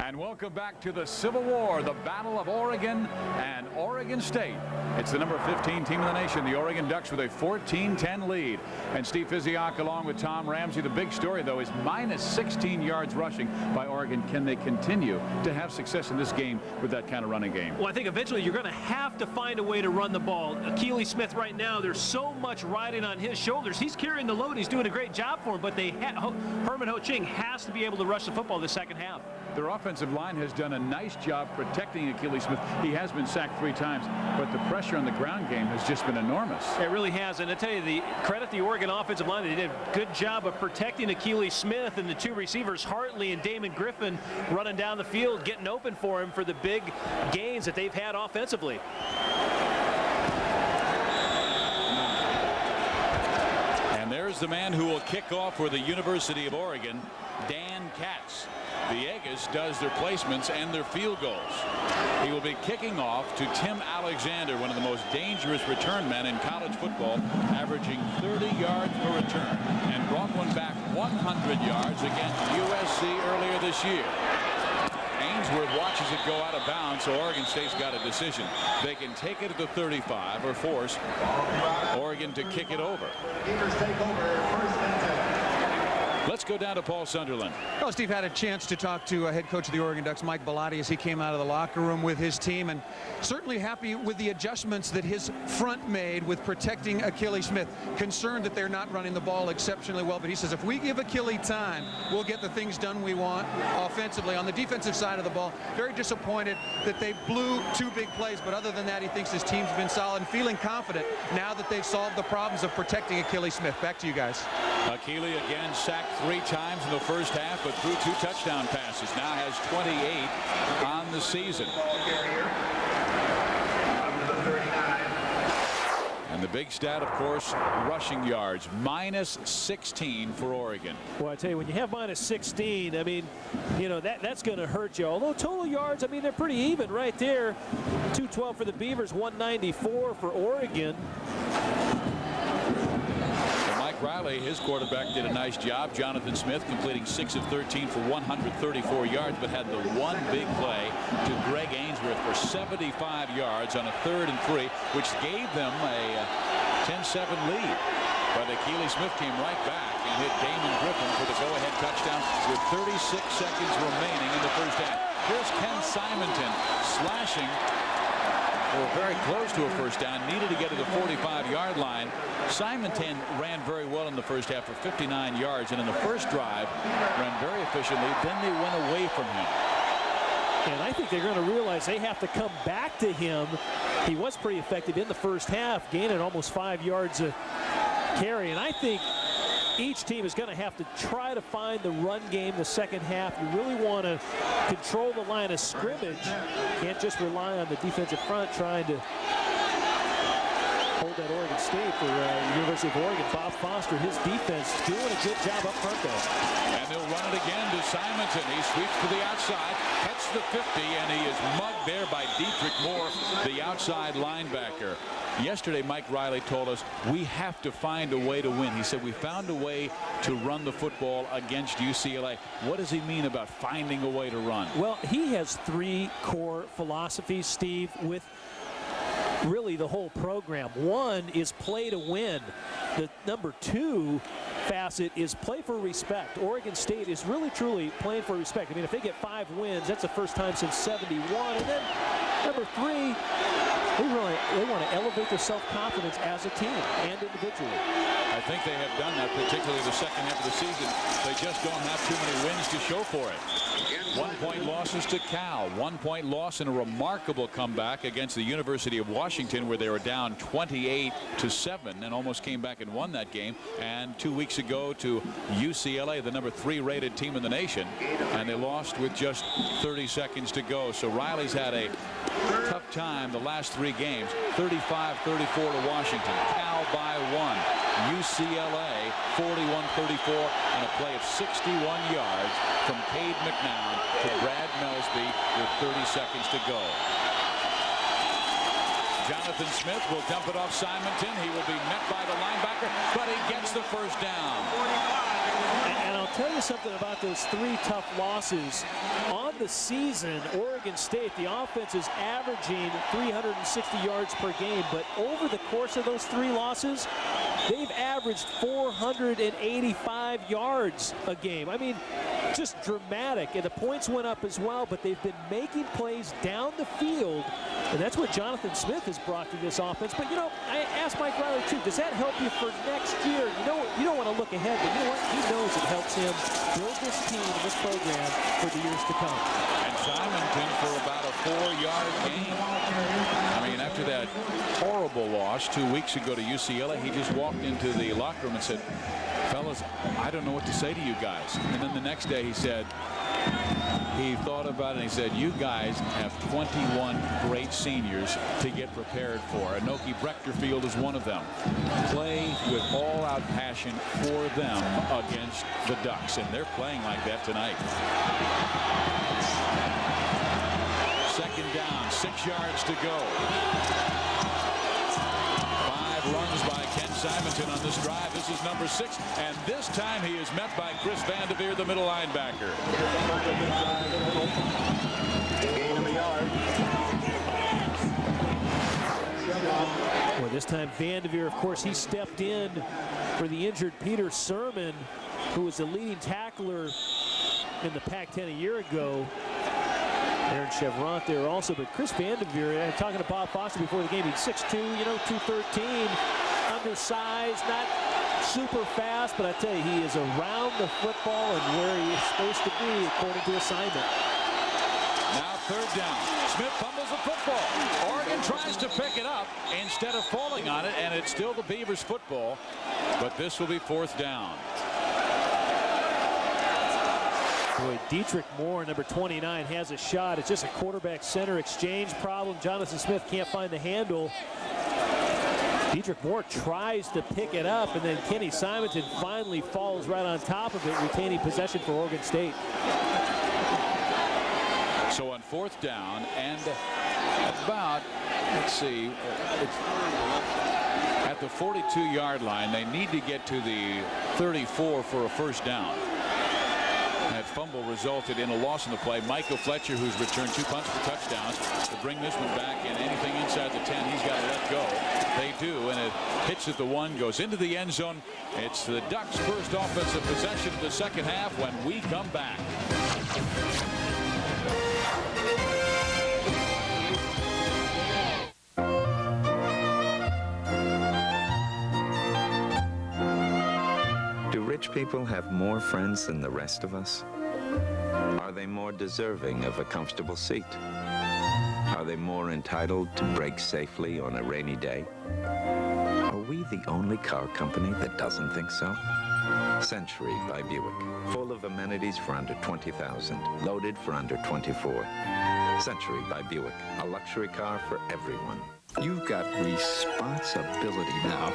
And welcome back to the Civil War, the Battle of Oregon and Oregon State. It's the number 15 team in the nation, the Oregon Ducks, with a 14-10 lead. And Steve Physiak along with Tom Ramsey. The big story, though, is minus 16 yards rushing by Oregon. Can they continue to have success in this game with that kind of running game? Well, I think eventually you're going to have to find a way to run the ball. Akili Smith right now, there's so much riding on his shoulders. He's carrying the load. He's doing a great job for him, but Herman Ho-Ching has to be able to rush the football the second half. Their offensive line has done a nice job protecting Akili Smith. He has been sacked 3 times, but the pressure on the ground game has just been enormous. It really has, and I tell you, the credit the Oregon offensive line. They did a good job of protecting Akili Smith and the 2 receivers, Hartley and Damon Griffin, running down the field, getting open for him for the big gains that they've had offensively. And there's the man who will kick off for the University of Oregon, Dan Katz. Villegas does their placements and their field goals. He will be kicking off to Tim Alexander, one of the most dangerous return men in college football, averaging 30 yards per return, and brought one back 100 yards against USC earlier this year. Ainsworth watches it go out of bounds, so Oregon State's got a decision. They can take it at the 35 or force Oregon to kick it over. Let's go down to Paul Sunderland. Well, Steve had a chance to talk to head coach of the Oregon Ducks, Mike Bellotti, as he came out of the locker room with his team, and certainly happy with the adjustments that his front made with protecting Akili Smith. Concerned that they're not running the ball exceptionally well, but he says if we give Akili time, we'll get the things done we want offensively. On the defensive side of the ball, very disappointed that they blew 2 big plays, but other than that, he thinks his team's been solid and feeling confident now that they've solved the problems of protecting Akili Smith. Back to you guys. Akili again sacked 3 times in the first half, but threw 2 touchdown passes. Now has 28 on the season. And the big stat, of course, rushing yards, minus 16 for Oregon. Well, I tell you, when you have minus 16, I mean, you know, that's going to hurt you. Although total yards, I mean, they're pretty even right there. 212 for the Beavers, 194 for Oregon. Riley, his quarterback, did a nice job. Jonathan Smith completing 6 of 13 for 134 yards, but had the one big play to Greg Ainsworth for 75 yards on a 3rd and 3, which gave them a 10-7 lead. But Akili Smith came right back and hit Damon Griffin for the go-ahead touchdown with 36 seconds remaining in the first half. Here's Ken Simonton slashing. We're very close to a first down, needed to get to the 45-yard line. Simonton ran very well in the first half for 59 yards, and in the first drive ran very efficiently. Then they went away from him. And I think they're going to realize they have to come back to him. He was pretty effective in the first half, gaining almost 5 yards a carry. And I think each team is going to have to try to find the run game the second half. You really want to control the line of scrimmage. Can't just rely on the defensive front trying to hold that Oregon State for the University of Oregon. Bob Foster, his defense, doing a good job up front there. And they'll run it again to Simonton. He sweeps to the outside, cuts the 50, and he is mugged there by Dietrich Moore, the outside linebacker. Yesterday, Mike Riley told us we have to find a way to win. He said we found a way to run the football against UCLA. What does he mean about finding a way to run? Well, he has 3 core philosophies, Steve, with really the whole program. One is play to win. The number 2 facet is play for respect. Oregon State is really truly playing for respect. I mean, if they get 5 wins, that's the first time since '71. And then number 3, they want to elevate their self-confidence as a team and individually. I think they have done that, particularly the second half of the season. They just don't have too many wins to show for it. 1-point losses to Cal. 1-point loss in a remarkable comeback against the University of Washington, where they were down 28-7 and almost came back and won that game. And 2 weeks ago to UCLA, the number 3 rated team in the nation, and they lost with just 30 seconds to go. So Riley's had a tough time the last 3 games. 35-34 to Washington. Cal by 1. UCLA 41-34 on a play of 61 yards from Cade McNown to Brad Melsby with 30 seconds to go. Jonathan Smith will dump it off Simonton. He will be met by the linebacker, but he gets the first down. And I'll tell you something about those 3 tough losses. On the season, Oregon State, the offense is averaging 360 yards per game, but over the course of those 3 losses, they've averaged 485 yards a game. I mean, just dramatic. And the points went up as well, but they've been making plays down the field, and that's what Jonathan Smith has brought to this offense. But, you know, I asked Mike Riley, too, does that help you for next year? You don't want to look ahead, but you know what? He knows it helps him build this team, this program, for the years to come. And Simonton for about a 4-yard gain. I mean, after that horrible loss 2 weeks ago to UCLA, he just walked into the locker room and said, fellas, I don't know what to say to you guys. And then the next day he said, he thought about it and he said, you guys have 21 great seniors to get prepared for. Anoki Brechterfield is one of them. Play with all-out passion for them against the Ducks, and they're playing like that tonight. 2nd down, 6 yards to go. 5 runs by Ken Simonton on this drive. This is number 6, and this time he is met by Chris Vanderveer, the middle linebacker. Gain of a yard. Well, this time Vanderveer, of course, he stepped in for the injured Peter Sermon, who was the leading tackler in the Pac-10 a year ago. Aaron Chevront there also, but Chris Vanderveer, talking to Bob Foster before the game, he's 6'2", 213, undersized, not super fast, but I tell you, he is around the football and where he is supposed to be according to assignment. Now 3rd down. Smith fumbles the football. Oregon tries to pick it up instead of falling on it, and it's still the Beavers football, but this will be 4th down. Boy, Dietrich Moore, number 29, has a shot. It's just a quarterback-center exchange problem. Jonathan Smith can't find the handle. Dietrich Moore tries to pick it up, and then Kenny Simonton finally falls right on top of it, retaining possession for Oregon State. So on 4th down, and about, let's see, at the 42-yard line, they need to get to the 34 for a 1st down. That fumble resulted in a loss in the play. Michael Fletcher, who's returned 2 punts for touchdowns, to bring this one back, and anything inside the 10, he's got to let go. They do, and it hits at the 1, goes into the end zone. It's the Ducks' first offensive possession of the 2nd half when we come back. Do rich people have more friends than the rest of us? Are they more deserving of a comfortable seat? Are they more entitled to brake safely on a rainy day? Are we the only car company that doesn't think so? Century by Buick. Full of amenities for under $20,000. Loaded for under $24,000. Century by Buick. A luxury car for everyone. You've got responsibility now.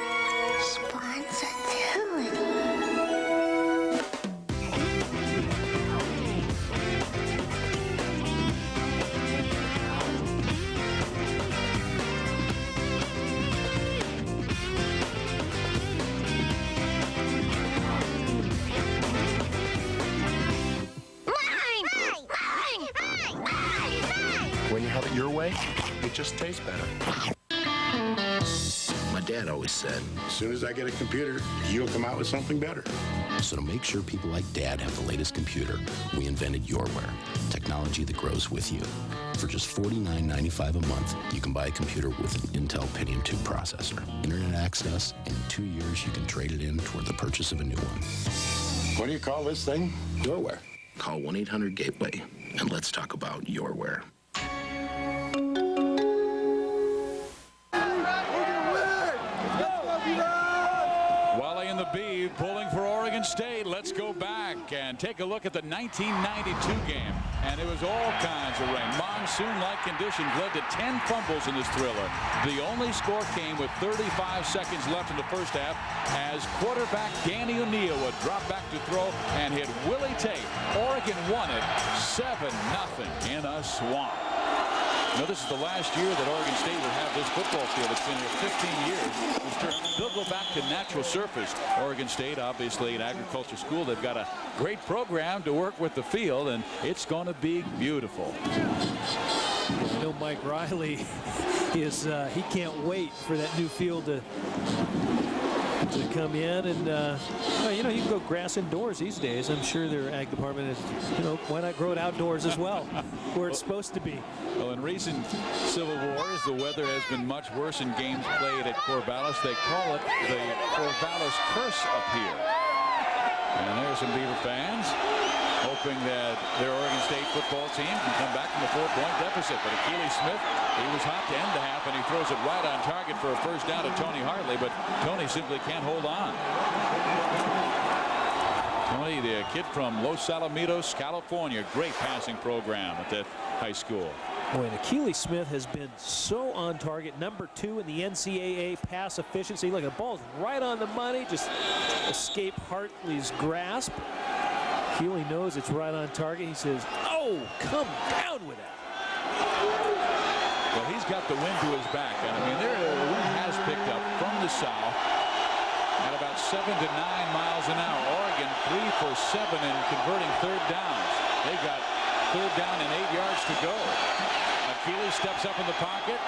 When you have it your way, it just tastes better. My dad always said, as soon as I get a computer, you'll come out with something better. So to make sure people like Dad have the latest computer, we invented YourWare, technology that grows with you. For just $49.95 a month, you can buy a computer with an Intel Pentium 2 processor, internet access, and in 2 years, you can trade it in toward the purchase of a new one. What do you call this thing? YourWare. Call 1-800-GATEWAY and let's talk about your wear. Wally and the Beeve pulling for Oregon State. Let's go back and take a look at the 1992 game. And it was all kinds of rain. Monsoon-like conditions led to 10 fumbles in this thriller. The only score came with 35 seconds left in the first half as quarterback Danny O'Neill would drop back to throw and hit Willie Tate. Oregon won it 7-0 in a swamp. Now, this is the last year that Oregon State will have this football field. It's been here 15 years. They'll go back to natural surface. Oregon State, obviously an agriculture school. They've got a great program to work with the field, and it's going to be beautiful. I know Mike Riley is, he can't wait for that new field to come in, and well, you know, you can go grass indoors these days. I'm sure their ag department is, you know, why not grow it outdoors as well, where it's supposed to be. Well, in recent Civil Wars, the weather has been much worse in games played at Corvallis. They call it the Corvallis curse up here. And there's some Beaver fans hoping that their Oregon State football team can come back from a 4-point deficit. But Akili Smith, he was hot to end the half, and he throws it right on target for a first down to Tony Hartley, but Tony simply can't hold on. Tony, the kid from Los Alamitos, California, great passing program at that high school. Boy, and Akili Smith has been so on target. #2 in the NCAA pass efficiency. Look, the ball's right on the money, just escape Hartley's grasp. Akili knows it's right on target. He says, oh, come down with it. Well, he's got the wind to his back. And I mean, the wind has picked up from the south at about 7 to 9 miles an hour. Oregon 3 for 7 in converting third downs. They got third down and 8 yards to go. Akili steps up in the pocket.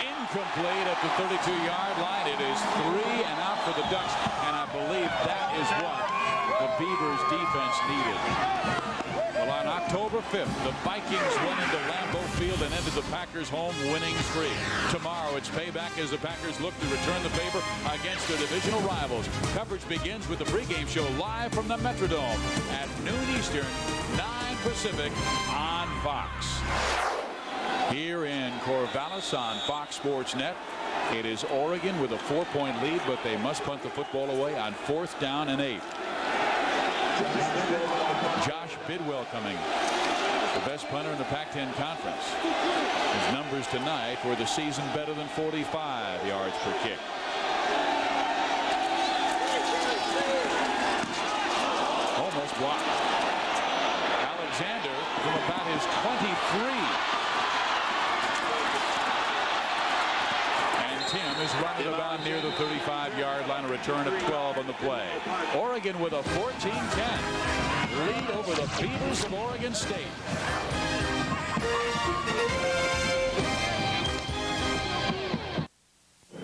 Incomplete at the 32-yard line. It is 3 and out for the Ducks. And I believe that is what the Beavers defense needed. Well, on October 5th, the Vikings went into Lambeau Field and ended the Packers' home winning streak. Tomorrow, it's payback as the Packers look to return the favor against their divisional rivals. Coverage begins with the pregame show live from the Metrodome at noon Eastern, 9 Pacific on Fox. Here in Corvallis on Fox Sports Net, it is Oregon with a 4-point lead, but they must punt the football away on 4th down and 8. Josh Bidwell coming, the best punter in the Pac-10 Conference. His numbers tonight for the season better than 45 yards per kick. Almost blocked. Alexander from about his 23. Tim is running about near the 35-yard line, a return of 12 on the play. Oregon with a 14-10 lead over the Beavers of Oregon State.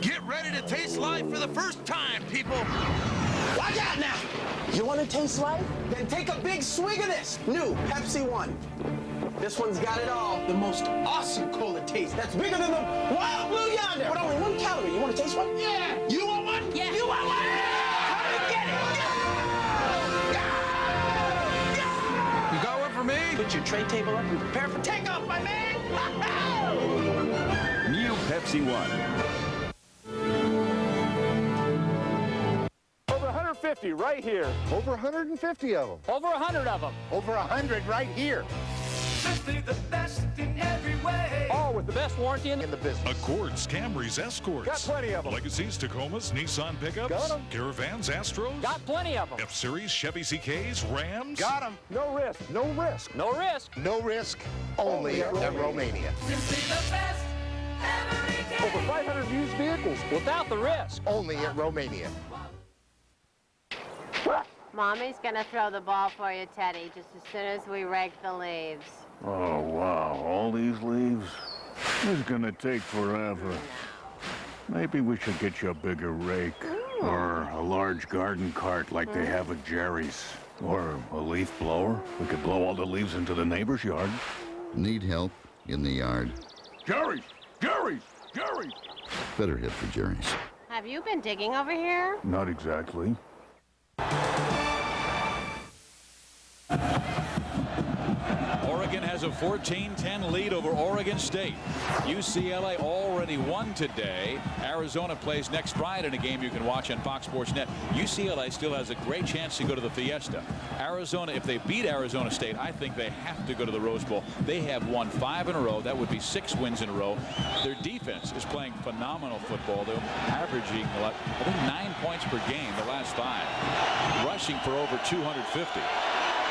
Get ready to taste life for the first time, people. Watch out now. You want to taste life? Then take a big swig of this new Pepsi One. This one's got it all. The most awesome cola taste that's bigger than the Wild Blue Yonder. But only 1 calorie. You want to taste one? Yeah. You want one? Yeah. You want one? Come and get it. You got one for me? Put your tray table up and prepare for takeoff, my man. New Pepsi One. Over 150 right here. Over 150 of them. Over 100 of them. Over 100 right here. Simply the best in every way. All with the best warranty in the business. Accords, Camrys, Escorts. Got plenty of them. Legacies, Tacomas, Nissan pickups. Got 'em. Caravans, Astros. Got plenty of them. F-Series, Chevy CKs, Rams. Got them. No risk. No risk. No risk. No risk. Only at Romania. Simply the best every day. Over 500 used vehicles without the risk. Only at Romania. Mommy's gonna throw the ball for you, Teddy, just as soon as we rake the leaves. Oh, wow. All these leaves? It's gonna take forever. Maybe we should get you a bigger rake. Or a large garden cart like they have at Jerry's. Or a leaf blower. We could blow all the leaves into the neighbor's yard. Need help in the yard? Jerry's! Jerry's! Jerry's! Better head for Jerry's. Have you been digging over here? Not exactly. has a 14-10 lead over Oregon State. UCLA already won today. Arizona plays next Friday in a game you can watch on Fox Sports Net. UCLA still has a great chance to go to the Fiesta. Arizona, if they beat Arizona State, I think they have to go to the Rose Bowl. They have won 5 in a row. That would be 6 wins in a row. Their defense is playing phenomenal football. They're averaging, I think, 9 points per game the last 5. Rushing for over 250.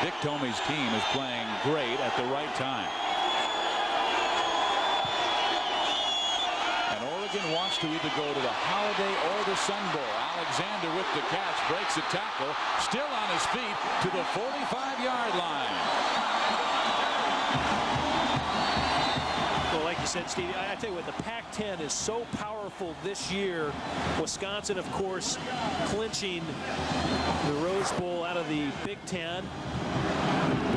Dick Tomey's team is playing great at the right time. And Oregon wants to either go to the Holiday or the Sun Bowl. Alexander with the catch, breaks a tackle, still on his feet to the 45-yard line. Well, like you said, Stevie, I tell you what, the Pac-10 is so powerful this year. Wisconsin, of course, clinching the Rose Bowl out of the Big Ten.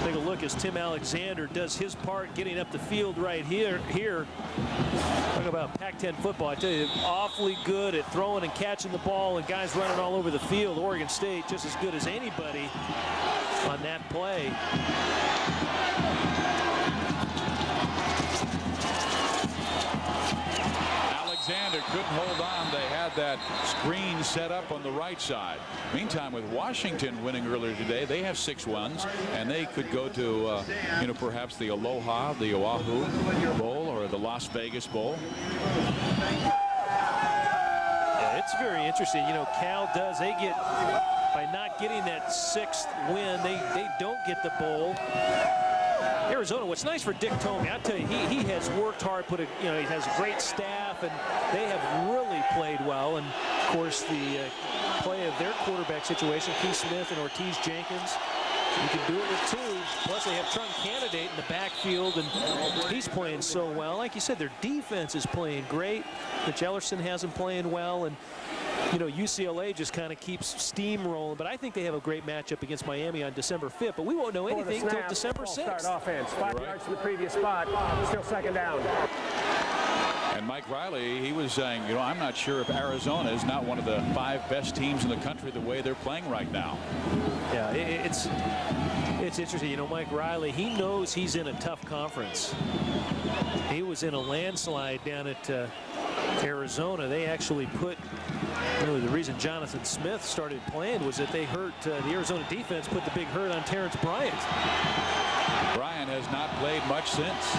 Take a look as Tim Alexander does his part getting up the field right here. Talk about Pac-10 football. I tell you, awfully good at throwing and catching the ball, and guys running all over the field. Oregon State just as good as anybody on that play. Alexander couldn't hold on. They had that screen set up on the right side. Meantime, with Washington winning earlier today, they have 6 wins, and they could go to, perhaps the Aloha, the Oahu Bowl, or the Las Vegas Bowl. Yeah, it's very interesting. You know, Cal does. They get, by not getting that 6th win, they don't get the bowl. Arizona, what's nice for Dick Tomey, I tell you, he has worked hard, he has a great staff, and they have really played well. And of course, the play of their quarterback situation, Keith Smith and Ortiz Jenkins, you can do it with 2. Plus, they have Trunk Candidate in the backfield, and he's playing so well. Like you said, their defense is playing great. Mitch Ellerson has them playing well, and UCLA just kind of keeps steamrolling. But I think they have a great matchup against Miami on December 5th. But we won't know anything until December 6th. Start offense. 5 yards to the previous spot. Still 2nd down. And Mike Riley, he was saying, I'm not sure if Arizona is not one of the 5 best teams in the country the way they're playing right now. Yeah, it's interesting. Mike Riley, he knows he's in a tough conference. He was in a landslide down at Arizona. They actually put, the reason Jonathan Smith started playing was that they hurt, the Arizona defense put the big hurt on Terrence Bryant. Bryant has not played much since.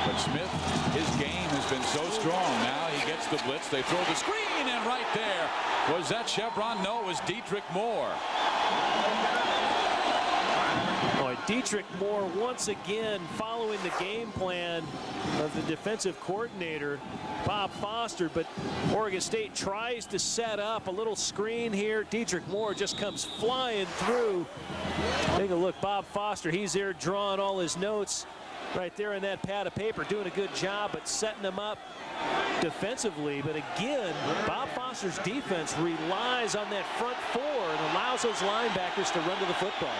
But Smith, his game has been so strong. Now he gets the blitz. They throw the screen, and right there, was that Chevron? No, it was Dietrich Moore. Boy, Dietrich Moore once again following the game plan of the defensive coordinator, Bob Foster, but Oregon State tries to set up a little screen here. Dietrich Moore just comes flying through. Take a look, Bob Foster, he's there drawing all his notes right there in that pad of paper, doing a good job at setting them up defensively. But again, Bob Foster's defense relies on that front 4 and allows those linebackers to run to the football.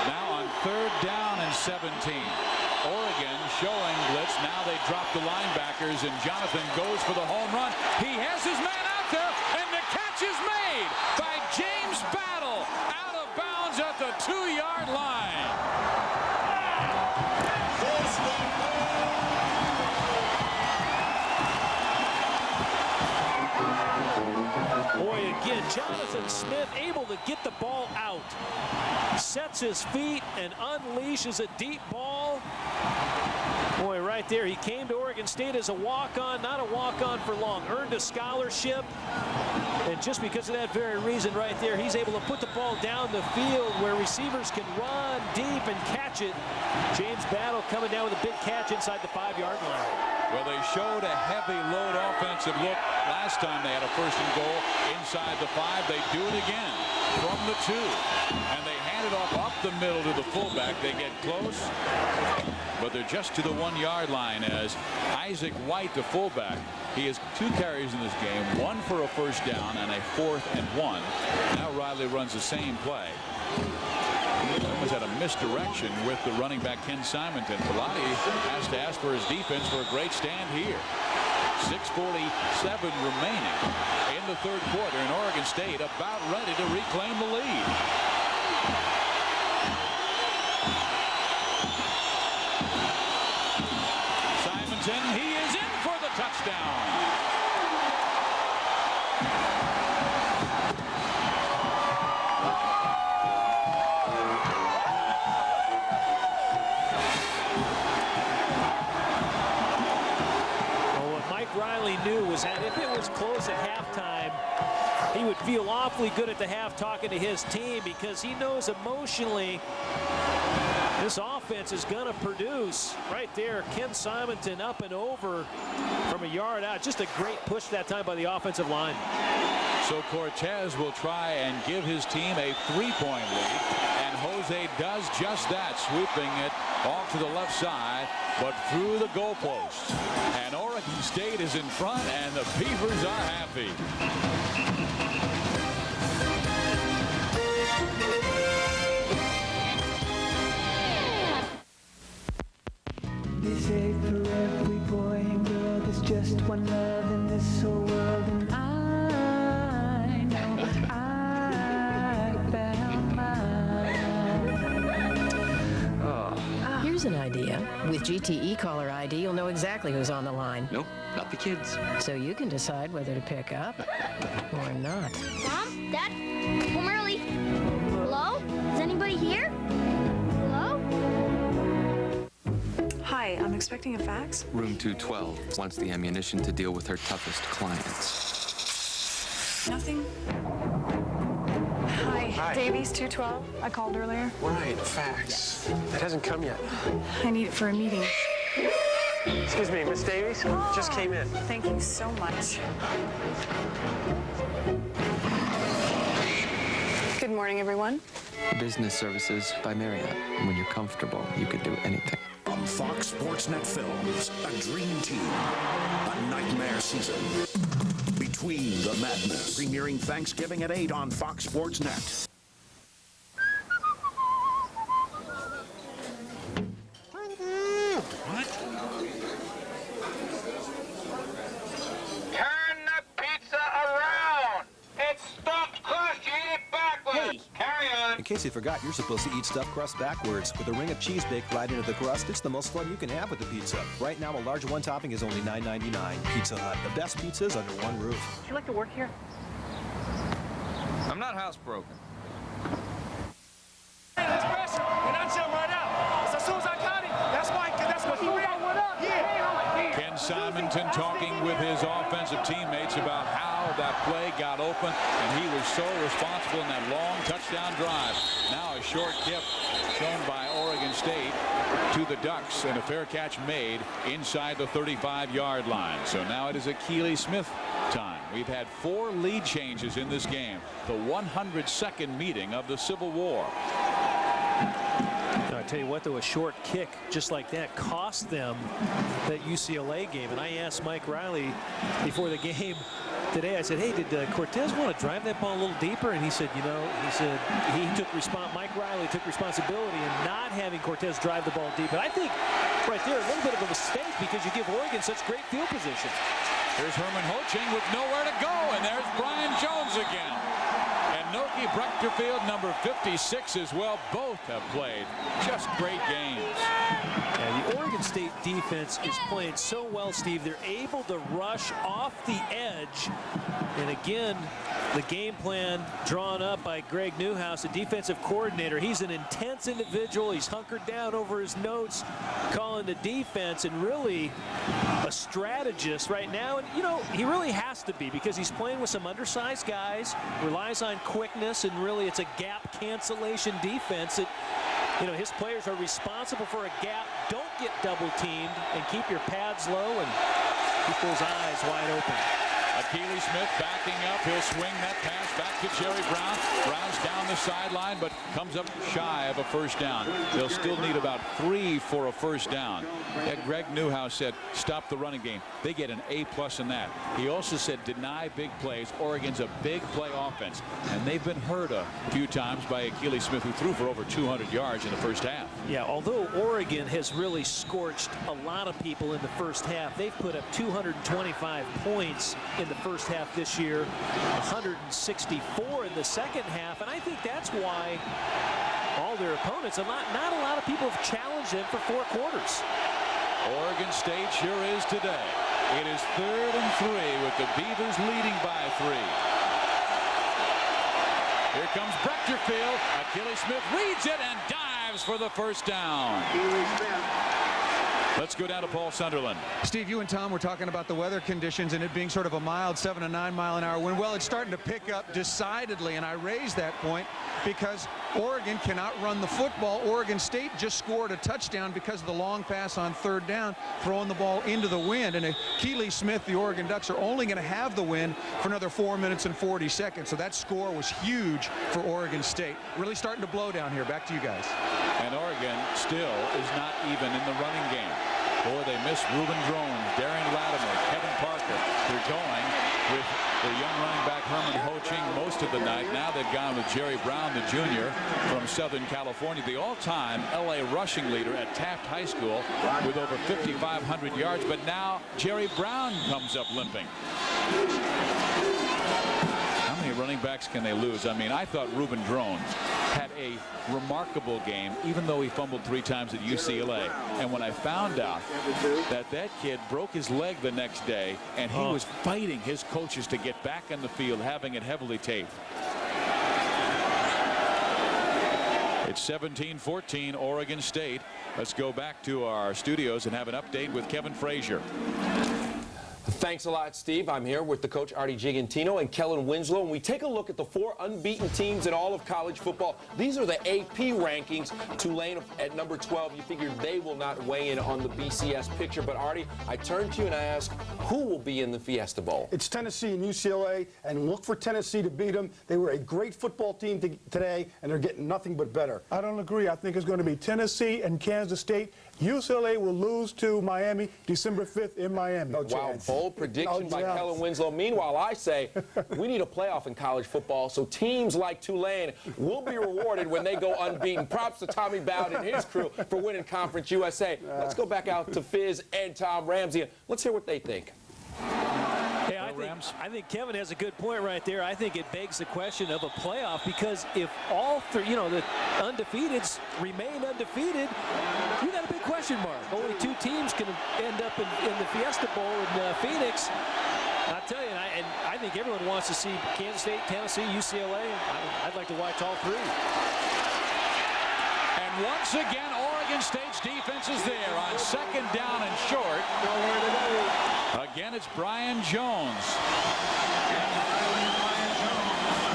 Now on 3rd down and 17. Oregon showing blitz. Now they drop the linebackers, and Jonathan goes for the home run. He has his man out there, and the catch is made by James Battle out of bounds at the 2-yard line. Boy, again, Jonathan Smith able to get the ball out. Sets his feet and unleashes a deep ball. Boy, right there, he came to Oregon State as a walk-on, not a walk-on for long. Earned a scholarship. And just because of that very reason right there, he's able to put the ball down the field where receivers can run deep and catch it. James Battle coming down with a big catch inside the 5-yard line. Well, they showed a heavy load offensive look last time they had a 1st and goal inside the 5. They do it again from the 2. And they hand it off up the middle to the fullback. They get close, but they're just to the 1-yard line as Isaac White, the fullback, he has 2 carries in this game, 1 for a 1st down and a 4th and 1. Now Riley runs the same play. Almost had a misdirection with the running back Ken Simonton. Bellotti has to ask for his defense for a great stand here. 6:47 remaining in the 3rd quarter, and Oregon State about ready to reclaim the lead. touchdown. Riley knew was that if it was close at halftime, he would feel awfully good at the half talking to his team, because he knows emotionally this offense is going to produce. Right there, Ken Simonton up and over from a yard out. Just a great push that time by the offensive line. So Cortez will try and give his team a 3-point lead, and Jose does just that, sweeping it off to the left side, but through the goalpost. And Oregon State is in front, and the Beavers are happy. This ain't for every boy and girl. There's just one love in this whole world, and I know I found mine. Oh. Here's an idea. With GTE Caller ID, you'll know exactly who's on the line. Nope, not the kids. So you can decide whether to pick up or not. Mom? Dad? Home early. Hello? Is anybody here? Hello? Hi, I'm expecting a fax. Room 212 wants the ammunition to deal with her toughest clients. Nothing. Hi, Davies 212. I called earlier. Right, fax. It hasn't come yet. I need it for a meeting. Excuse me, Miss Davies? Just came in. Thank you so much. Good morning, everyone. Business Services by Marriott. When you're comfortable, you could do anything. On Fox Sports Net Films, a dream team, a nightmare season. Between the Madness, premiering Thanksgiving at 8 on Fox Sports Net. What? Turn the pizza around! It's stuffed crust, you eat it backwards! Hey. Carry on! In case you forgot, you're supposed to eat stuffed crust backwards. With a ring of cheese baked right into the crust, it's the most fun you can have with the pizza. Right now, a large one topping is only $9.99. Pizza Hut, the best pizzas under one roof. Would you like to work here? I'm not housebroken. Hey, let's press it. We're not jumping right out. As soon as I got it, that's what he ran. Yeah. Ken Simonton talking with his offensive teammates about how that play got open, and he was so responsible in that long touchdown drive. Now a short tip shown by Oregon State to the Ducks, and a fair catch made inside the 35-yard line. So now it is Akili Smith time. We've had 4 lead changes in this game, the 102nd meeting of the Civil War. I tell you what, though, a short kick just like that cost them that UCLA game. And I asked Mike Riley before the game today, I said, hey, did Cortez want to drive that ball a little deeper? And he said, you know, Mike Riley took responsibility in not having Cortez drive the ball deep. And I think right there, a little bit of a mistake, because you give Oregon such great field position. Here's Herman Hoching with nowhere to go, and there's Brian Jones again. And Noki Brechterfield, number 56 as well. Both have played just great games. Yeah, the Oregon State defense is playing so well, Steve. They're able to rush off the edge. And again, the game plan drawn up by Greg Newhouse, the defensive coordinator. He's an intense individual. He's hunkered down over his notes, calling the defense, and really a strategist right now. And, you know, he really has to be, because he's playing with some undersized guys, relies on quickness, and really it's a gap cancellation defense that, you know, his players are responsible for a gap. Don't get double teamed, and keep your pads low and keep those eyes wide open. Akili Smith backing up. He'll swing that pass back to Jerry Brown. Brown's down the sideline, but comes up shy of a first down. They'll still need about 3 for a first down. Greg Newhouse said, stop the running game. They get an A+ in that. He also said, deny big plays. Oregon's a big play offense. And they've been hurt a few times by Akili Smith, who threw for over 200 yards in the first half. Yeah, although Oregon has really scorched a lot of people in the first half, they've put up 225 points in the first half this year, 164 in the second half, and I think that's why all their opponents, not a lot of people have challenged them for 4 quarters. Oregon State sure is today. It is 3rd and 3 with the Beavers leading by 3. Here comes Brechterfield. Akili Smith reads it and dives for the first down. Let's go down to Paul Sunderland. Steve, you and Tom were talking about the weather conditions and it being sort of a mild 7 to 9 mile an hour wind. Well, it's starting to pick up decidedly, and I raised that point because Oregon cannot run the football. Oregon State just scored a touchdown because of the long pass on 3rd down, throwing the ball into the wind. And Akili Smith, the Oregon Ducks, are only going to have the wind for another 4 minutes and 40 seconds. So that score was huge for Oregon State. Really starting to blow down here. Back to you guys. And Oregon still is not even in the running game. Boy, they miss Reuben Drone, Darian Latimer, Kevin Parker. They're going with the young running back Herman Ho-Ching most of the night. Now they've gone with Jerry Brown, the junior from Southern California, the all-time L.A. rushing leader at Taft High School with over 5,500 yards. But now Jerry Brown comes up limping. How many running backs can they lose? I mean, I thought Reuben Drone had a remarkable game, even though he fumbled 3 times at UCLA. And when I found out that that kid broke his leg the next day and he was fighting his coaches to get back on the field, having it heavily taped. It's 17-14 Oregon State. Let's go back to our studios and have an update with Kevin Frazier. Thanks a lot, Steve. I'm here with the coach Artie Gigantino and Kellen Winslow, and we take a look at the 4 unbeaten teams in all of college football. These are the AP rankings. Tulane at number 12. You figure they will not weigh in on the BCS picture. But Artie, I turn to you and I ask, who will be in the Fiesta Bowl? It's Tennessee and UCLA, and look for Tennessee to beat them. They were a great football team today, and they're getting nothing but better. I don't agree. I think it's going to be Tennessee and Kansas State. UCLA will lose to Miami December 5th in Miami. No chance. Wow, bold prediction by Kellen Winslow. Meanwhile, I say we need a playoff in college football, so teams like Tulane will be rewarded when they go unbeaten. Props to Tommy Bowden and his crew for winning Conference USA. Let's go back out to Fizz and Tom Ramsey, and let's hear what they think. Yeah, I think Kevin has a good point right there. I think it begs the question of a playoff, because if all three, the undefeateds remain undefeated, you got a big question mark. Only 2 teams can end up in the Fiesta Bowl in Phoenix. I'll tell you, and I think everyone wants to see Kansas State, Tennessee, UCLA. I'd like to watch all 3. And once again, Oregon State's defense is there on 2nd down and short. Again, it's Brian Jones.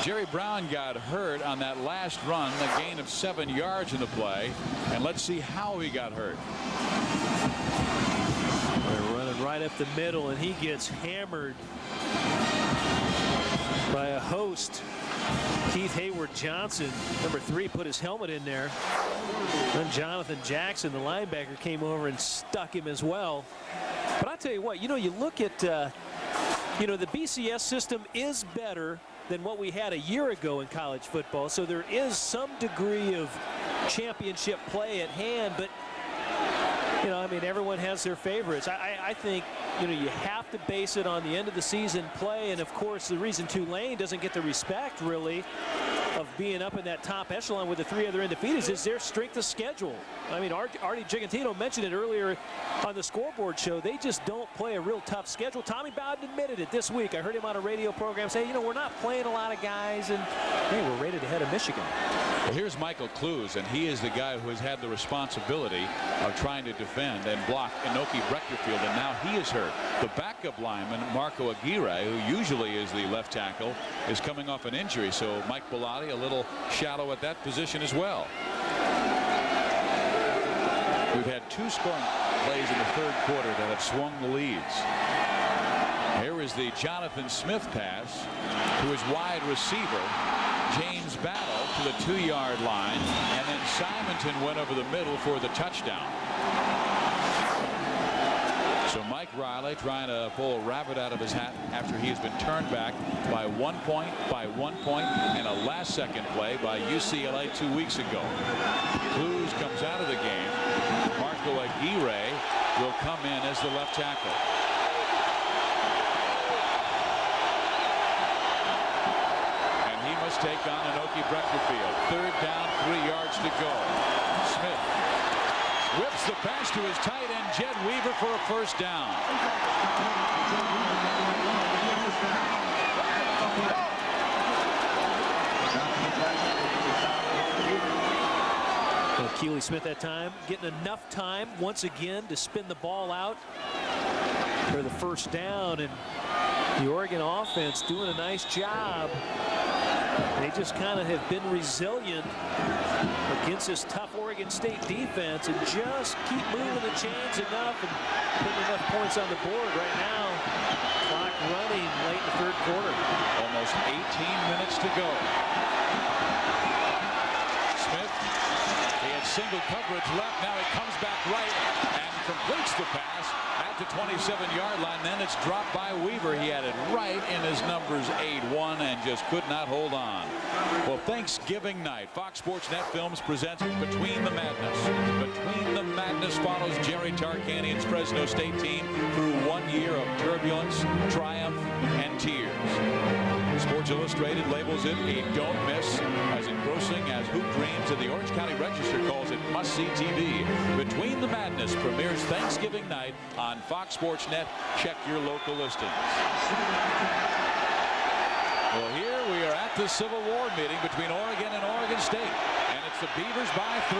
Jerry Brown got hurt on that last run, a gain of 7 yards in the play. And let's see how he got hurt. They're running right up the middle, and he gets hammered by a host. Keith Hayward Johnson, number 3, put his helmet in there. Then Jonathan Jackson, the linebacker, came over and stuck him as well. But I'll tell you what, you look at, the BCS system is better than what we had a year ago in college football. So there is some degree of championship play at hand, but everyone has their favorites. I think, you have to base it on the end of the season play. And of course, the reason Tulane doesn't get the respect really of being up in that top echelon with the 3 other undefeateds is their strength of schedule. I mean, Artie Gigantino mentioned it earlier on the scoreboard show. They just don't play a real tough schedule. Tommy Bowden admitted it this week. I heard him on a radio program say, we're not playing a lot of guys, and hey, we're rated ahead of Michigan. Well, here's Michael Clues, and he is the guy who has had the responsibility of trying to defend and block Enoki Brechterfield, and now he is hurt. The backup lineman, Marco Aguirre, who usually is the left tackle, is coming off an injury, so Mike Bellotti a little shallow at that position as well. We've had 2 scoring plays in the 3rd quarter that have swung the leads. Here is the Jonathan Smith pass to his wide receiver, James Battle, to the 2-yard line, and then Simonton went over the middle for the touchdown. So Mike Riley trying to pull a rabbit out of his hat after he has been turned back by 1 point, and a last-second play by UCLA 2 weeks ago. Clues comes out of the game. Marco Aguirre will come in as the left tackle. And he must take on Enoki Brechterfield. 3rd down, 3 yards to go. Smith whips the pass to his tight end, Jed Weaver, for a 1st down. Keely Smith that time getting enough time once again to spin the ball out for the first down, and the Oregon offense doing a nice job. They just kind of have been resilient against this tough Oregon State defense and just keep moving the chains enough and putting enough points on the board right now. Clock running late in the third quarter. Almost 18 minutes to go. Smith, he had single coverage left. Now he comes back right and completes the pass at the 27-yard line. Then it's dropped by Weaver. He had it right in his numbers 8-1 and just could not hold on. Well, Thanksgiving night, Fox Sports Net Films presents Between the Madness. Between the Madness follows Jerry Tarkanian's Fresno State team through 1 year of turbulence, triumph, and tears. Sports Illustrated labels it a don't miss, as engrossing as Hoop Dreams, and the Orange County Register calls it must-see TV. Between the Madness premieres Thanksgiving night on Fox Sports Net. Check your local listings. Well, here we are at the Civil War meeting between Oregon and Oregon State, and it's the Beavers by 3.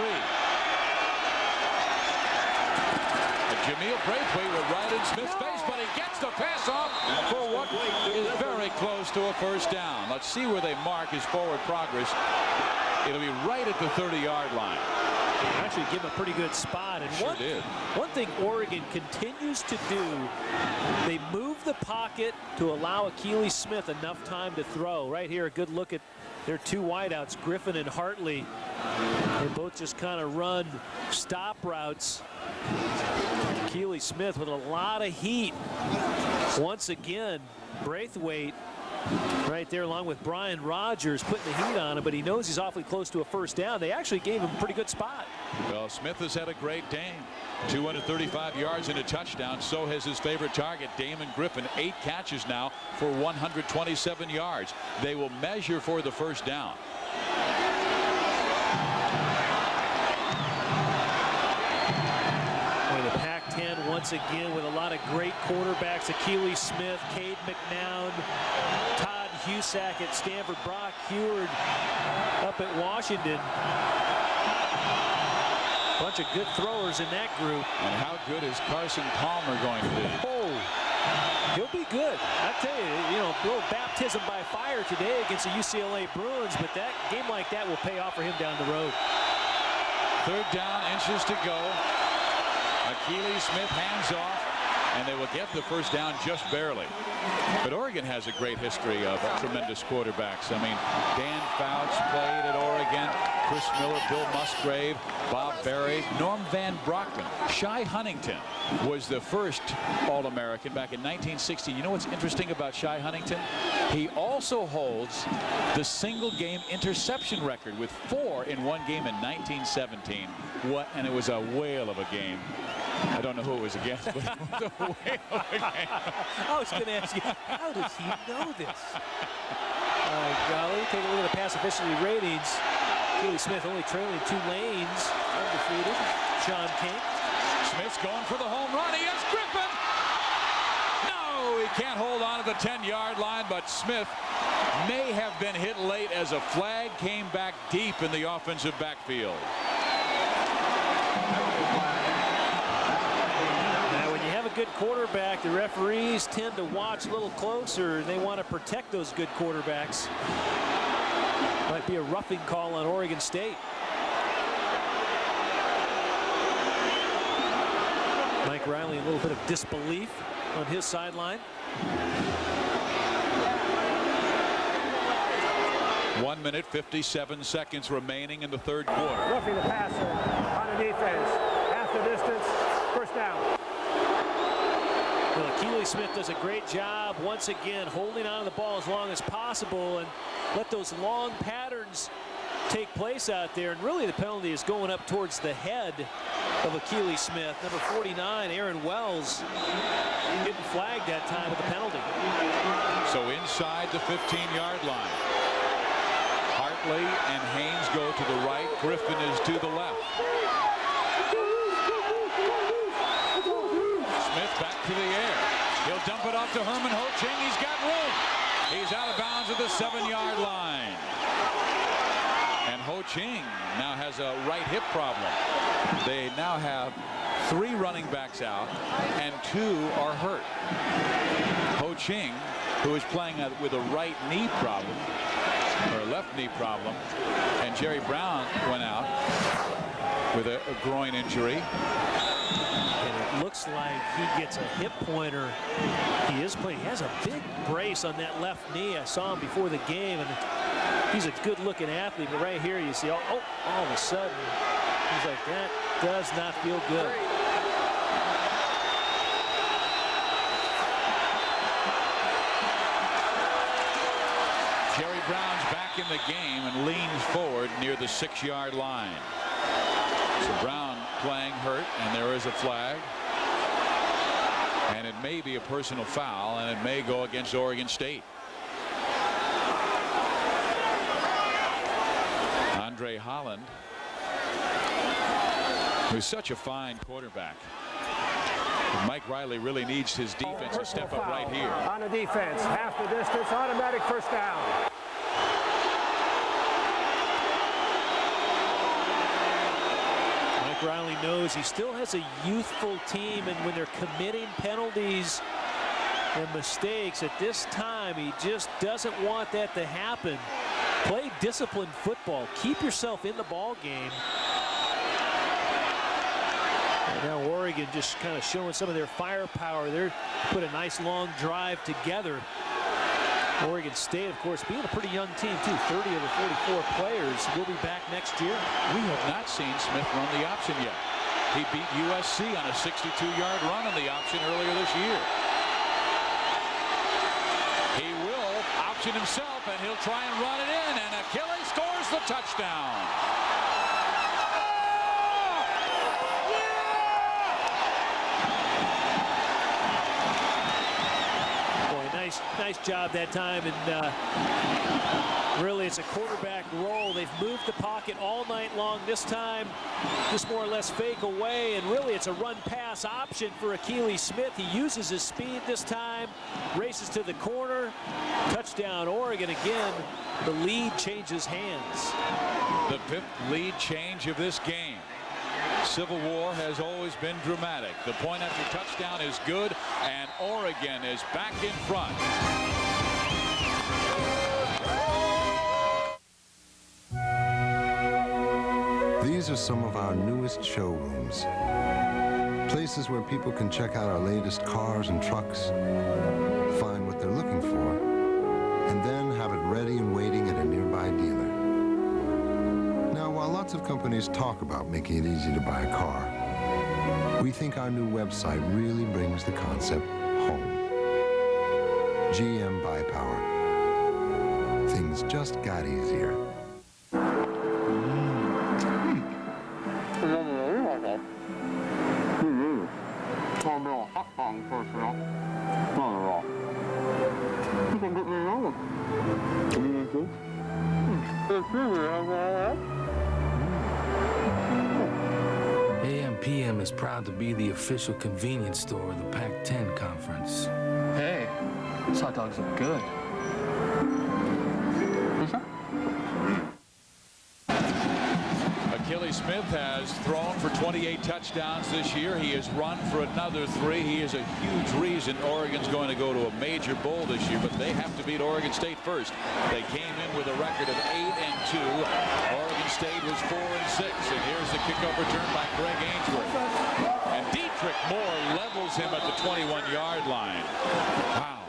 Jameel Braithwaite with right in Smith's face, but he gets the pass off for what is very close to a first down. Let's see where they mark his forward progress. It'll be right at the 30-yard line. Actually give him a pretty good spot. And one thing Oregon continues to do, they move the pocket to allow Akili Smith enough time to throw. Right here, a good look at their two wideouts, Griffin and Hartley. They both just kind of run stop routes. Akili Smith with a lot of heat. Once again, Braithwaite right there along with Brian Rogers putting the heat on him, but he knows he's awfully close to a first down. They actually gave him a pretty good spot. Well, Smith has had a great game. 235 yards and a touchdown. So has his favorite target, Damon Griffin. 8 catches now for 127 yards. They will measure for the first down. The Pac-10 once again with a lot of great quarterbacks. Akili Smith, Cade McNown, Todd Husak at Stanford, Brock Heward up at Washington. Bunch of good throwers in that group. And how good is Carson Palmer going to be? Oh, he'll be good. I tell you, a little baptism by fire today against the UCLA Bruins, but that game like that will pay off for him down the road. Third down, inches to go. Akili Smith hands off, and they will get the first down just barely. But Oregon has a great history of tremendous quarterbacks. I mean, Dan Fouts played at Oregon, Chris Miller, Bill Musgrave, Bob Berry, Norm Van Brockman. Shai Huntington was the first All-American back in 1960. You know what's interesting about Shai Huntington? He also holds the single-game interception record with 4 in one game in 1917. And it was a whale of a game. I don't know who it was against, but it was a whale of a game. I was going to ask you, how does he know this? Golly, take a look at the pass efficiency ratings. Akili Smith only trailing 2 lanes, undefeated. Sean King. Smith's going for the home run. He has Griffin. No, he can't hold on to the 10-yard line, but Smith may have been hit late as a flag came back deep in the offensive backfield. Good quarterback, the referees tend to watch a little closer. They want to protect those good quarterbacks. Might be a roughing call on Oregon State. Mike Riley, a little bit of disbelief on his sideline. 1 minute, 57 seconds remaining in the third quarter. Roughing the passer on the defense. Half the distance, first down. Well, Akili Smith does a great job once again holding on to the ball as long as possible and let those long patterns take place out there. And really the penalty is going up towards the head of Akili Smith. Number 49, Aaron Wells, getting flagged that time with the penalty. So inside the 15-yard line. Hartley and Haynes go to the right. Griffin is to the left. Smith back to the air. He'll to Herman Ho-Ching. He's got room. He's out of bounds at the 7-yard line. And Ho-Ching now has a right hip problem. They now have 3 running backs out, and 2 are hurt. Ho-Ching, who is playing with a right knee problem, or a left knee problem, and Jerry Brown went out with a groin injury. And it looks like he gets a hip pointer. He is playing. He has a big brace on that left knee. I saw him before the game, and he's a good-looking athlete. But right here, you see, all of a sudden, he's like, that does not feel good. Jerry Brown's back in the game and leans forward near the 6-yard line. So Brown playing hurt, and there is a flag. And it may be a personal foul, and it may go against Oregon State. Andre Holland, who's such a fine quarterback. Mike Riley really needs his defense to step up right here. On the defense, half the distance, automatic first down. Mike Riley knows he still has a youthful team, and when they're committing penalties and mistakes at this time, he just doesn't want that to happen. Play disciplined football. Keep yourself in the ball game. And now Oregon just kind of showing some of their firepower. They're put a nice long drive together. Oregon State, of course, being a pretty young team, too. 30 of the 44 players will be back next year. We have not seen Smith run the option yet. He beat USC on a 62-yard run on the option earlier this year. He will option himself, and he'll try and run it in, and Achilles scores the touchdown. Nice job that time, and really it's a quarterback roll. They've moved the pocket all night long. This time just more or less fake away, and really it's a run pass option for Achilles Smith. He uses his speed this time, races to the corner. Touchdown Oregon. Again, the lead changes hands. The 5th lead change of this game. Civil War has always been dramatic. The point after touchdown is good, and Oregon is back in front. These are some of our newest showrooms. Places where people can check out our latest cars and trucks, find what they're looking for, and then have it ready and waiting at a nearby dealer. Now, while lots of companies talk about making it easy to buy a car, we think our new website really brings the concept home. GM Buy Power. Things just got easier. AM/PM is proud to be the official convenience store of the Pac-10 conference. Hey, these hot dogs look good. Achilles Smith has thrown for 28 touchdowns this year. He has run for another 3. He is a huge reason Oregon's going to go to a major bowl this year, but they have to beat Oregon State first. They came in with a record of 8-2. Oregon State was 4-6, and here's the kickoff return by Greg Ainsworth. And Dietrich Moore levels him at the 21-yard line. Wow.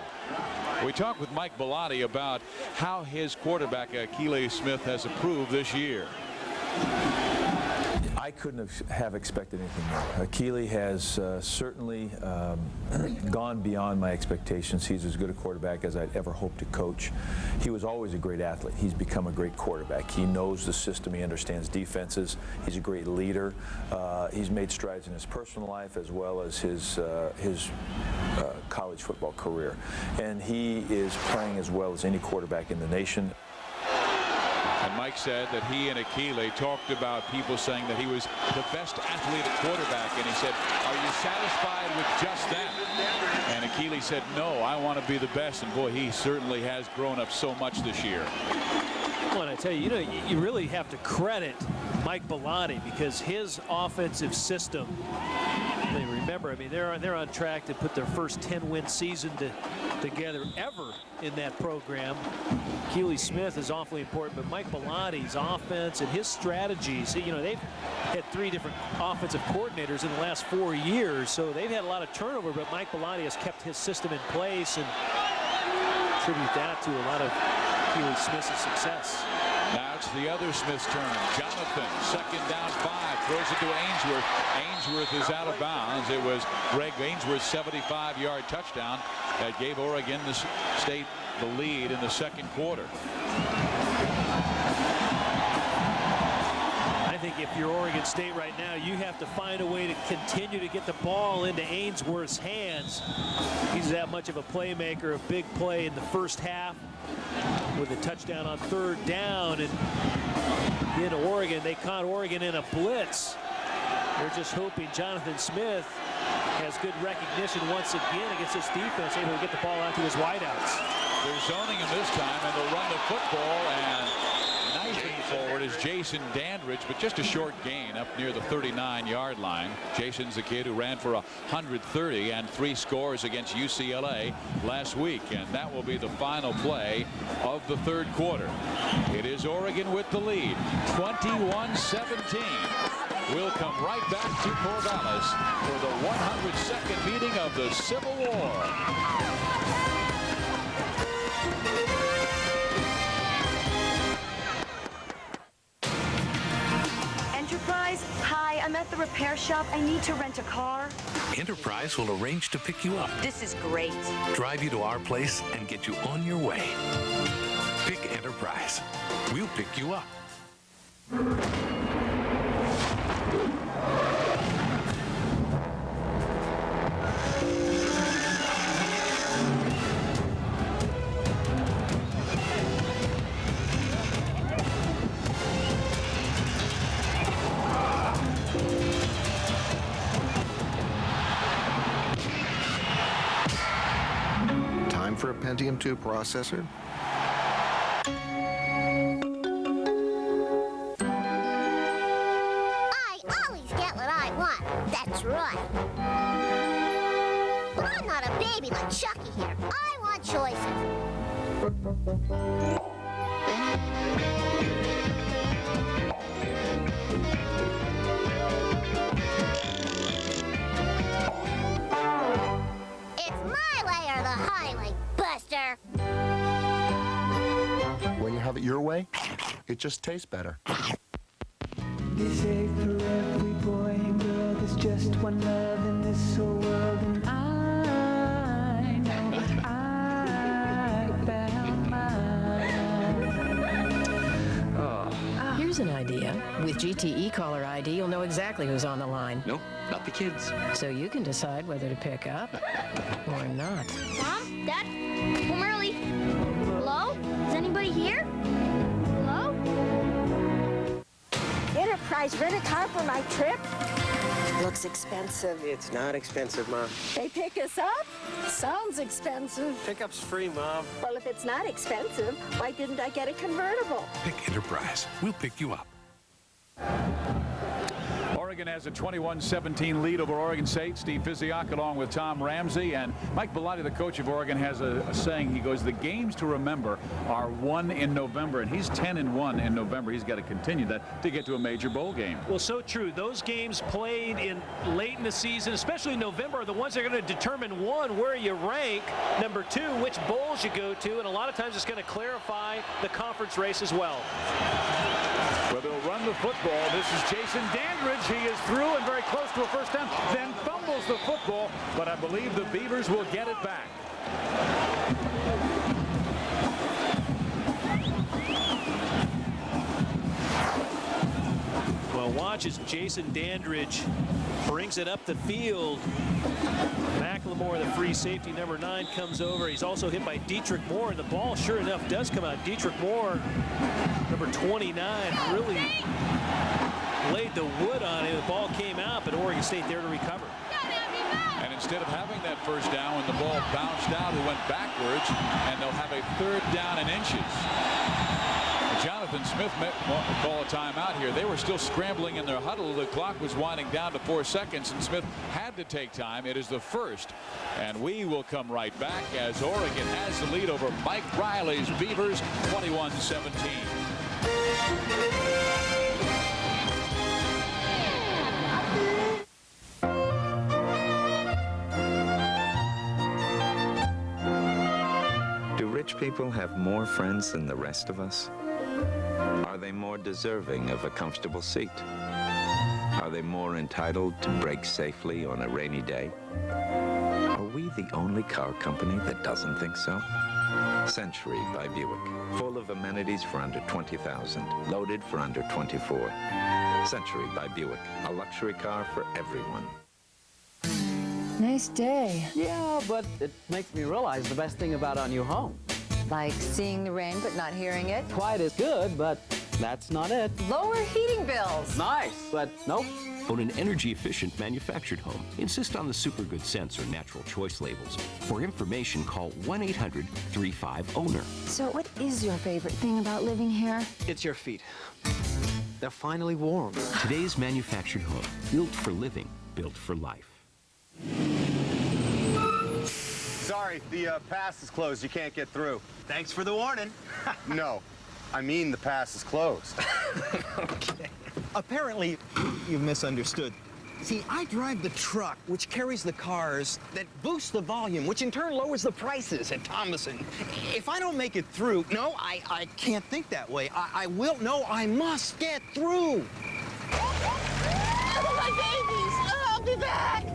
We talked with Mike Bellotti about how his quarterback Achilles Smith has improved this year. I couldn't have expected anything more. Achilles has certainly gone beyond my expectations. He's as good a quarterback as I'd ever hoped to coach. He was always a great athlete. He's become a great quarterback. He knows the system. He understands defenses. He's a great leader. He's made strides in his personal life as well as his college football career. And he is playing as well as any quarterback in the nation. And Mike said that he and Akili talked about people saying that he was the best athlete at quarterback, and he said, are you satisfied with just that? And Akili said, no, I want to be the best. And boy, he certainly has grown up so much this year. Well, I tell you, you really have to credit Mike Bellotti, because his offensive system, remember, I mean, they're on track to put their first 10-win season together ever in that program. Keely Smith is awfully important, but Mike Bellotti's offense and his strategies, they've had 3 different offensive coordinators in the last 4 years, so they've had a lot of turnover, but Mike Bellotti has kept his system in place and attribute that to a lot of Keely Smith's success. Now it's the other Smith's turn. Jonathan, 2nd down 5, throws it to Ainsworth. Ainsworth is out of bounds. It was Greg Ainsworth's 75-yard touchdown that gave Oregon State the lead in the 2nd quarter. I think if you're Oregon State right now, you have to find a way to continue to get the ball into Ainsworth's hands. He's that much of a playmaker, a big play in the first half with a touchdown on 3rd down. And in Oregon, they caught Oregon in a blitz. They're just hoping Jonathan Smith has good recognition once again against this defense, able to get the ball out to his wideouts. They're zoning him this time, and they'll run the football, and knifing forward is Jason Dandridge, but just a short gain up near the 39-yard line. Jason's the kid who ran for 130 and 3 scores against UCLA last week, and that will be the final play of the 3rd quarter. It is Oregon with the lead, 21-17. We'll come right back to Corvallis for the 102nd meeting of the Civil War. Enterprise, hi, I'm at the repair shop. I need to rent a car. Enterprise will arrange to pick you up. This is great. Drive you to our place and get you on your way. Pick Enterprise. We'll pick you up. Time for a Pentium 2 processor? That's right. But I'm not a baby like Chucky here. I want choices. It's my way or the highway, Buster. When you have it your way, it just tastes better. They say for every boy and girl there's just one love in this whole world, and I know I found mine. Here's an idea. With GTE Caller ID, you'll know exactly who's on the line. No, not the kids. So you can decide whether to pick up or not. Mom? Dad? Home early. Hello? Is anybody here? Hello? Enterprise, rent a car for my trip? Looks expensive. It's not expensive, Mom. They pick us up? Sounds expensive. Pickup's free, Mom. Well, if it's not expensive, why didn't I get a convertible? Pick Enterprise. We'll pick you up. Oregon has a 21-17 lead over Oregon State. Steve Physiak along with Tom Ramsey, and Mike Bellotti, the coach of Oregon, has a saying. He goes, the games to remember are won in November, and he's 10-1 in November. He's got to continue that to get to a major bowl game. Well, so true. Those games played late in the season, especially in November, are the ones that are going to determine, 1, where you rank, number 2, which bowls you go to, and a lot of times it's going to clarify the conference race as well. Well, they'll run the football. This is Jason Dandridge. He is through and very close to a first down, then fumbles the football, but I believe the Beavers will get it back. Well, watch as Jason Dandridge brings it up the field. McLemore, the free safety, number 9, comes over. He's also hit by Dietrich Moore, and the ball, sure enough, does come out. Dietrich Moore, number 29, really laid the wood on it. The ball came out, but Oregon State there to recover. And instead of having that first down, when the ball bounced out, it went backwards, and they'll have a 3rd down and inches. Jonathan Smith call a timeout here. They were still scrambling in their huddle. The clock was winding down to 4 seconds, and Smith had to take time. It is the 1st, and we will come right back as Oregon has the lead over Mike Riley's Beavers, 21-17. Do rich people have more friends than the rest of us? Are they more deserving of a comfortable seat? Are they more entitled to brake safely on a rainy day? Are we the only car company that doesn't think so? Century by Buick, full of amenities for under $20,000, loaded for under $24,000. Century by Buick, a luxury car for everyone. Nice day. Yeah, but it makes me realize the best thing about our new home. Like seeing the rain but not hearing it? Quite as good, but that's not it. Lower heating bills. Nice, but nope. Own an energy-efficient manufactured home. Insist on the Supergood Sense or Natural Choice labels. For information, call 1-800-35-OWNER. So what is your favorite thing about living here? It's your feet. They're finally warm. Today's manufactured home. Built for living. Built for life. Sorry, the pass is closed. You can't get through. Thanks for the warning. No, I mean the pass is closed. Okay. Apparently, you've misunderstood. See, I drive the truck, which carries the cars that boost the volume, which in turn lowers the prices at Thomason. If I don't make it through, no, I can't think that way. I will, no, I must get through. Oh, my babies! I'll be back!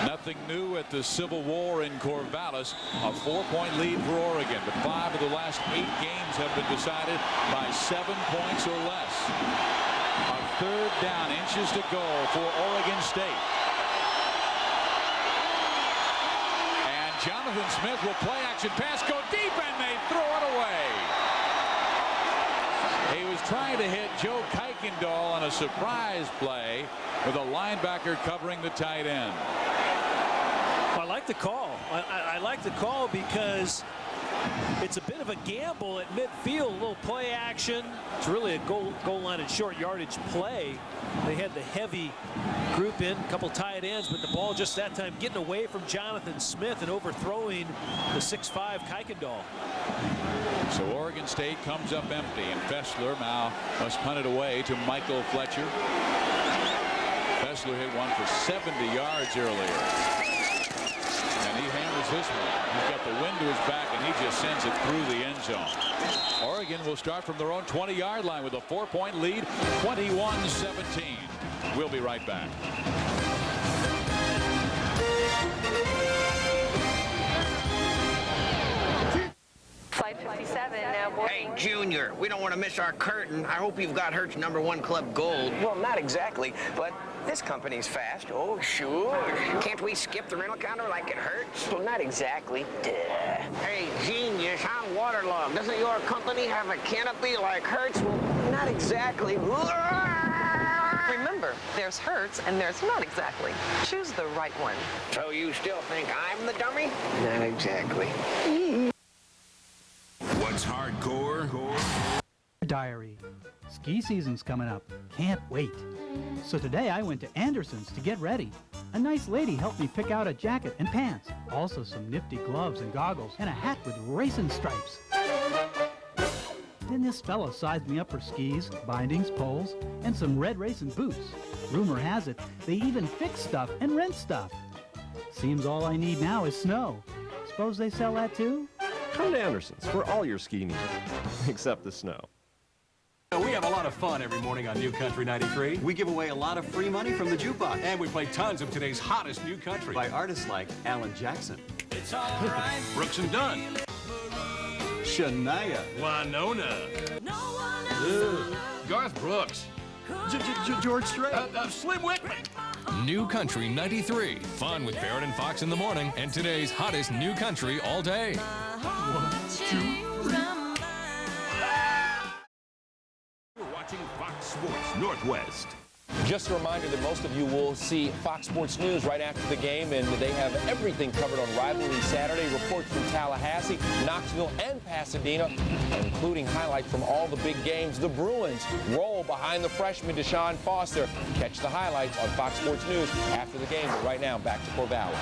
Nothing new at the Civil War in Corvallis. A 4-point lead for Oregon, but 5 of the last 8 games have been decided by 7 points or less. A 3rd down, inches to go for Oregon State. And Jonathan Smith will play action pass, go deep, and they throw it away. He was trying to hit Joe Kuykendall on a surprise play with a linebacker covering the tight end. I like the call. I like the call because it's a bit of a gamble at midfield, a little play action. It's really a goal line and short yardage play. They had the heavy group in, a couple tight ends, but the ball just that time getting away from Jonathan Smith and overthrowing the 6'5" Kuykendall. So Oregon State comes up empty, and Fessler now must punt it away to Michael Fletcher. Fessler hit one for 70 yards earlier. And he hammers this one. He's got the wind to his back, and he just sends it through the end zone. Oregon will start from their own 20-yard line with a 4-point lead, 21-17. We'll be right back. Flight 57 now boarding. Hey, Junior, we don't want to miss our curtain. I hope you've got Hertz #1 Club Gold. Well, not exactly, but this company's fast. Oh, sure. Can't we skip the rental counter like it hurts? Well, not exactly. Duh. Hey, genius, I'm waterlogged. Doesn't your company have a canopy like Hertz? Well, not exactly. Remember, there's Hertz and there's not exactly. Choose the right one. So you still think I'm the dummy? Not exactly. What's hardcore? Diary. Ski season's coming up. Can't wait. So today I went to Anderson's to get ready. A nice lady helped me pick out a jacket and pants. Also some nifty gloves and goggles and a hat with racing stripes. Then this fellow sized me up for skis, bindings, poles, and some red racing boots. Rumor has it, they even fix stuff and rent stuff. Seems all I need now is snow. Suppose they sell that too? Come to Anderson's for all your ski needs, except the snow. We have a lot of fun every morning on New Country 93. We give away a lot of free money from the jukebox. And we play tons of today's hottest new country by artists like Alan Jackson. It's all right. Brooks and Dunn. Shania. Winona. Garth Brooks. George Strait. Slim Whitman. New Country 93. Fun with Barrett and Fox in the morning and today's hottest new country all day. 1, 2. You're watching Fox Sports Northwest. Just a reminder that most of you will see Fox Sports News right after the game, and they have everything covered on Rivalry Saturday. Reports from Tallahassee, Knoxville, and Pasadena, including highlights from all the big games. The Bruins roll behind the freshman Deshaun Foster. Catch the highlights on Fox Sports News after the game. But right now, back to Corvallis.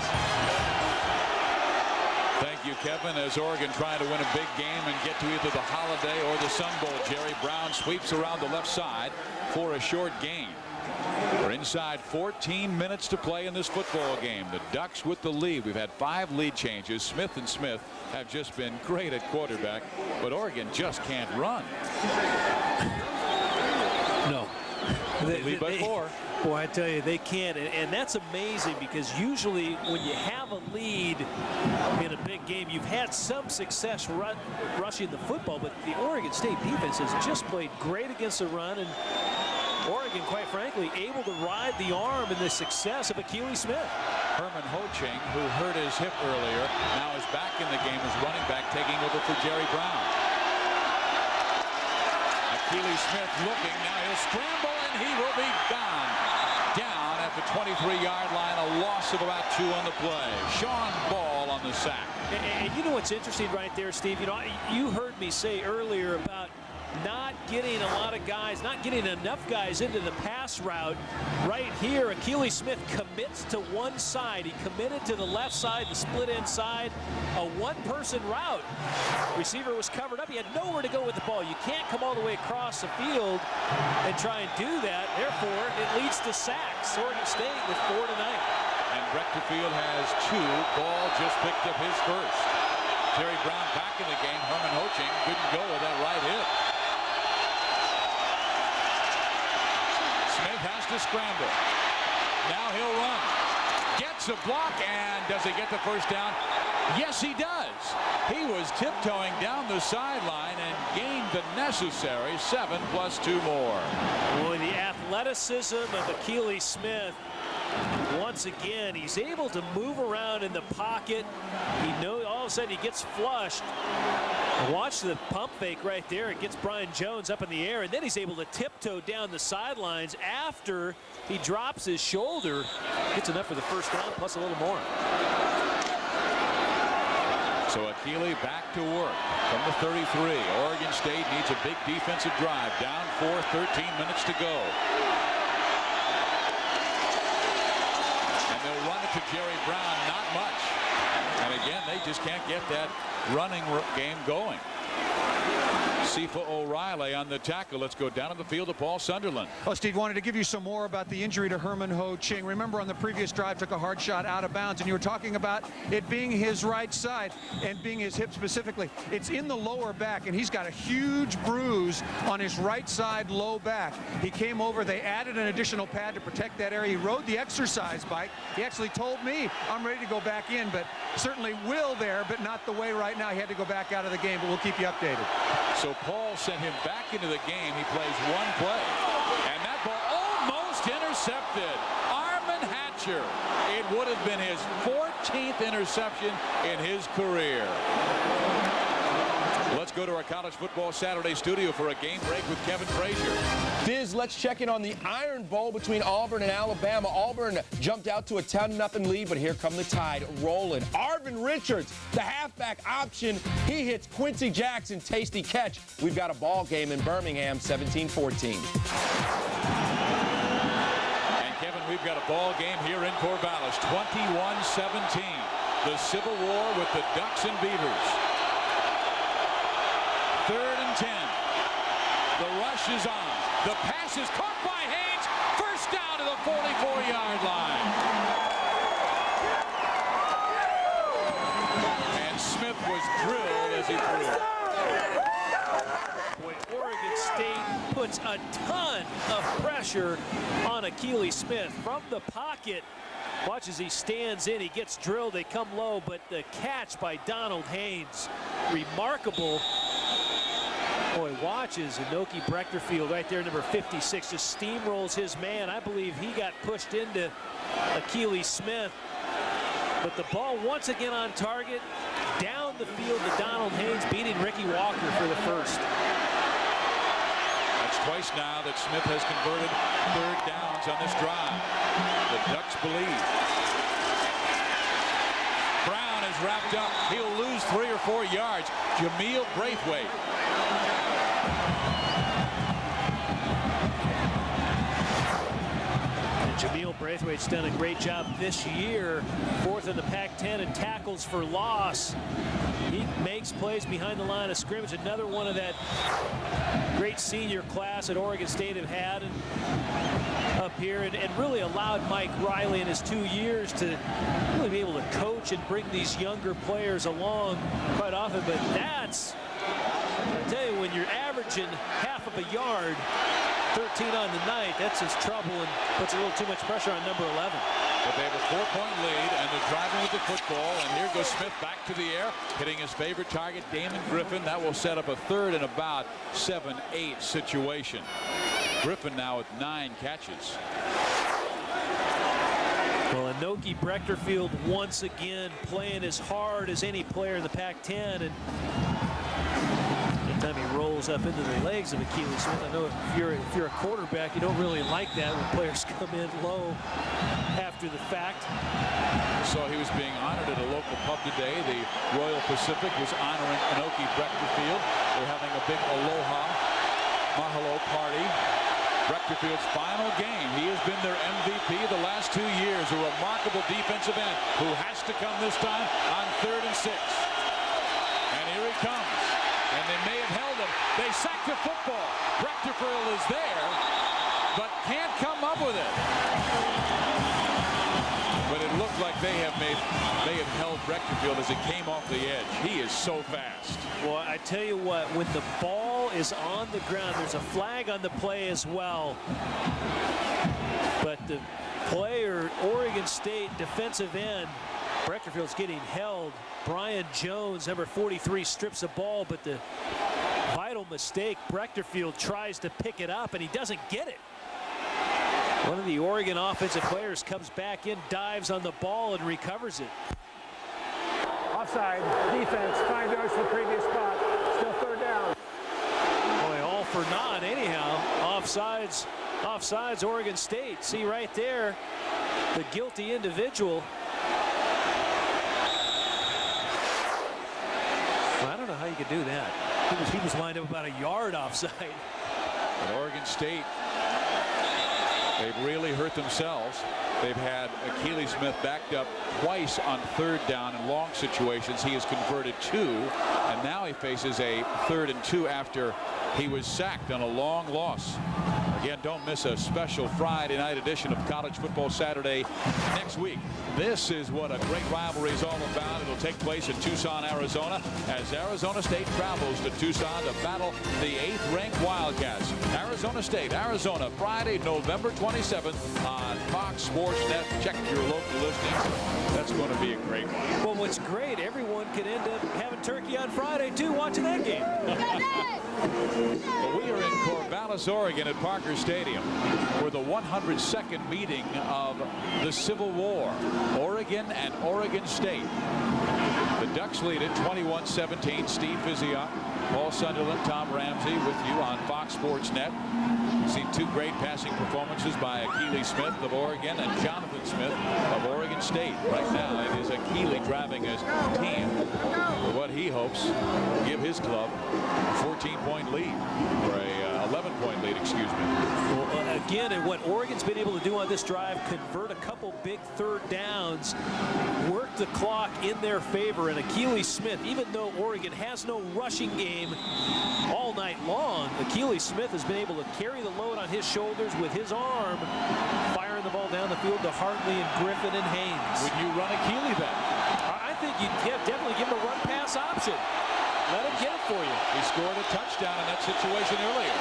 Thank you, Kevin. As Oregon trying to win a big game and get to either the Holiday or the Sun Bowl, Jerry Brown sweeps around the left side for a short gain. We're inside 14 minutes to play in this football game. The Ducks with the lead. We've had 5 lead changes. Smith and Smith have just been great at quarterback, but Oregon just can't run. No. They lead by 4. Boy, I tell you, they can't, and that's amazing because usually when you have a lead in a big game, you've had some success rushing the football, but the Oregon State defense has just played great against the run, and Oregon, quite frankly, able to ride the arm and the success of Akili Smith. Herman Ho-Ching, who hurt his hip earlier, now is back in the game as running back, taking over for Jerry Brown. Akili Smith looking, now he'll scramble, and he will be gone. Down at the 23-yard line, a loss of about 2 on the play. Sean Ball on the sack. And you know what's interesting right there, Steve? You know, you heard me say earlier about not getting a lot of guys, not getting enough guys into the pass route. Right here, Akili Smith commits to one side. He committed to the left side, the split inside, a one-person route. Receiver was covered up. He had nowhere to go with the ball. You can't come all the way across the field and try and do that. Therefore, it leads to sacks. Oregon State with 4 tonight. And Rectorfield has 2. Ball just picked up his first. Jerry Brown back in the game. Herman Ho-Ching couldn't go with that right hip. Smith has to scramble. Now he'll run. Gets a block, and does he get the first down? Yes, he does. He was tiptoeing down the sideline and gained the necessary 7 plus 2 more. Boy, the athleticism of Akili Smith. Once again, he's able to move around in the pocket. He knows all of a sudden he gets flushed. Watch the pump fake right there. It gets Brian Jones up in the air, and then he's able to tiptoe down the sidelines after he drops his shoulder. Gets enough for the first down, plus a little more. So Akili back to work from the 33. Oregon State needs a big defensive drive. Down 4, 13 minutes to go. They'll run it to Jerry Brown, not much. And again, they just can't get that running game going. Sifa O'Reilly on the tackle. Let's go down to the field to Paul Sunderland. Oh, Steve, wanted to give you some more about the injury to Herman Ho-Ching. Remember on the previous drive, took a hard shot out of bounds, and you were talking about it being his right side and being his hip specifically. It's in the lower back, and he's got a huge bruise on his right side low back. He came over, they added an additional pad to protect that area. He rode the exercise bike. He actually told me, I'm ready to go back in, but certainly will there, but not the way right now. He had to go back out of the game, but we'll keep you updated. So Paul sent him back into the game. He plays one play, and that ball almost intercepted. Armin Hatcher. It would have been his 14th interception in his career. Let's go to our College Football Saturday studio for a game break with Kevin Frazier. Fizz, let's check in on the Iron Bowl between Auburn and Alabama. Auburn jumped out to a 10-0 lead, but here come the Tide rolling. Arvin Richards, the halfback option, he hits Quincy Jackson, tasty catch. We've got a ball game in Birmingham, 17-14. And Kevin, we've got a ball game here in Corvallis, 21-17. The Civil War with the Ducks and Beavers. 3rd and 10. The rush is on. The pass is caught by Haynes. First down to the 44-yard line. And Smith was drilled as he threw. Boy, Oregon State puts a ton of pressure on Akili Smith from the pocket. Watch as he stands in. He gets drilled. They come low, but the catch by Donald Haynes, remarkable. Boy, watches Inoki Brechterfield right there, number 56, just steamrolls his man. I believe he got pushed into Akili Smith. But the ball once again on target, down the field to Donald Haynes, beating Ricky Walker for the first. That's twice now that Smith has converted third downs on this drive. The Ducks believe. Brown is wrapped up. He'll lose 3 or 4 yards. Jameel Braithwaite. Jameel Braithwaite's done a great job this year, 4th in the Pac-10 in tackles for loss. He makes plays behind the line of scrimmage. Another one of that great senior class that Oregon State have had up here, and really allowed Mike Riley in his 2 years to really be able to coach and bring these younger players along quite often. But that's, I tell you, when you're averaging half of a yard, 13 on the night, that's his trouble and puts a little too much pressure on number 11. But they have a 4-point lead, and they're driving with the football. And here goes Smith back to the air, hitting his favorite target, Damon Griffin. That will set up a 3rd and about 7-8 situation. Griffin now with 9 catches. Well, Inoki Brechterfield once again playing as hard as any player in the Pac-10, and anytime he rolls up into the legs of Akili Smith, I know if you're a quarterback, you don't really like that when players come in low after the fact. So he was being honored at a local pub today. The Royal Pacific was honoring Inoki Brechterfield. They're having a big aloha mahalo party. Brechterfield's final game. He has been their MVP the last 2 years. A remarkable defensive end who has to come this time on 3rd and 6. And here he comes. And they may have held him. They sacked the football. Brechterfield is there, but can't come up with it. But it looked like they have held Brechterfield as it came off the edge. He is so fast. Well, I tell you what, when the ball is on the ground, there's a flag on the play as well. But the player, Oregon State defensive end, Brechterfield's getting held. Brian Jones, number 43, strips the ball, but the vital mistake, Brechterfield tries to pick it up, and he doesn't get it. One of the Oregon offensive players comes back in, dives on the ball, and recovers it. Offside, defense, 5 yards from the previous spot. Still 3rd down. Boy, all for naught anyhow. Offsides, Oregon State. See right there, the guilty individual. Well, I don't know how you could do that. He was lined up about a yard offside. And Oregon State, they've really hurt themselves. They've had Akili Smith backed up twice on 3rd down in long situations. He has converted 2, and now he faces a 3rd and 2 after he was sacked on a long loss. Again, don't miss a special Friday night edition of College Football Saturday next week. This is what a great rivalry is all about. It'll take place in Tucson, Arizona, as Arizona State travels to Tucson to battle the 8th-ranked Wildcats. Arizona State, Arizona, Friday, November 27th on Fox Sports Net. Check your local listings. That's going to be a great one. Well, what's great, everyone can end up having turkey on Friday, too, watching that game. Well, we are in Corvallis, Oregon at Parker Stadium for the 102nd meeting of the Civil War. Oregon and Oregon State. The Ducks lead it 21-17. Steve Physiot, Paul Sunderland, Tom Ramsey with you on Fox Sports Net. We've seen 2 great passing performances by Akili Smith of Oregon and Jonathan Smith of Oregon State. Right now it is Akili driving his team for what he hopes will give his club a 14-point lead, or a 11-point lead, excuse me. Well, again, and what Oregon's been able to do on this drive, convert a couple big 3rd downs, work the clock in their favor. And Akili Smith, even though Oregon has no rushing game all night long, Akili Smith has been able to carry the load on his shoulders with his arm, firing the ball down the field to Hartley and Griffin and Haynes. Would you run Akili then? I think you'd definitely give him a run-pass option. Let him get it for you. He scored a touchdown in that situation earlier.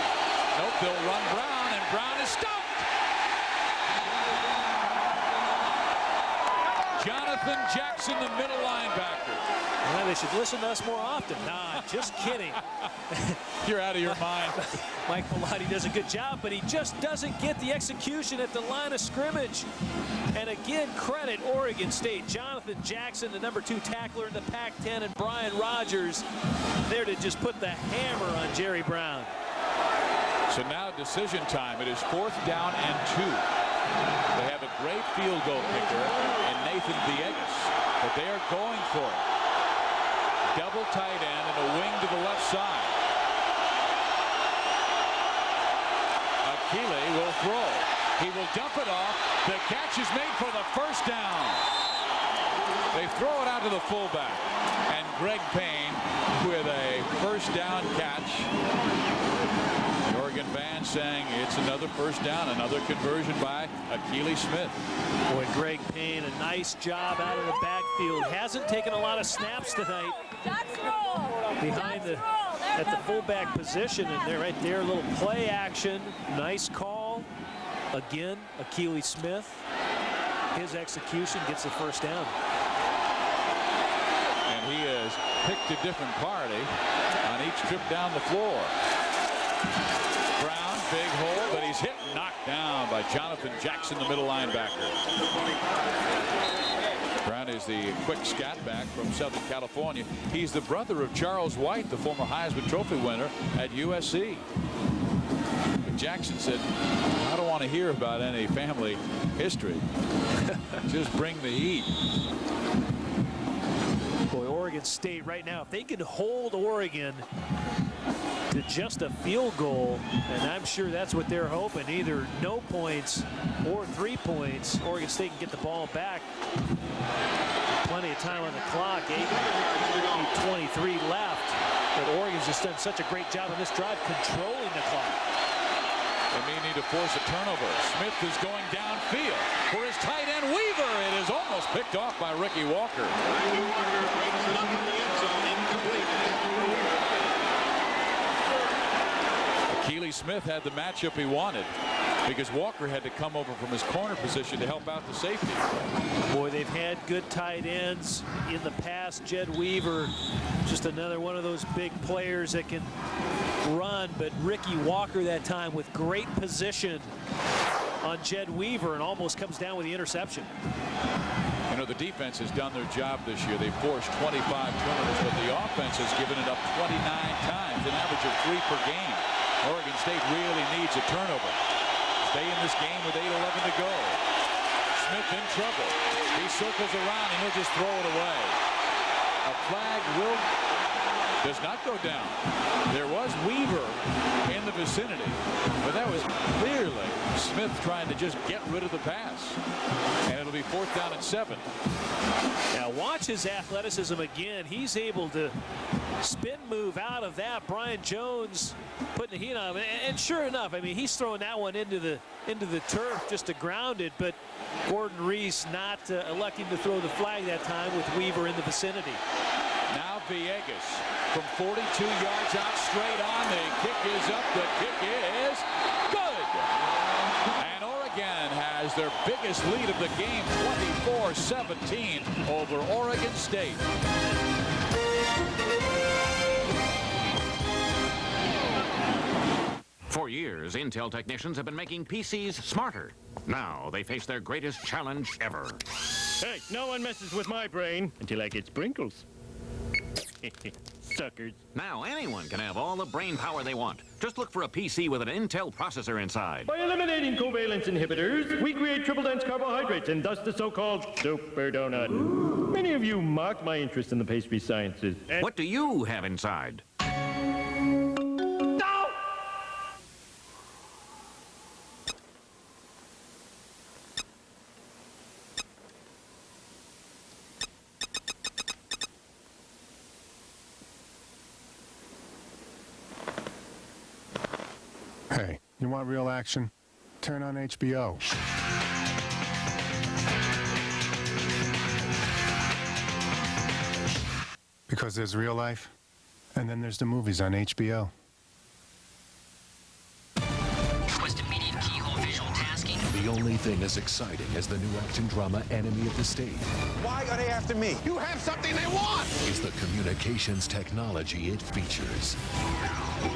Nope, they'll run Brown, and Brown is stumped. Jonathan Jackson, the middle linebacker. Well, they should listen to us more often. Nah, just kidding. You're out of your mind. Mike Bellotti does a good job, but he just doesn't get the execution at the line of scrimmage. And again, credit Oregon State. Jonathan Jackson, the #2 tackler in the Pac-10, and Brian Rogers there to just put the hammer on Jerry Brown. So now decision time. It is 4th down and 2. They have a great field goal kicker in Nathan Villegas, but they are going for it. Double tight end and a wing to the left side. Akili will throw. He will dump it off. The catch is made for the first down. They throw it out to the fullback. And Greg Payne with a first down catch. The Oregon band saying it's another first down, another conversion by Akili Smith. Boy, Greg Payne, a nice job out of the backfield. Hasn't taken a lot of snaps tonight. Behind at the fullback position, and they're right there, a little play action. Nice call. Again, Akili Smith. His execution gets the first down. And he has picked a different party on each trip down the floor. Brown, big hole, but he's hit and knocked down by Jonathan Jackson, the middle linebacker. Brown is the quick scat back from Southern California. He's the brother of Charles White, the former Heisman Trophy winner at USC. But Jackson said, I don't want to hear about any family history. Just bring the heat. Boy, Oregon State right now, if they can hold Oregon to just a field goal, and I'm sure that's what they're hoping, either no points or 3 points, Oregon State can get the ball back. Plenty of time on the clock, 8:23 left, but Oregon's just done such a great job on this drive controlling the clock. They may need to force a turnover. Smith is going downfield for his tight end Weaver. It is almost picked off by Ricky Walker. Akili Smith had the matchup he wanted because Walker had to come over from his corner position to help out the safety. Boy, they've had good tight ends in the past. Jed Weaver, just another one of those big players that can run, but Ricky Walker that time with great position on Jed Weaver and almost comes down with the interception. You know, the defense has done their job this year. They've forced 25 turnovers, but the offense has given it up 29 times, an average of 3 per game. Oregon State really needs a turnover. Stay in this game with 8:11 to go. Smith in trouble. He circles around and he'll just throw it away. A flag does not go down. There was Weaver in the vicinity, but that was clearly Smith trying to just get rid of the pass. And it'll be 4th down and 7. Now watch his athleticism again. He's able to spin move out of that. Brian Jones putting the heat on him, and sure enough, I mean, he's throwing that one into the turf just to ground it, but Gordon Reese not electing to throw the flag that time with Weaver in the vicinity. Now Villegas from 42 yards out straight on. The kick is up. The kick is good. And Oregon has their biggest lead of the game, 24-17 over Oregon State. For years, Intel technicians have been making PCs smarter. Now they face their greatest challenge ever. Hey, no one messes with my brain until I get sprinkles. Suckers. Now anyone can have all the brain power they want. Just look for a PC with an Intel processor inside. By eliminating covalence inhibitors, we create triple-dense carbohydrates and thus the so-called super donut. Many of you mock my interest in the pastry sciences. What do you have inside? Hey, you want real action? Turn on HBO. Because there's real life, and then there's the movies on HBO. Request immediate keyhole visual tasking. The only only thing as exciting as the new action drama Enemy of the State Why are they after me? You have something they want! is the communications technology it features.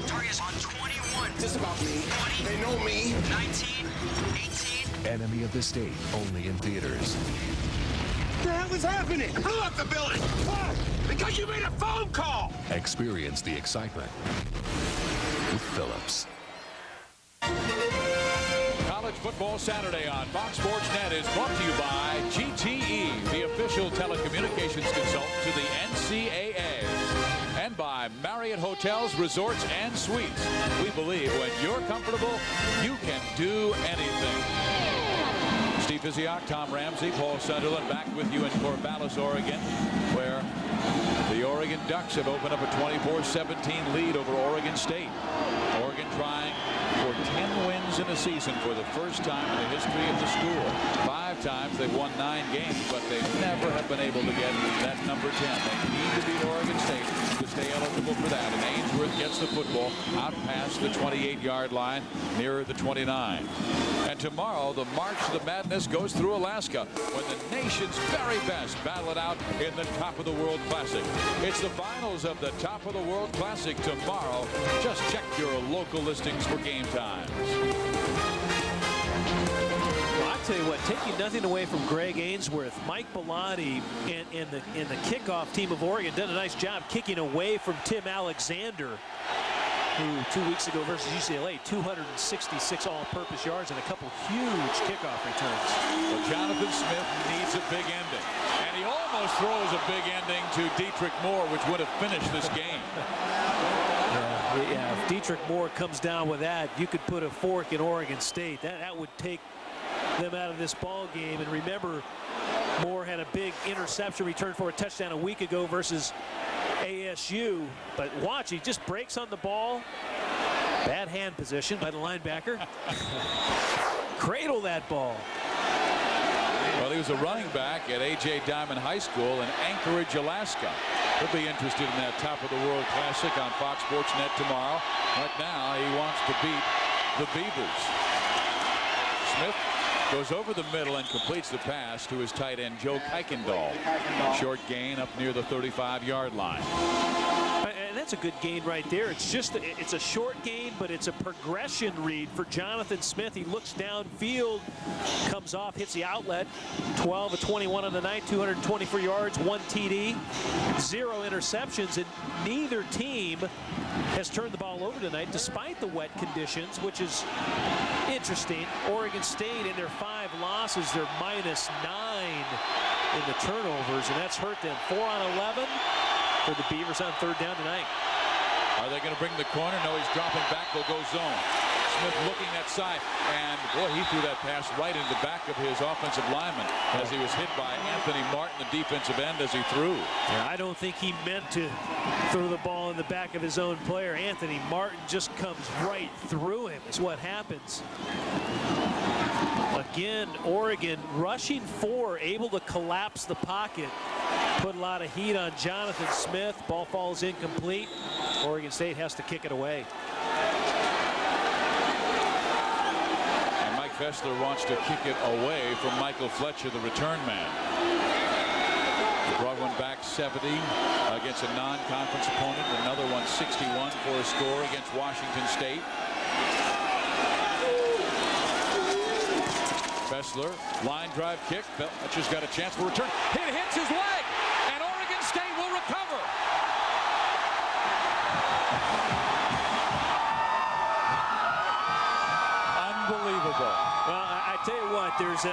Target's on 21. This about me. 20. They know me. 19. 18. Enemy of the State, only in theaters. What the hell is happening? Blew up the building! Why? Because you made a phone call! Experience the excitement with Phillips. College Football Saturday on Fox Sports Net is brought to you by GTE, the official telecommunications consultant to the NCAA. And by Marriott Hotels, Resorts, and Suites. We believe when you're comfortable, you can do anything. Steve Physioc, Tom Ramsey, Paul Sunderland back with you in Corvallis, Oregon, where the Oregon Ducks have opened up a 24-17 lead over Oregon State. Oregon trying for 10 wins in a season for the first time in the history of the school. 5 times they've won 9 games, but they never have been able to get that number 10. They need to beat Oregon State to stay eligible for that. And Ainsworth gets the football out past the 28-yard line, nearer the 29. And tomorrow, the March to the Madness goes through Alaska when the nation's very best battle it out in the Top of the World Classic. It's the finals of the Top of the World Classic tomorrow. Just check your local listings for game times. Well, I'll tell you what, taking nothing away from Greg Ainsworth, Mike Bellotti and the kickoff team of Oregon done a nice job kicking away from Tim Alexander, who 2 weeks ago versus UCLA, 266 all-purpose yards and a couple huge kickoff returns. Well, Jonathan Smith needs a big ending. And he almost throws a big ending to Dietrich Moore, which would have finished this game. Yeah, if Dietrich Moore comes down with that, you could put a fork in Oregon State. That would take them out of this ball game. And remember, Moore had a big interception return for a touchdown a week ago versus ASU. But watch, he just breaks on the ball. Bad hand position by the linebacker. Cradle that ball. Well, he was a running back at A.J. Diamond High School in Anchorage, Alaska. He'll be interested in that Top of the World Classic on Fox Sports Net tomorrow. Right now, he wants to beat the Beavers. Smith goes over the middle and completes the pass to his tight end, Joe Kuykendall. Short gain up near the 35-yard line. And that's a good gain right there. It's a short gain, but it's a progression read for Jonathan Smith. He looks downfield, comes off, hits the outlet. 12 of 21 on the night, 224 yards, 1 TD, 0 interceptions, and neither team has turned the ball over tonight despite the wet conditions, which is interesting. Oregon State in their 5 losses, they're -9 in the turnovers, and that's hurt them. 4 on 11 for the Beavers on 3rd down tonight. Are they going to bring the corner? No, he's dropping back. They'll go zone. Smith looking that side, and boy, he threw that pass right into the back of his offensive lineman as he was hit by Anthony Martin, the defensive end, as he threw. Yeah, I don't think he meant to throw the ball in the back of his own player. Anthony Martin just comes right through him is what happens. Again, Oregon rushing 4, able to collapse the pocket. Put a lot of heat on Jonathan Smith. Ball falls incomplete. Oregon State has to kick it away. And Mike Fessler wants to kick it away from Michael Fletcher, the return man. He brought one back 70 against a non-conference opponent. Another one 61 for a score against Washington State. Fessler, line drive kick. Fletcher's got a chance for return. It hits his leg, and Oregon State will recover. Unbelievable. Well, I tell you what, there's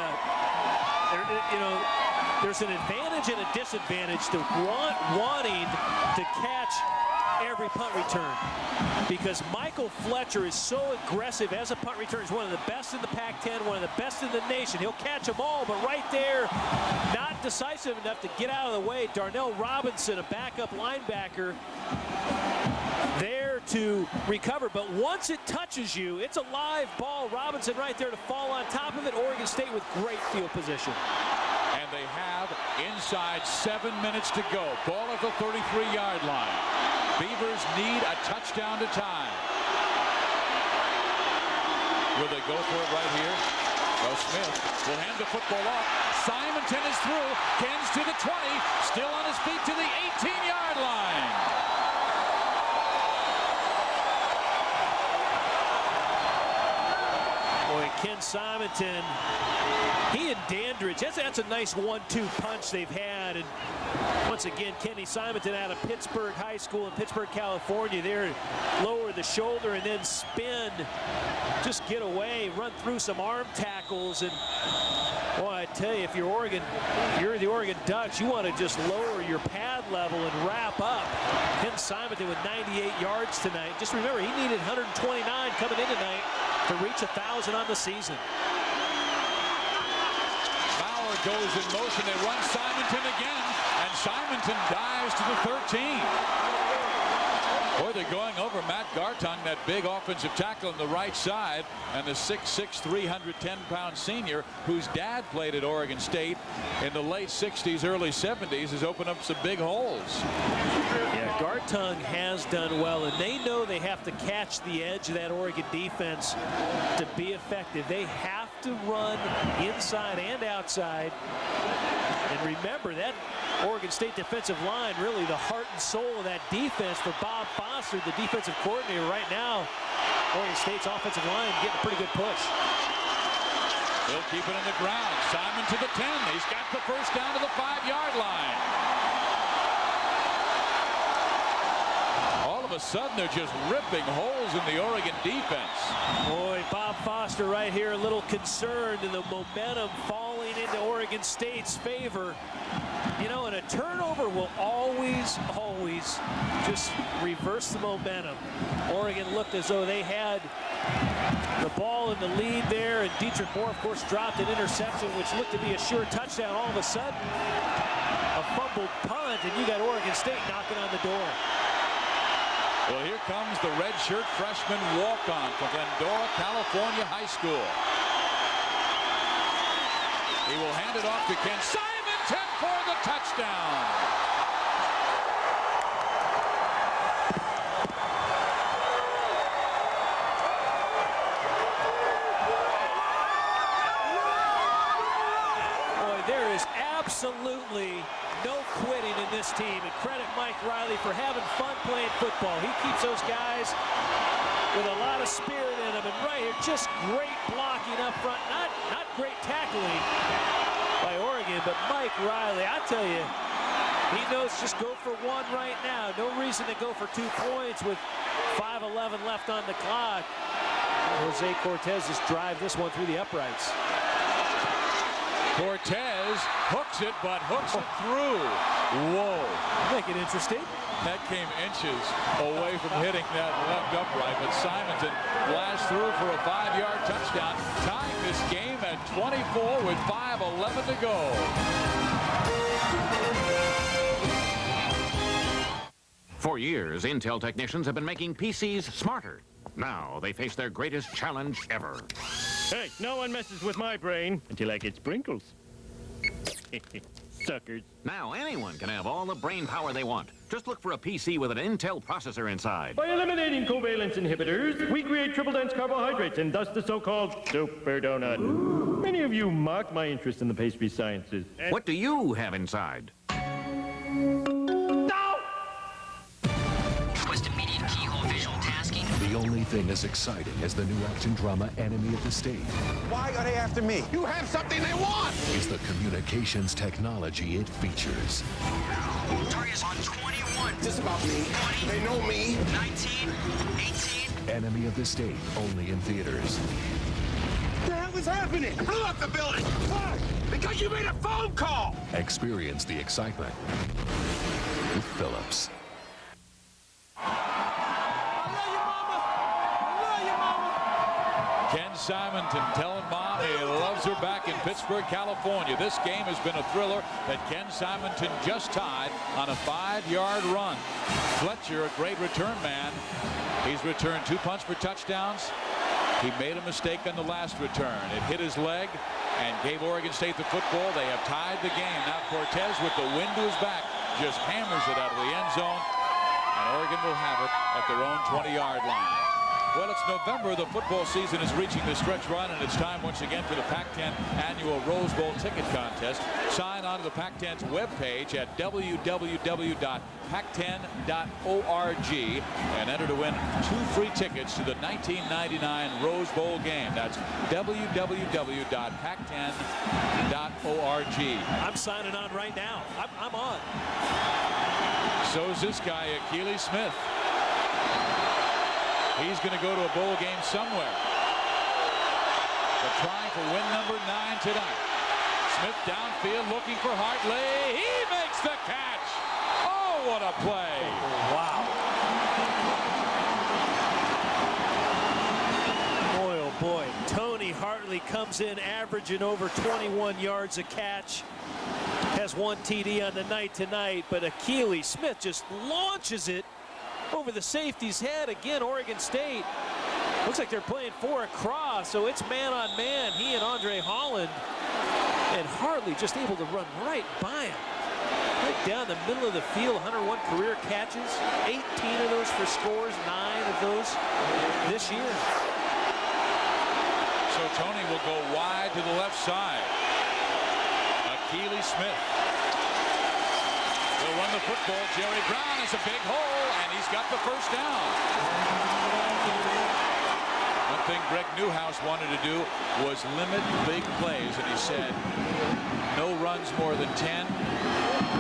an advantage and a disadvantage to wanting to catch every punt return, because Michael Fletcher is so aggressive as a punt returner. He's one of the best in the Pac-10, one of the best in the nation. He'll catch them all, but right there, not decisive enough to get out of the way. Darnell Robinson, a backup linebacker, there to recover, but once it touches you, it's a live ball. Robinson right there to fall on top of it. Oregon State with great field position. And they have inside 7 minutes to go. Ball at the 33-yard line. Beavers need a touchdown to tie. Will they go for it right here? Well, Smith will hand the football off. Simonton is through. Ken's to the 20. Still on his feet to the 18-yard line. Boy, Ken Simonton, he and Dandridge, that's a nice 1-2 punch they've had. And once again, Kenny Simonton out of Pittsburgh High School in Pittsburgh, California. There, lower the shoulder and then spin, just get away, run through some arm tackles. And boy, I tell you, if you're the Oregon Ducks, you want to just lower your pad level and wrap up. Ken Simonton with 98 yards tonight. Just remember, he needed 129 coming in tonight to reach 1,000 on the season. Bauer goes in motion. They run Simonton again, and Simonton dives to the 13. Boy, they're going over Matt Gartung, that big offensive tackle on the right side, and the 6'6", 310-pound senior, whose dad played at Oregon State in the late 60s, early 70s, has opened up some big holes. Yeah, Gartung has done well, and they know they have to catch the edge of that Oregon defense to be effective. They have to run inside and outside. And remember, that Oregon State defensive line, really the heart and soul of that defense for Bob Foster, the defensive coordinator right now. Oregon State's offensive line getting a pretty good push. He'll keep it on the ground. Simon to the 10. He's got the first down to the 5-yard line. All of a sudden, they're just ripping holes in the Oregon defense. Boy, Bob Foster right here a little concerned, and the momentum falling into Oregon State's favor. You know, and a turnover will always just reverse the momentum. Oregon looked as though they had the ball in the lead there, and Dietrich Moore, of course, dropped an interception, which looked to be a sure touchdown. All of a sudden, a fumbled punt, and you got Oregon State knocking on the door. Well, here comes the redshirt freshman walk-on from Glendora, California High School. He will hand it off to Ken Simonton for the touchdown. Boy, there is absolutely no quitting in this team, and credit Mike Riley for having fun playing football. He keeps those guys with a lot of spirit in them, and right here, just great blocking up front. Not great tackling by Oregon, but Mike Riley, I tell you, he knows just go for one right now. No reason to go for 2 points with 5:11 left on the clock. Jose Cortez just drives this one through the uprights. Cortez hooks it, but hooks it through. Whoa. Make it interesting. That came inches away from hitting that left upright, but Simonton blasts through for a 5-yard touchdown, tying this game at 24 with 5:11 to go. For years, Intel technicians have been making PCs smarter. Now they face their greatest challenge ever. Hey, no one messes with my brain until I get sprinkles. Suckers. Now anyone can have all the brain power they want. Just look for a PC with an Intel processor inside. By eliminating covalence inhibitors, we create triple-dense carbohydrates and thus the so-called super donut. Ooh. Many of you mock my interest in the pastry sciences. What do you have inside? The only thing as exciting as the new action drama Enemy of the State Why are they after me? You have something they want! is the communications technology it features. Target's on 21. This about me. 20. They know me. 19. 18. Enemy of the State, only in theaters. What the hell is happening? Who left the building? Why? Because you made a phone call! Experience the excitement with Phillips. Ken Simonton telling Mom he loves her back in Pittsburgh, California. This game has been a thriller that Ken Simonton just tied on a 5-yard run. Fletcher, a great return man. He's returned 2 punts for touchdowns. He made a mistake on the last return. It hit his leg and gave Oregon State the football. They have tied the game. Now Cortez, with the wind to his back, just hammers it out of the end zone. And Oregon will have it at their own 20-yard line. Well, it's November. The football season is reaching the stretch run, and it's time once again for the Pac-10 annual Rose Bowl ticket contest. Sign on to the Pac-10's webpage at www.pac10.org and enter to win 2 free tickets to the 1999 Rose Bowl game. That's www.pac10.org. I'm signing on right now. I'm on. So is this guy, Akili Smith. He's going to go to a bowl game somewhere. But trying for win number 9 tonight. Smith downfield looking for Hartley. He makes the catch. Oh, what a play. Wow. Boy, oh boy. Tony Hartley comes in averaging over 21 yards a catch. Has 1 TD on the night tonight, but Akili Smith just launches it over the safety's head. Again, Oregon State looks like they're playing 4 across, so it's man on man. He and Andre Holland, and Hartley just able to run right by him. Right down the middle of the field. 101 career catches, 18 of those for scores, 9 of those this year. So Tony will go wide to the left side. Akili Smith will run the football. Jerry Brown has a big hole, and he's got the first down. One thing Greg Newhouse wanted to do was limit big plays, and he said no runs more than 10,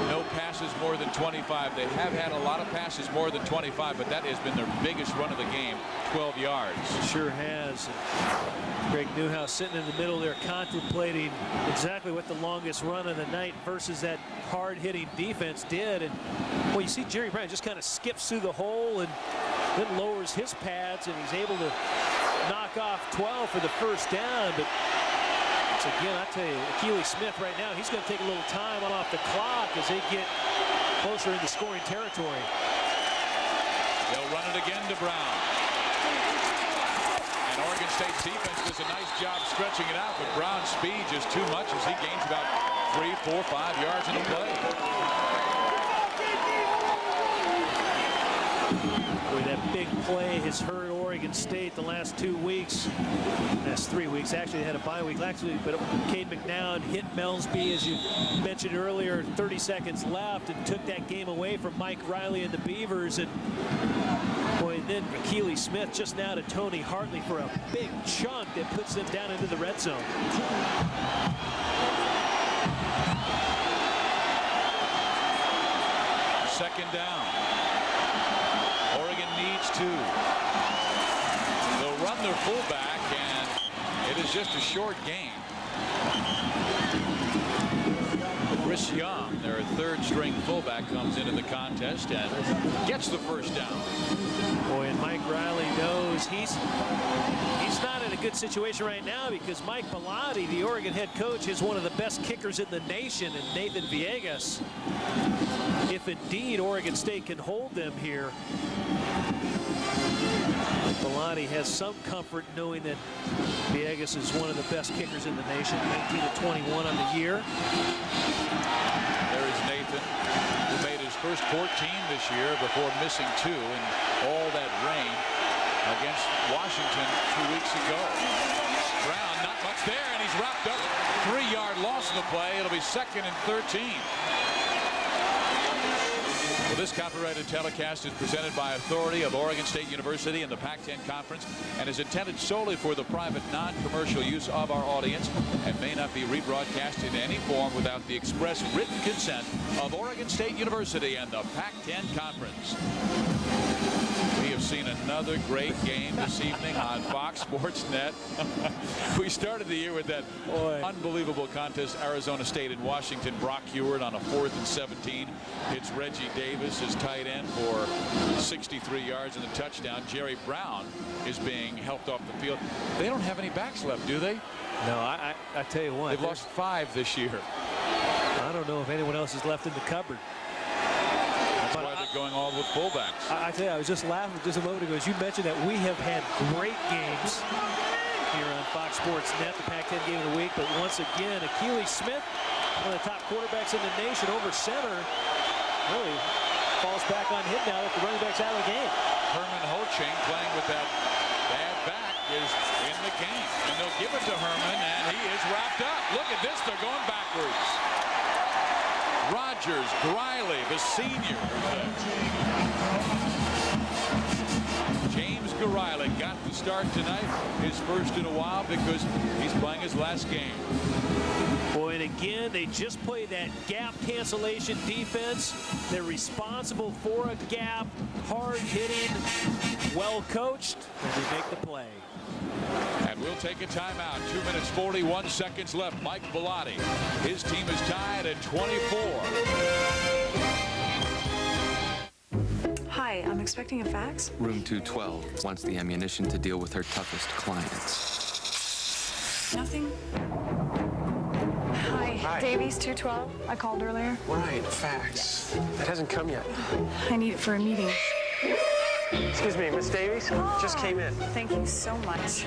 no passes more than 25. They have had a lot of passes more than 25, but that has been their biggest run of the game, 12 yards. Sure has. Greg Newhouse sitting in the middle there contemplating exactly what the longest run of the night versus that hard-hitting defense did. And well, you see Jerry Brown just kind of skips through the hole and then lowers his pads, and he's able to knock off 12 for the first down. But once again, I tell you, Akili Smith right now, he's going to take a little time off the clock as they get closer into scoring territory. They'll run it again to Brown. And Oregon State's defense does a nice job stretching it out, but Brown's speed just too much as he gains about 3, 4, 5 yards in the play. Boy, that big play has hurt Oregon State the last 2 weeks. Last 3 weeks. Actually, they had a bye week last week, but Cade McNown hit Melsby, as you mentioned earlier, 30 seconds left, and took that game away from Mike Riley and the Beavers. And boy, then Akili Smith just now to Tony Hartley for a big chunk that puts them down into the red zone. Second down. Oregon needs 2. They'll run their fullback, and it is just a short gain. Chris Young, their 3rd-string fullback, comes into the contest and gets the first down. Boy, and Mike Riley knows he's not in a good situation right now, because Mike Bellotti, the Oregon head coach, is one of the best kickers in the nation, and Nathan Villegas, if indeed Oregon State can hold them here, Bellotti has some comfort knowing that Villegas is one of the best kickers in the nation. 19-21 on the year. There is Nathan, who made his first 14 this year before missing 2 in all that rain against Washington 2 weeks ago. Brown, not much there, and he's wrapped up. 3-yard loss in the play. It'll be 2nd and 13. Well, this copyrighted telecast is presented by authority of Oregon State University and the Pac-10 Conference, and is intended solely for the private, non-commercial use of our audience, and may not be rebroadcast in any form without the express written consent of Oregon State University and the Pac-10 Conference. We have seen another great game this evening on Fox Sports Net. We started the year with that unbelievable contest, Arizona State and Washington. Brock Huard on a 4th and 17 hits Reggie Davis, his tight end, for 63 yards and a touchdown. Jerry Brown is being helped off the field. They don't have any backs left, do they? No, I tell you what. They've lost 5 this year. I don't know if anyone else is left in the cupboard. That's why they're going all with fullbacks. I tell you, I was just laughing just a moment ago as you mentioned that we have had great games here on Fox Sports Net, the Pac-10 game of the week. But once again, Akili Smith, one of the top quarterbacks in the nation, over center, really falls back on him now that the running back's out of the game. Herman Ho Ching playing with that is in the game. And they'll give it to Herman, and he is wrapped up. Look at this. They're going backwards. Rogers, Griley, the senior. James Griley got the start tonight, his first in a while, because he's playing his last game. Boy, and again, they just play that gap cancellation defense. They're responsible for a gap, hard hitting, well coached, and they make the play. And we'll take a timeout. 2 minutes, 41 seconds left. Mike Bellotti. His team is tied at 24. Hi, I'm expecting a fax. Room 212 wants the ammunition to deal with her toughest clients. Nothing. Hi, Davies 212. I called earlier. Right, fax. It hasn't come yet. I need it for a meeting. Excuse me, Miss Davies? Just came in. Thank you so much.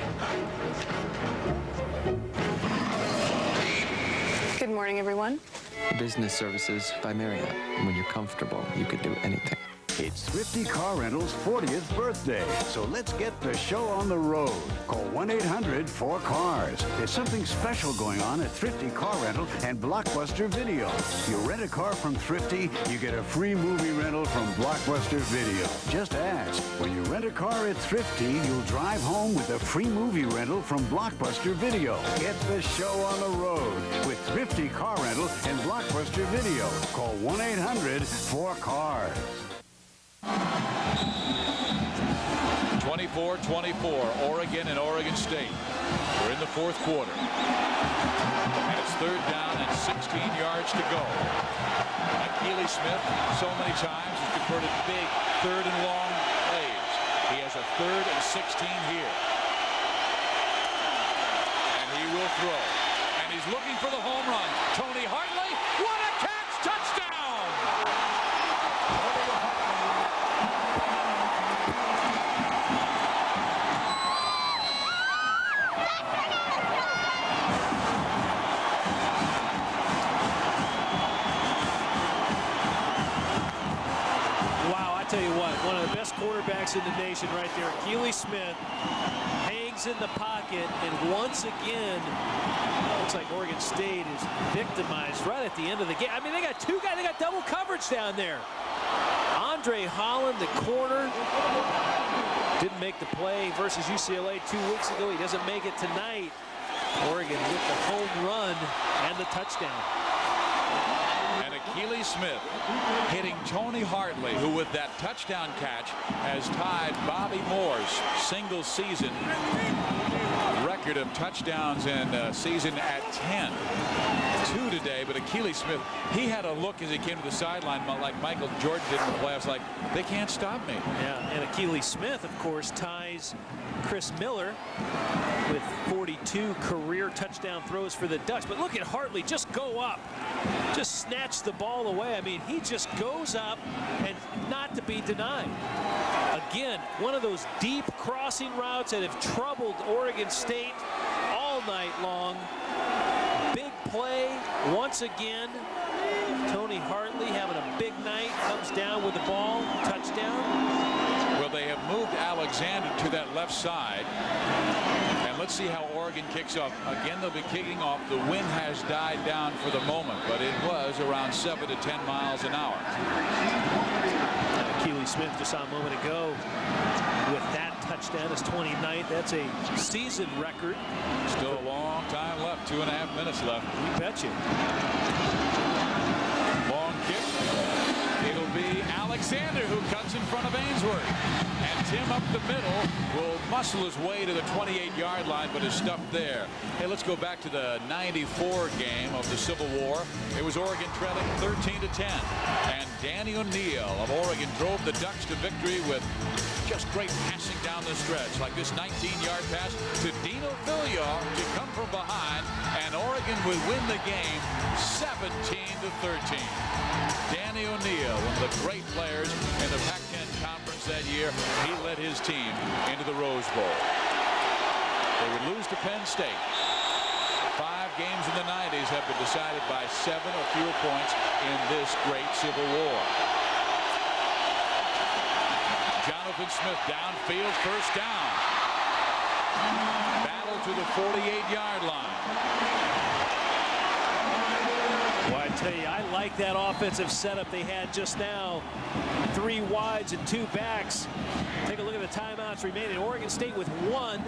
Good morning, everyone. Business Services by Marriott. When you're comfortable, you could do anything. It's Thrifty Car Rental's 40th birthday, so let's get the show on the road. Call 1-800-4CARS. There's something special going on at Thrifty Car Rental and Blockbuster Video. You rent a car from Thrifty, you get a free movie rental from Blockbuster Video. Just ask. When you rent a car at Thrifty, you'll drive home with a free movie rental from Blockbuster Video. Get the show on the road with Thrifty Car Rental and Blockbuster Video. Call 1-800-4CARS. 24-24, Oregon and Oregon State. We're in the fourth quarter. And it's third down and 16 yards to go. Keely Smith so many times has converted big third and long plays. He has a third and 16 here. And he will throw. And he's looking for the home run. Tony Hartley, what a catch! Touchdown! Tell you what, one of the best quarterbacks in the nation right there. Keely Smith hangs in the pocket, and once again, looks like Oregon State is victimized right at the end of the game. I mean, they got two guys, they got double coverage down there. Andre Holland, the corner, didn't make the play versus UCLA 2 weeks ago. He doesn't make it tonight. Oregon with the home run and the touchdown. And Keely Smith hitting Tony Hartley, who with that touchdown catch has tied Bobby Moore's single season record of touchdowns in a season at 10. 2 today, but Keely Smith, he had a look as he came to the sideline like Michael Jordan did in the playoffs, like, they can't stop me. Yeah, and Keely Smith, of course, ties Chris Miller with 42 career touchdown throws for the Ducks. But look at Hartley just go up, just snatch the ball away. I mean, he just goes up and not to be denied. Again, one of those deep crossing routes that have troubled Oregon State all night long. Big play once again. Tony Hartley having a big night, comes down with the ball, touchdown. Well, they have moved Alexander to that left side. And let's see how Oregon kicks off. Again, they'll be kicking off. The wind has died down for the moment, but it was around 7 to 10 miles an hour. Keely Smith just saw a moment ago with that touchdown, his 29th. That's a season record. Still a long time left, 2.5 minutes left. You betcha. Long kick. It'll be Alexander who cuts in front of Ainsworth. And Tim up the middle will muscle his way to the 28-yard line, but is stuffed there. Hey, let's go back to the 94 game of the Civil War. It was Oregon trailing 13 to 10. And Danny O'Neill of Oregon drove the Ducks to victory with just great passing down the stretch, like this 19-yard pass to Dino Villar to come from behind, and Oregon would win the game 17 to 13. Danny O'Neill, one of the great players in the Pac-10 conference that year, he led his team into the Rose Bowl. They would lose to Penn State. 5 games in the 90s have been decided by 7 or fewer points in this great Civil War. Jonathan Smith downfield, first down. Battle to the 48-yard line. Well, I tell you, I like that offensive setup they had just now. 3 wides and 2 backs. Take a look at the timeouts remaining. Oregon State with 1.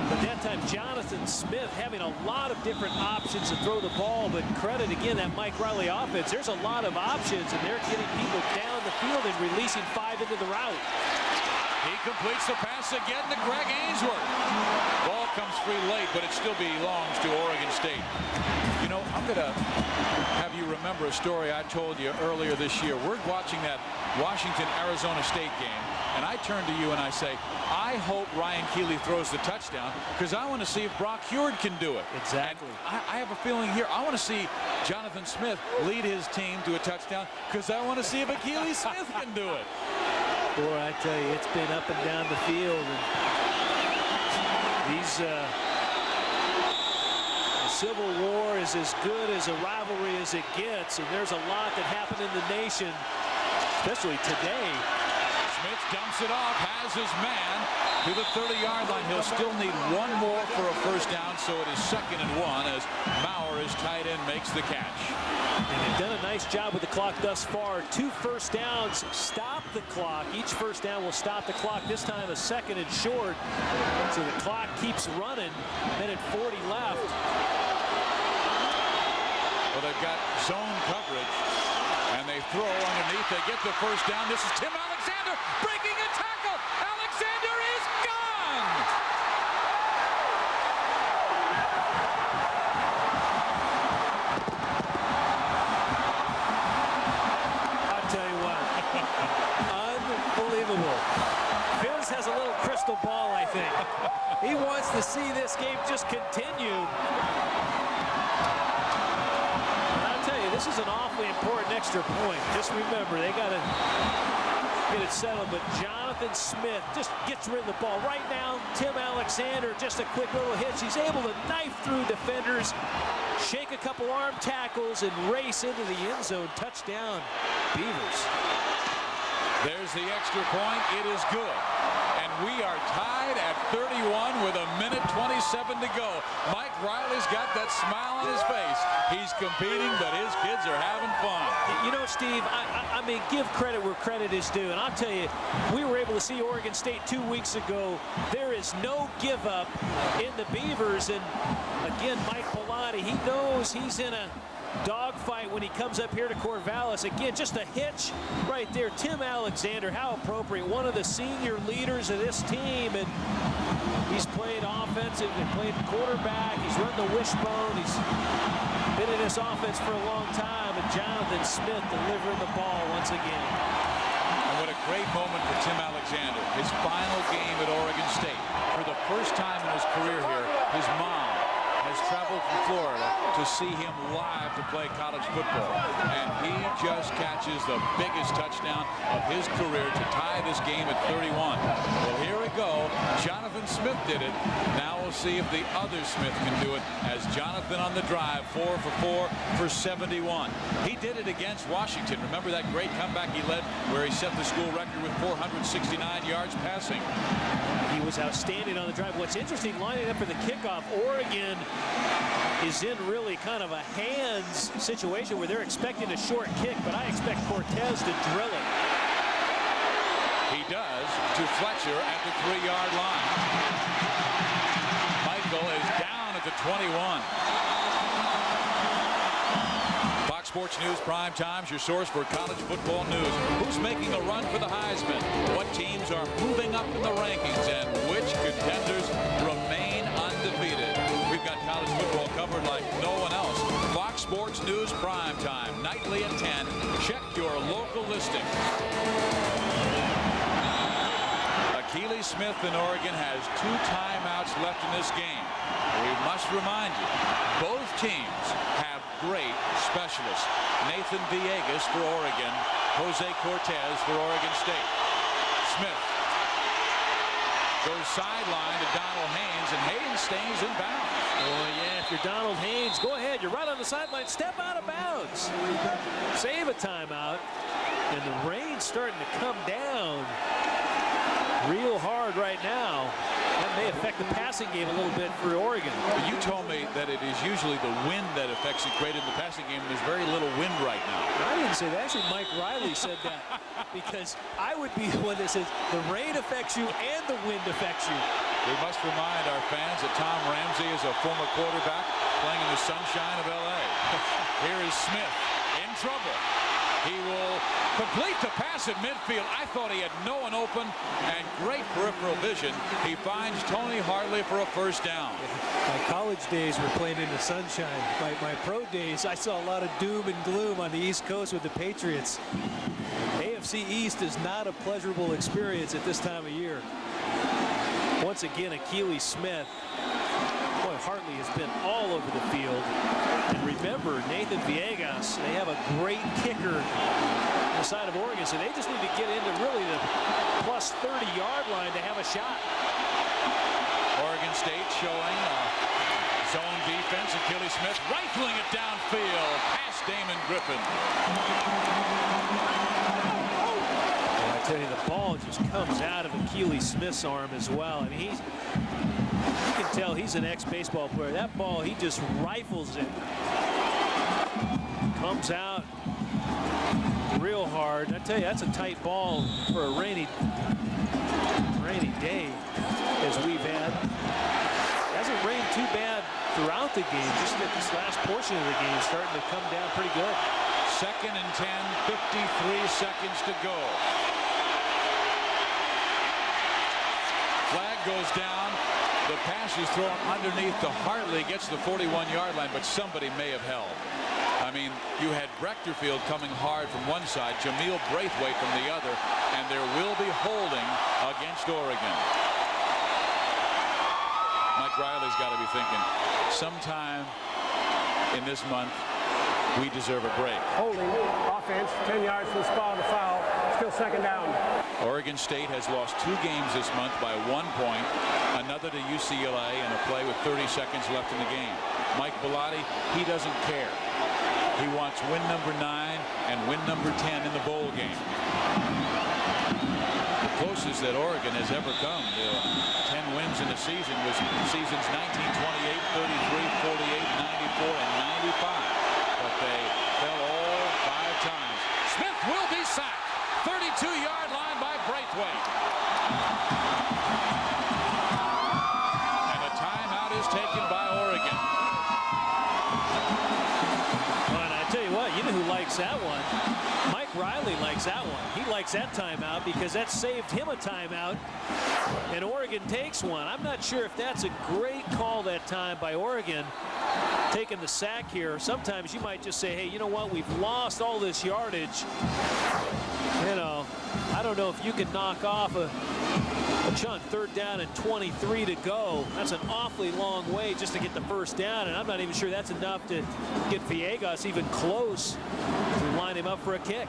But that time, Jonathan Smith having a lot of different options to throw the ball. But credit again that Mike Riley offense. There's a lot of options, and they're getting people down the field and releasing 5 into the route. He completes the pass again to Greg Ainsworth. Ball comes free late, but it still belongs to Oregon State. You know, I'm going to have you remember a story I told you earlier this year. We're watching that Washington-Arizona State game, and I turn to you and I say, I hope Ryan Keeley throws the touchdown because I want to see if Brock Heward can do it. Exactly. And I have a feeling here, I want to see Jonathan Smith lead his team to a touchdown because I want to see if Akili Smith can do it. Boy, I tell you, it's been up and down the field. And these the Civil War is as good as a rivalry as it gets, and there's a lot that happened in the nation, especially today. Smith dumps it off, has his man to the 30-yard line. He'll still need 1 more for a first down, so it is 2nd and 1 as Maurer, his tight end, makes the catch. And they've done a nice job with the clock thus far. 2 first downs stop the clock. Each first down will stop the clock. This time a 2nd and short. So the clock keeps running. Minute 40 left. Well, they've got zone coverage, and they throw underneath. They get the first down. This is Tim Alexander breaking a tackle. Alexander is gone. I'll tell you what. Unbelievable. Fizz has a little crystal ball, I think. He wants to see this game just continue. This is an awfully important extra point. Just remember, they got to get it settled. But Jonathan Smith just gets rid of the ball. Right now, Tim Alexander, just a quick little hitch. He's able to knife through defenders, shake a couple arm tackles, and race into the end zone. Touchdown, Beavers. There's the extra point. It is good. And we are tied at 31 with 1:27 to go. Mike Riley's got that smile on his face. He's competing, but his kids are having fun. You know, Steve, I mean, give credit where credit is due. And I'll tell you, we were able to see Oregon State 2 weeks ago. There is no give up in the Beavers. And again, Mike Bellotti, he knows he's in a dogfight when he comes up here to Corvallis. Again, just a hitch right there. Tim Alexander, how appropriate. One of the senior leaders of this team, and he's played offensive and played quarterback. He's run the wishbone. He's been in this offense for a long time, and Jonathan Smith delivering the ball once again. And what a great moment for Tim Alexander. His final game at Oregon State. For the first time in his career here, his mom has traveled from Florida to see him live to play college football. And he just catches the biggest touchdown of his career to tie this game at 31. Well, here we go. Jonathan Smith did it. Now we'll see if the other Smith can do it, as Jonathan on the drive, 4 for 4 for 71. He did it against Washington. Remember that great comeback he led where he set the school record with 469 yards passing? He was outstanding on the drive. What's interesting, lining up for the kickoff, Oregon is in really kind of a hands situation where they're expecting a short kick, but I expect Cortez to drill it. He does, to Fletcher at the 3-yard line. Michael is down at the 21. Fox Sports News Prime Time's your source for college football news. Who's making a run for the Heisman? What teams are moving up in the rankings? And which contenders remain undefeated? We've got college football covered like no one else. Fox Sports News Prime Time, nightly at 10. Check your local listing. Akili Smith in Oregon has 2 timeouts left in this game. We must remind you, both teams have great specialists. Nathan Villegas for Oregon, Jose Cortez for Oregon State. Smith goes sideline to Donald Haynes, and Haynes stays in bounds. Oh, yeah, if you're Donald Haynes, go ahead. You're right on the sideline. Step out of bounds. Save a timeout. And the rain's starting to come down. real hard right now. That may affect the passing game a little bit for Oregon. You told me that it is usually the wind that affects it great in the passing game. There's very little wind right now. I didn't say that. Actually, Mike Riley said that because I would be the one that says the rain affects you and the wind affects you. We must remind our fans that Tom Ramsey is a former quarterback playing in the sunshine of L.A. Here is Smith in trouble. He will complete the pass at midfield. I thought he had no one open, and great peripheral vision. He finds Tony Hartley for a first down. My college days were playing in the sunshine. My pro days, I saw a lot of doom and gloom on the East Coast with the Patriots. AFC East is not a pleasurable experience at this time of year. Once again, Akili Smith. Boy, Hartley has been all over the field. And remember, Nathan Villegas, they have a great kicker on the side of Oregon, so they just need to get into really the plus 30-yard line to have a shot. Oregon State showing zone defense. Akili Smith rifling it downfield past Damon Griffin. And I tell you, the ball just comes out of Akili Smith's arm as well. I mean, you can tell he's an ex-baseball player. That ball, he just rifles it. Comes out real hard. I tell you, that's a tight ball for a rainy day as we've had. It hasn't rained too bad throughout the game. Just at this last portion of the game starting to come down pretty good. 2nd and 10, 53 seconds to go. Flag goes down. The pass is thrown underneath to Hartley, gets the 41-yard line, but somebody may have held. I mean, you had Brechterfield coming hard from one side, Jameel Braithwaite from the other, and there will be holding against Oregon. Mike Riley's got to be thinking, sometime in this month, we deserve a break. Holding, offense, 10 yards from the spot of the foul. Still 2nd down. Oregon State has lost 2 games this month by 1 point, another to UCLA, and a play with 30 seconds left in the game. Mike Bellotti, he doesn't care. He wants win number 9 and win number 10 in the bowl game. The closest that Oregon has ever come to 10 wins in the season was seasons 1928, 33, 48, 94, and 95. But they fell all 5 times. Smith will be sacked. 32-yard line by Braithwaite. And a timeout is taken by Oregon. Well, and I tell you what, you know who likes that one? Mike Riley likes that one. He likes that timeout because that saved him a timeout, and Oregon takes one. I'm not sure if that's a great call that time by Oregon, taking the sack here. Sometimes you might just say, hey, you know what? We've lost all this yardage. You know, I don't know if you can knock off a chunk. 3rd down and 23 to go. That's an awfully long way just to get the first down, and I'm not even sure that's enough to get Villegas even close to line him up for a kick.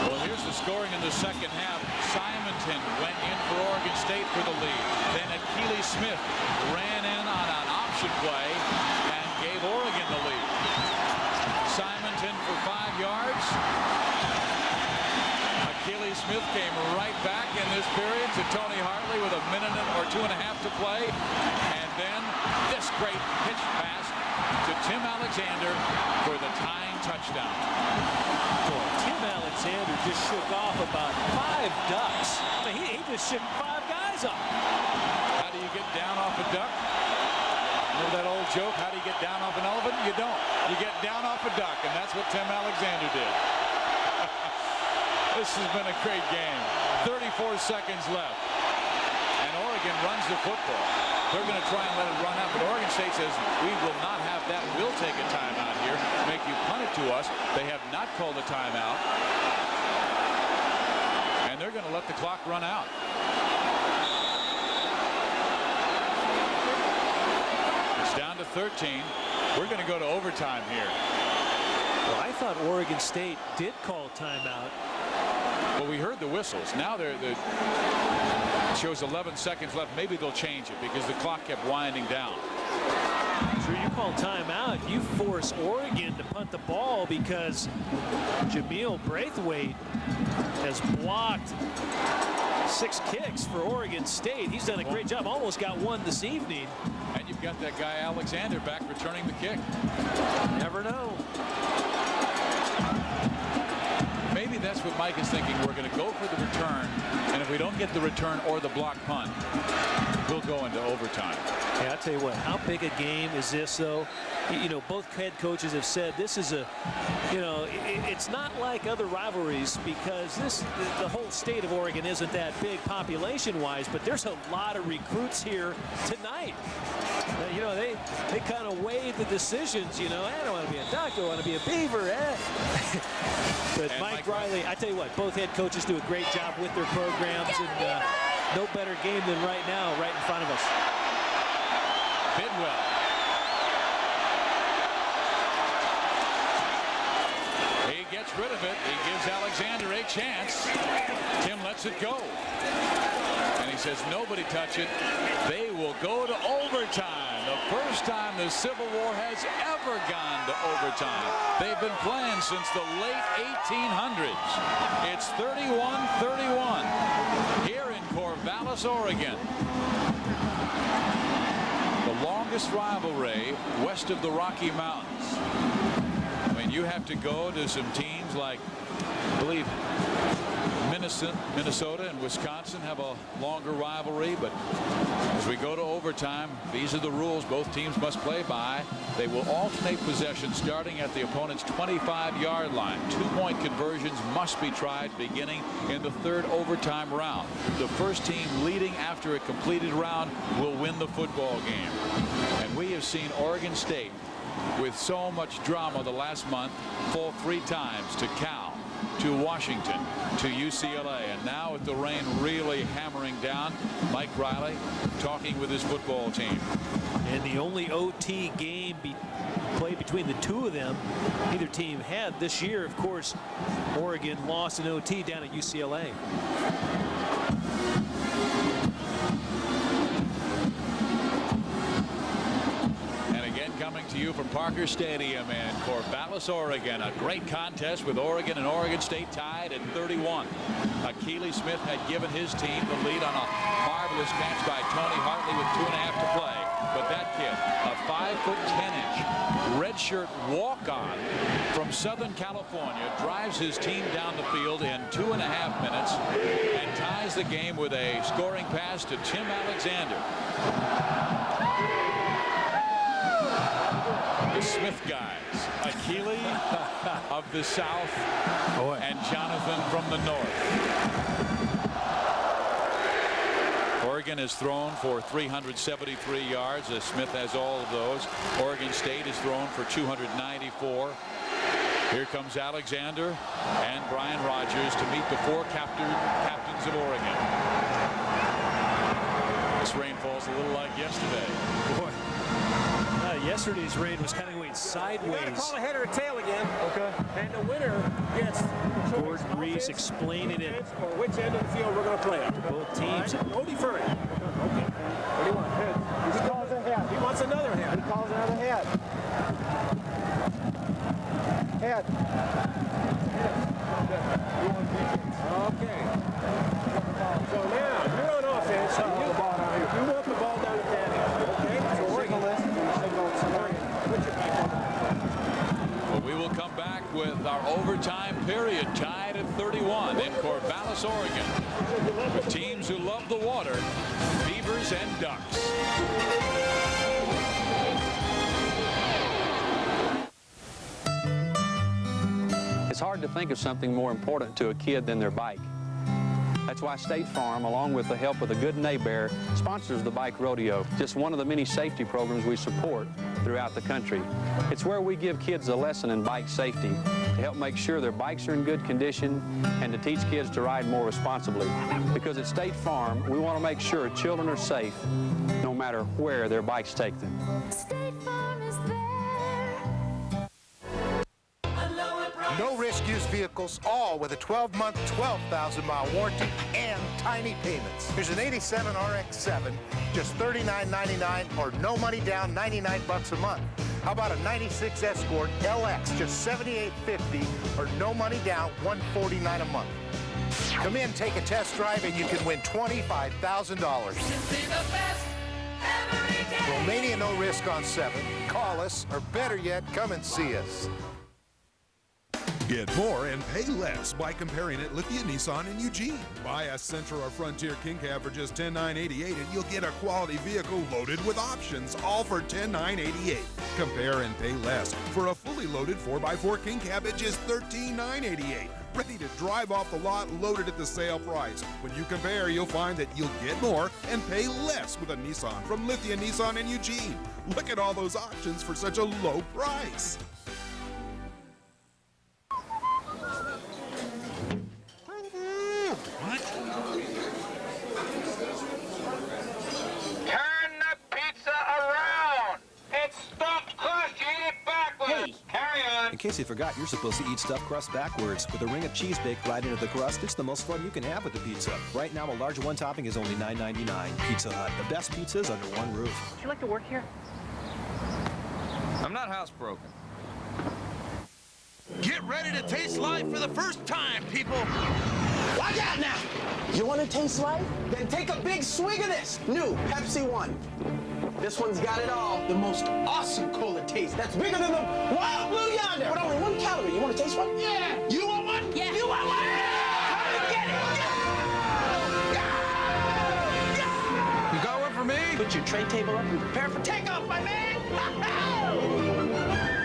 Well, here's the scoring in the 2nd half. Simonton went in for Oregon State for the lead. Then Akili Smith ran in on an option play and gave Oregon the lead. Simonton for 5 yards. Akili Smith came right back in this period to Tony Hartley with a minute or 2.5 to play. And then this great pitch pass to Tim Alexander for the tying touchdown. Boy, Tim Alexander just shook off about 5 ducks. I mean, he just shook 5 guys up. How do you get down off a duck? Remember that old joke? How do you get down off an elephant? You don't. You get down off a duck, and that's what Tim Alexander did. This has been a great game. 34 seconds left. And Oregon runs the football. They're going to try and let it run out, but Oregon State says, we will not have that. We'll take a timeout here, make you punt it to us. They have not called a timeout. And they're going to let the clock run out. It's down to 13. We're going to go to overtime here. Well, I thought Oregon State did call timeout. Well, we heard the whistles. Now it shows 11 seconds left. Maybe they'll change it because the clock kept winding down. Sure, you call timeout. You force Oregon to punt the ball because Jameel Braithwaite has blocked 6 kicks for Oregon State. He's done a great job. Almost got one this evening. And you've got that guy Alexander back returning the kick. Never know. Maybe that's what Mike is thinking. We're going to go for the return, and if we don't get the return or the block punt, we'll go into overtime. Yeah, I'll tell you what, how big a game is this, though? You know, both head coaches have said this is a, you know, it's not like other rivalries because the whole state of Oregon isn't that big population-wise, but there's a lot of recruits here tonight. You know, they kind of weighed the decisions, you know, I don't want to be a doctor, I want to be a Beaver, But Mike Riley, I tell you what, both head coaches do a great job with their programs, and no better game than right now, right in front of us. Bidwell. He gets rid of it. He gives Alexander a chance. Tim lets it go. And he says, nobody touch it. They will go to overtime. The first time the Civil War has ever gone to overtime. They've been playing since the late 1800s. It's 31-31 here in Corvallis, Oregon. The longest rivalry west of the Rocky Mountains. I mean, you have to go to some teams like, I believe, Minnesota and Wisconsin have a longer rivalry, but as we go to overtime, these are the rules both teams must play by. They will alternate possession starting at the opponent's 25-yard line. 2-point conversions must be tried beginning in the third overtime round. The first team leading after a completed round will win the football game. And we have seen Oregon State with so much drama the last month fall 3 times to Cal, to Washington, to UCLA, and now with the rain really hammering down, Mike Riley talking with his football team. And the only OT game played between the two of them either team had this year, of course, Oregon lost an OT down at UCLA. Coming to you from Parker Stadium in Corvallis, Oregon. A great contest with Oregon and Oregon State tied at 31. Akili Smith had given his team the lead on a marvelous catch by Tony Hartley with 2.5 to play. But that kid, a 5'10" redshirt walk-on from Southern California, drives his team down the field in 2.5 minutes and ties the game with a scoring pass to Tim Alexander. The Smith guys, Akili of the South and Jonathan from the North. Oregon has thrown for 373 yards. Smith has all of those. Oregon State has thrown for 294. Here comes Alexander and Brian Rogers to meet the 4 captains of Oregon. This rain falls a little like yesterday. Boy. Yesterday's rain was kind of going sideways. You gotta call a head or a tail again. Okay. And the winner gets Gordon Reese explaining it. Or which end of the field we're going to play on. Both teams. Right. No deferring. Okay. What do you want? Head. He calls a head. He wants another head. He calls another head. Head. Okay. So now you're on offense. You want the ball down the path. Okay. So signal this. Well, we will come back with our overtime period tied at 31 in Corvallis, Oregon, with teams who love the water, Beavers and Ducks. It's hard to think of something more important to a kid than their bike. That's why State Farm, along with the help of the Good Neighbor, sponsors the Bike Rodeo, just one of the many safety programs we support throughout the country. It's where we give kids a lesson in bike safety to help make sure their bikes are in good condition and to teach kids to ride more responsibly. Because at State Farm, we want to make sure children are safe no matter where their bikes take them. State Farm is there. No-risk used vehicles, all with a 12-month, 12,000-mile warranty and tiny payments. Here's an 87 RX-7, just $39.99 or no money down, $99 a month. How about a 96 Escort LX, just $78.50 or no money down, $149 a month. Come in, take a test drive, and you can win $25,000. Romania no risk on 7. Call us, or better yet, come and see us. Get more and pay less by comparing at Lithia Nissan in Eugene. Buy a Sentra or Frontier King Cab for just $10,988 and you'll get a quality vehicle loaded with options, all for $10,988. Compare and pay less for a fully loaded 4x4 King Cab at just $13,988. Ready to drive off the lot, loaded at the sale price. When you compare, you'll find that you'll get more and pay less with a Nissan from Lithia Nissan in Eugene. Look at all those options for such a low price. What? Turn the pizza around! It's stuffed crust, you eat it backwards! Carry on! In case you forgot, you're supposed to eat stuffed crust backwards. With a ring of cheese baked right into the crust, it's the most fun you can have with the pizza. Right now, a large one topping is only $9.99. Pizza Hut, the best pizzas under one roof. Would you like to work here? I'm not housebroken. Get ready to taste life for the first time, people! Watch out now! You want to taste life? Then take a big swig of this new Pepsi One. This one's got it all. The most awesome cola taste that's bigger than the Wild Blue Yonder. But only 1 calorie. You want to taste one? Yeah! You want one? Yeah! You want one? Come and get it! You got one for me? Put your tray table up and prepare for takeoff, my man!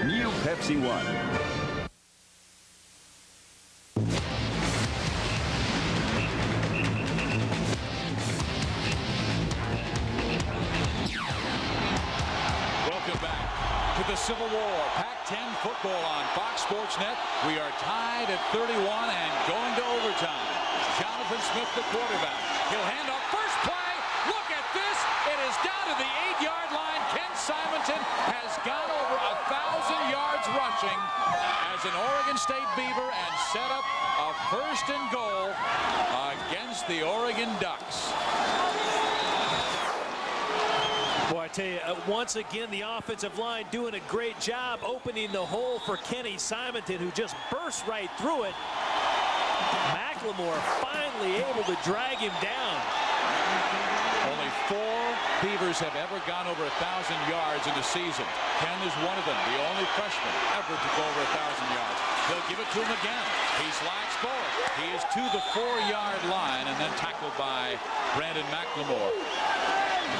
New Pepsi One. The Civil War, Pac-10 football on Fox Sports Net. We are tied at 31 and going to overtime. Jonathan Smith, the quarterback. He'll hand off first play. Look at this. It is down to the 8-yard line. Ken Simonton has gone over 1,000 yards rushing as an Oregon State Beaver and set up a 1st and goal against the Oregon Ducks. Boy, I tell you, once again, the offensive line doing a great job opening the hole for Kenny Simonton, who just burst right through it. McLemore finally able to drag him down. Only 4 Beavers have ever gone over 1,000 yards in a season. Ken is one of them, the only freshman ever to go over 1,000 yards. They'll give it to him again. He slides forward. He is to the 4-yard line and then tackled by Brandon McLemore.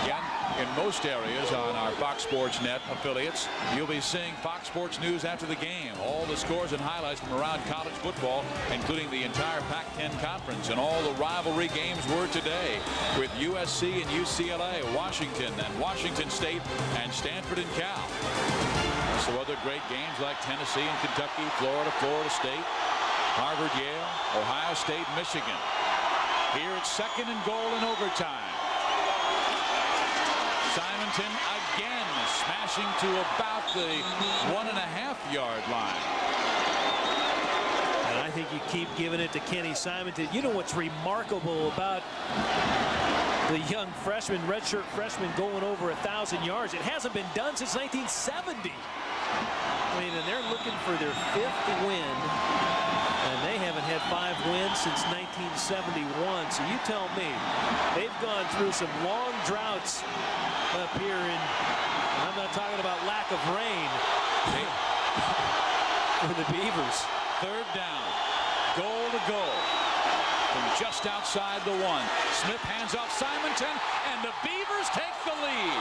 Again, in most areas on our Fox Sports Net affiliates, you'll be seeing Fox Sports News after the game. All the scores and highlights from around college football, including the entire Pac-10 conference. And all the rivalry games were today with USC and UCLA, Washington and Washington State, and Stanford and Cal. Also other great games like Tennessee and Kentucky, Florida, Florida State, Harvard, Yale, Ohio State, Michigan. Here it's 2nd and goal in overtime. Simonton again smashing to about the 1.5-yard line. And I think you keep giving it to Kenny Simonton. You know what's remarkable about the young freshman, redshirt freshman, going over 1,000 yards? It hasn't been done since 1970. I mean, and they're looking for their 5th win, and they haven't had 5 wins since 1971. So you tell me, they've gone through some long droughts up here in, I'm not talking about lack of rain for the Beavers. 3rd down, goal to goal from just outside the 1. Smith hands off Simonton, and the Beavers take the lead.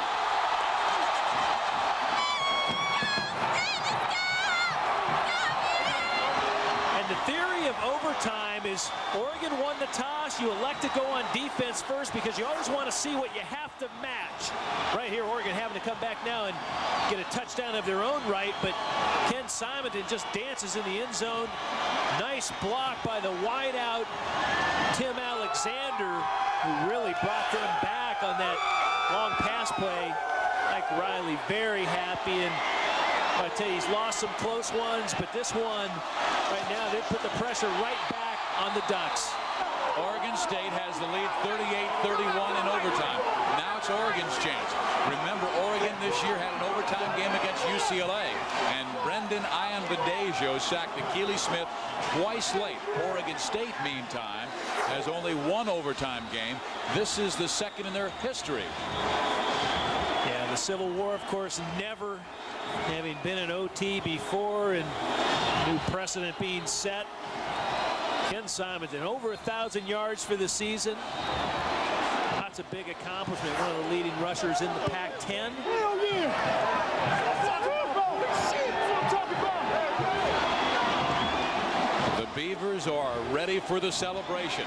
And the theory of overtime is Oregon won the toss. You elect to go on defense first because you always want to see what you have to match. Right here, Oregon having to come back now and get a touchdown of their own right, but Ken Simonton just dances in the end zone. Nice block by the wideout, Tim Alexander, who really brought them back on that long pass play. Mike Riley very happy, and I tell you, he's lost some close ones, but this one right now, they put the pressure right back on the Ducks. Oregon State has the lead 38-31 in overtime. Now it's Oregon's chance. Remember, Oregon this year had an overtime game against UCLA, and Brendan Ayanbadejo sacked Akili Smith twice late. Oregon State, meantime, has only one overtime game. This is the second in their history. Yeah, the Civil War, of course, never having been an OT before, and new precedent being set. Ken Simonton, over 1,000 yards for the season. That's a big accomplishment. One of the leading rushers in the Pac-10. The Beavers are ready for the celebration.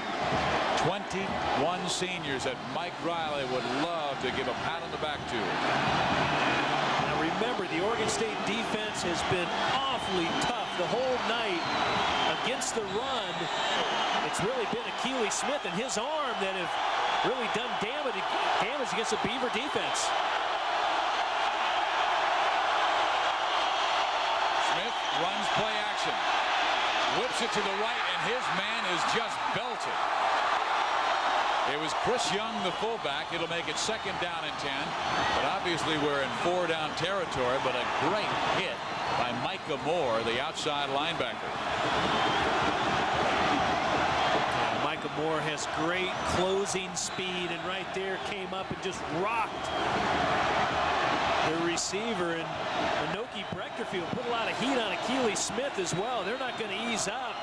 21 seniors that Mike Riley would love to give a pat on the back to. Now remember, the Oregon State defense has been awfully tough the whole night against the run. It's really been Akili Smith and his arm that have really done damage against the Beaver defense. Smith runs play action. Whips it to the right, and his man is just belted. It was Chris Young, the fullback. It'll make it 2nd down and 10. But obviously we're in 4-down territory, but a great hit by Micah Moore, the outside linebacker. Micah Moore has great closing speed, and right there came up and just rocked the receiver. And Anoki Breckerfield put a lot of heat on Akili Smith as well. They're not going to ease up.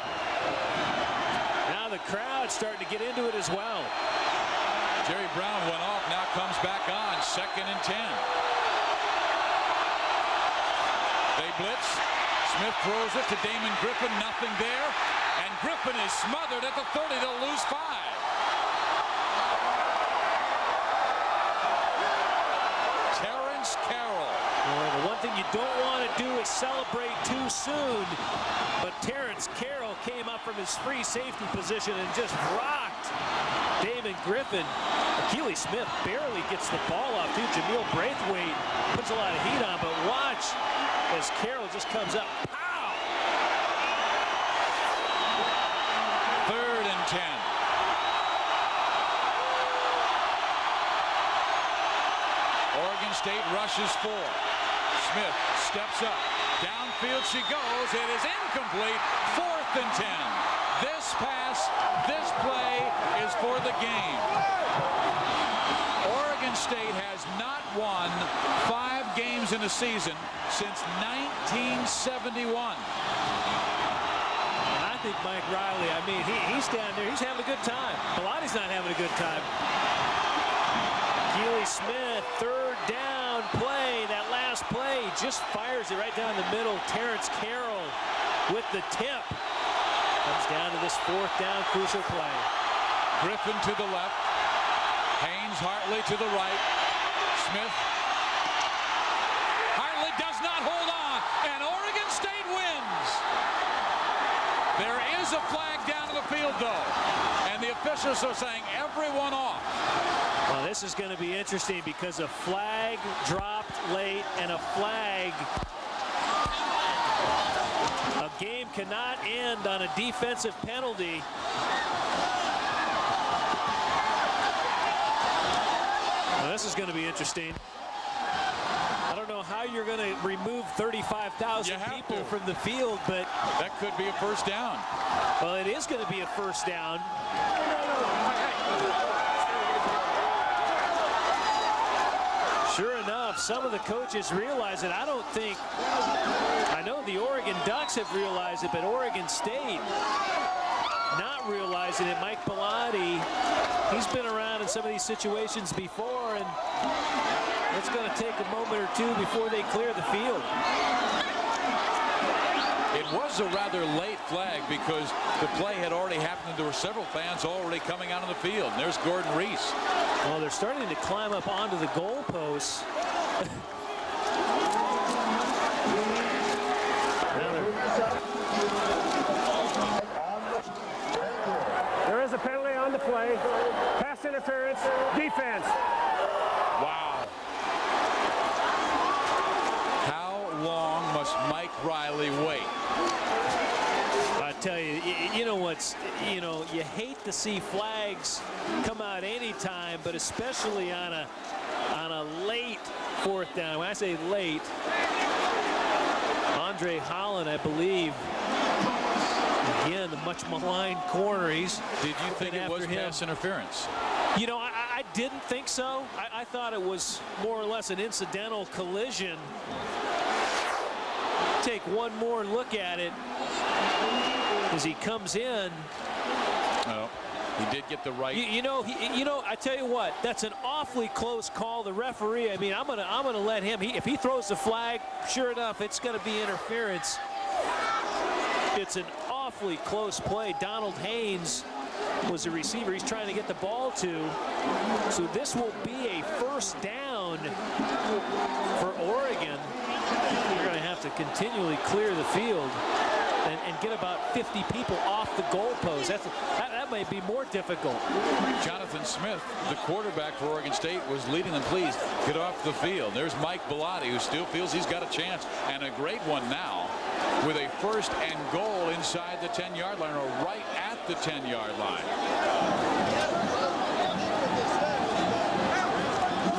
Now the crowd's starting to get into it as well. Jerry Brown went off, now comes back on. 2nd and 10. They blitz. Smith throws it to Damon Griffin. Nothing there. And Griffin is smothered at the 30. They'll lose 5. Terrence Carroll. Well, the one thing you don't want to do is celebrate too soon. But Terrence Carroll came up from his free safety position and just rocked Damon Griffin. Akili Smith barely gets the ball off, too. Jameel Braithwaite puts a lot of heat on, but watch as Carroll just comes up. Pow! 3rd and 10. Oregon State rushes 4. Smith steps up. Downfield she goes. It is incomplete. 4th and 10. This pass, this play is for the game. Oregon State has not won 5 games in a season since 1971. I think Mike Riley, I mean, he's down there. He's having a good time. Pilotti's not having a good time. Akili Smith, 3rd down play. That last play just fires it right down the middle. Terrence Carroll with the tip. Comes down to this 4th down crucial play. Griffin to the left. Haynes Hartley to the right. Smith. Hartley does not hold on, and Oregon State wins. There is a flag down in the field, though, and the officials are saying everyone off. Well, this is going to be interesting because a flag dropped late and a flag. A game cannot end on a defensive penalty. Well, this is going to be interesting. I don't know how you're going to remove 35,000 people from the field, but that could be a 1st down. Well, it is going to be a 1st down. Sure enough, some of the coaches realize it. I don't think, I know the Oregon Ducks have realized it, but Oregon State not realizing it. Mike Pilati, he's been around in some of these situations before, and it's going to take a moment or two before they clear the field. It was a rather late flag because the play had already happened and there were several fans already coming out on the field. And there's Gordon Reese. Well, they're starting to climb up onto the goalposts. There is a penalty on the play. Pass interference, defense. Wow. How long it's, you know, you hate to see flags come out anytime, but especially on a late 4th down. When I say late, Andre Holland, I believe, again, the much maligned corner. Did you think it was pass interference? You know, I didn't think so. I thought it was more or less an incidental collision. Take one more look at it as he comes in. No, he did get the right. You know, I tell you what, that's an awfully close call. The referee, I mean, I'm gonna let him. If he throws the flag, sure enough, it's gonna be interference. It's an awfully close play. Donald Haynes was the receiver he's trying to get the ball to. So this will be a 1st down for Oregon. They're going to have to continually clear the field and get about 50 people off the goalpost. That might be more difficult. Jonathan Smith, the quarterback for Oregon State, was leading them. Please get off the field. There's Mike Bellotti, who still feels he's got a chance, and a great one now, with a 1st and goal inside the 10-yard line, or right at the 10-yard line.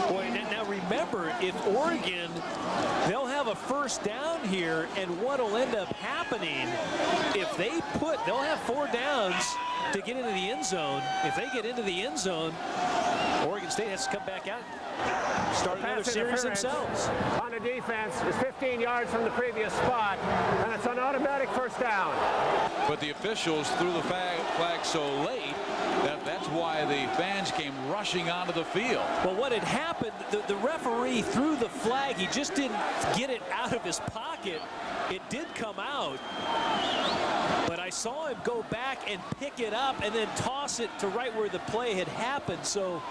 Boy, now remember, if Oregon, they'll have a 1st down here, and what'll end up happening, if they they'll have 4 downs to get into the end zone. If they get into the end zone, Oregon State has to come back out, start another series themselves. On the defense is 15 yards from the previous spot, and it's an automatic 1st down. But the officials threw the flag so late that's why the fans came rushing onto the field. Well, what had happened, the referee threw the flag. He just didn't get it out of his pocket. It did come out, but I saw him go back and pick it up and then toss it to right where the play had happened. So,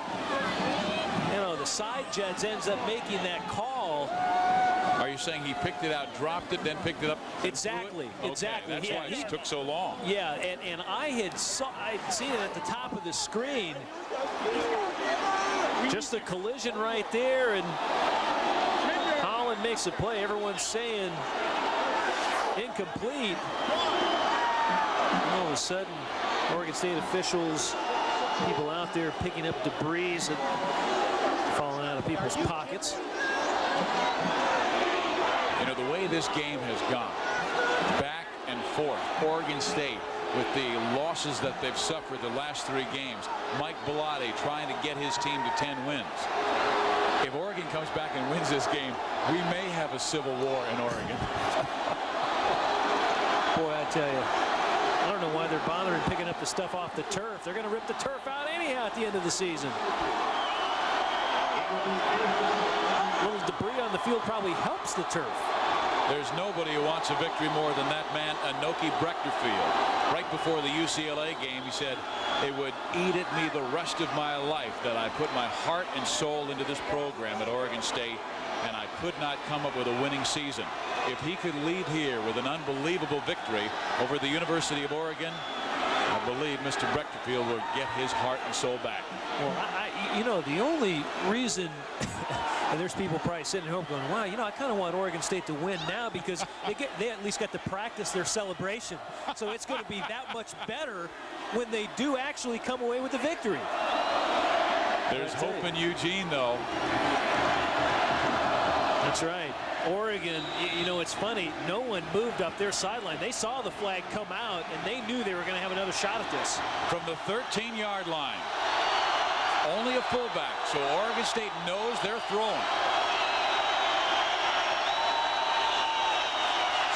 you know, the side judge ends up making that call. Are you saying he picked it out, dropped it, then picked it up? Exactly. Okay, Exactly. That's why it took so long. Yeah, and I'd seen it at the top of the screen. Just a collision right there, and Holland makes a play. Everyone's saying incomplete. All of a sudden, Oregon State officials, people out there picking up debris and falling out of people's pockets. You know, the way this game has gone, back and forth, Oregon State with the losses that they've suffered the last 3 games, Mike Bellotti trying to get his team to 10 wins. If Oregon comes back and wins this game, we may have a civil war in Oregon. Boy, I tell you, I don't know why they're bothering picking up the stuff off the turf. They're going to rip the turf out anyhow at the end of the season. A little debris on the field probably helps the turf. There's nobody who wants a victory more than that man, Anoki Brechterfield. Right before the UCLA game, he said, "It would eat at me the rest of my life that I put my heart and soul into this program at Oregon State, and I could not come up with a winning season." If he could lead here with an unbelievable victory over the University of Oregon, I believe Mr. Brechterfield will get his heart and soul back. Well, you know, the only reason, and there's people probably sitting at home going, wow, you know, I kind of want Oregon State to win now because they at least got to practice their celebration. So it's going to be that much better when they do actually come away with the victory. There's hope in Eugene, though. That's right. Oregon, you know, it's funny, no one moved up their sideline. They saw the flag come out, and they knew they were going to have another shot at this. From the 13-yard line, only a fullback, so Oregon State knows they're throwing.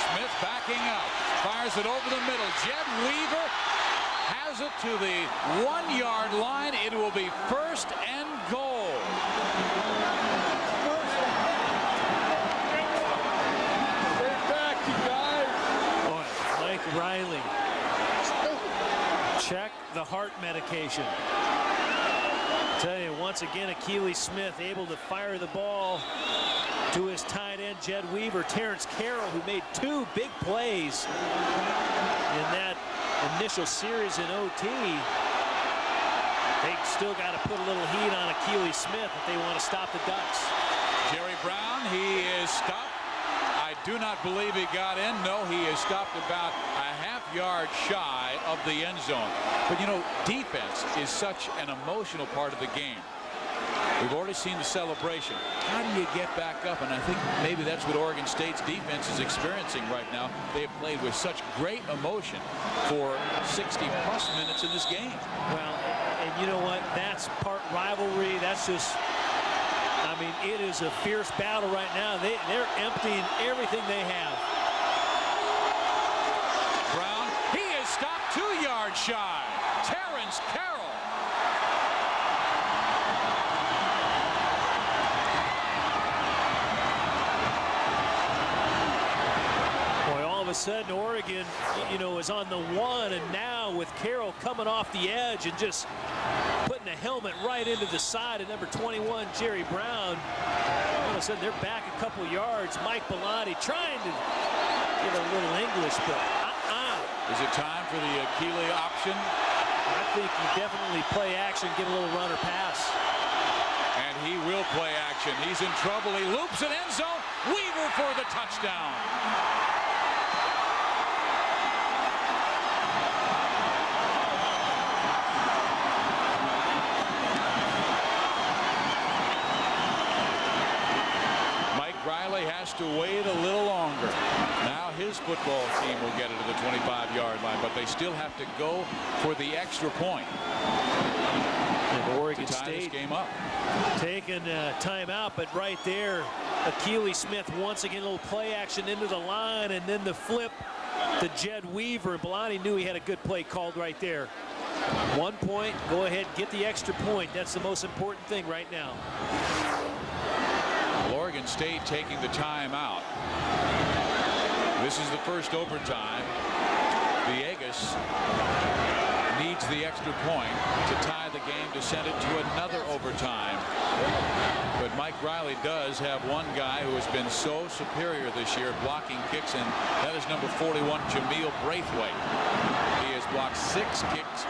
Smith backing up, fires it over the middle. Jed Weaver has it to the 1-yard line. It will be 1st and goal. Riley, check the heart medication. Tell you, once again, Akili Smith able to fire the ball to his tight end, Jed Weaver. Terrence Carroll, who made 2 big plays in that initial series in OT. They still got to put a little heat on Akili Smith if they want to stop the Ducks. Jerry Brown, he is stopped. I do not believe he got in. No, he is stopped about a half yards shy of the end zone. But, you know, defense is such an emotional part of the game. We've already seen the celebration. How do you get back up? And I think maybe that's what Oregon State's defense is experiencing right now. They have played with such great emotion for 60-plus minutes in this game. Well, and you know what? That's part rivalry. That's just, I mean, it is a fierce battle right now. They're emptying everything they have. Brown, he is stopped 2 yards shy. Terrence Carroll. All of a sudden, Oregon, you know, is on the 1, and now with Carroll coming off the edge and just putting a helmet right into the side of number 21, Jerry Brown. All of a sudden, they're back a couple yards. Mike Bellotti trying to get a little English, but Is it time for the Keeley option? I think you definitely play action, get a little runner pass. And he will play action. He's in trouble. He loops an end zone. Weaver for the touchdown. Riley has to wait a little longer. Now his football team will get it to the 25-yard line, but they still have to go for the extra point. And Oregon to tie State this game up. Taking a timeout, but right there, Akili Smith once again, a little play action into the line, and then the flip to Jed Weaver. Bellotti knew he had a good play called right there. 1 point, go ahead, get the extra point. That's the most important thing right now. Oregon State taking the timeout. This is the first overtime. Villegas needs the extra point to tie the game to send it to another overtime. But Mike Riley does have one guy who has been so superior this year blocking kicks, and that is number 41, Jameel Braithwaite. He has blocked 6 kicks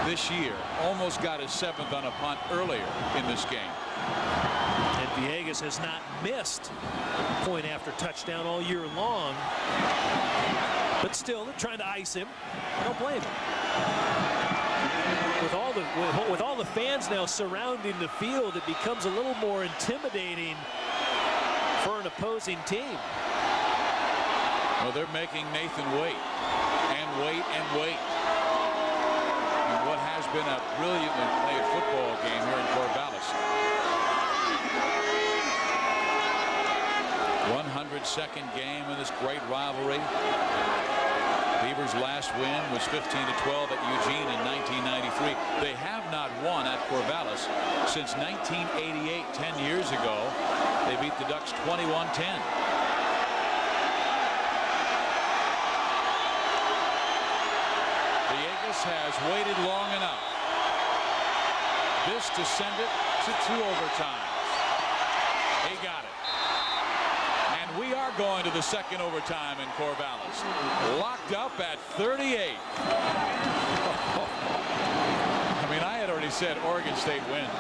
this year. Almost got his 7th on a punt earlier in this game. And Villegas has not missed point after touchdown all year long. But still, they're trying to ice him. I don't blame him. With all the fans now surrounding the field, it becomes a little more intimidating for an opposing team. Well, they're making Nathan wait and wait and wait. In what has been a brilliantly played football game here in Corvallis. 102nd game in this great rivalry. Beavers' last win was 15-12 at Eugene in 1993. They have not won at Corvallis since 1988, 10 years ago. They beat the Ducks 21-10. Villegas has waited long enough. This to send it to 2 overtimes. He got it. We are going to the second overtime in Corvallis. Locked up at 38. I mean, I had already said Oregon State wins.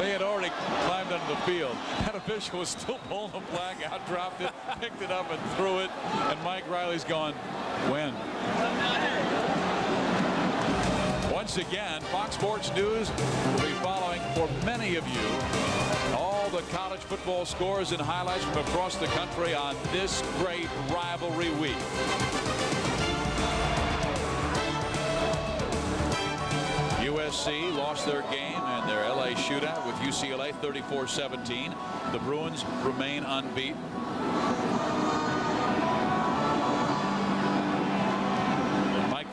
They had already climbed onto the field. That official was still pulling the flag out, dropped it, picked it up and threw it. And Mike Riley's gone, win. Once again, Fox Sports News will be following for many of you all the college football scores and highlights from across the country on this great rivalry week. USC lost their game in their LA shootout with UCLA 34-17. The Bruins remain unbeaten.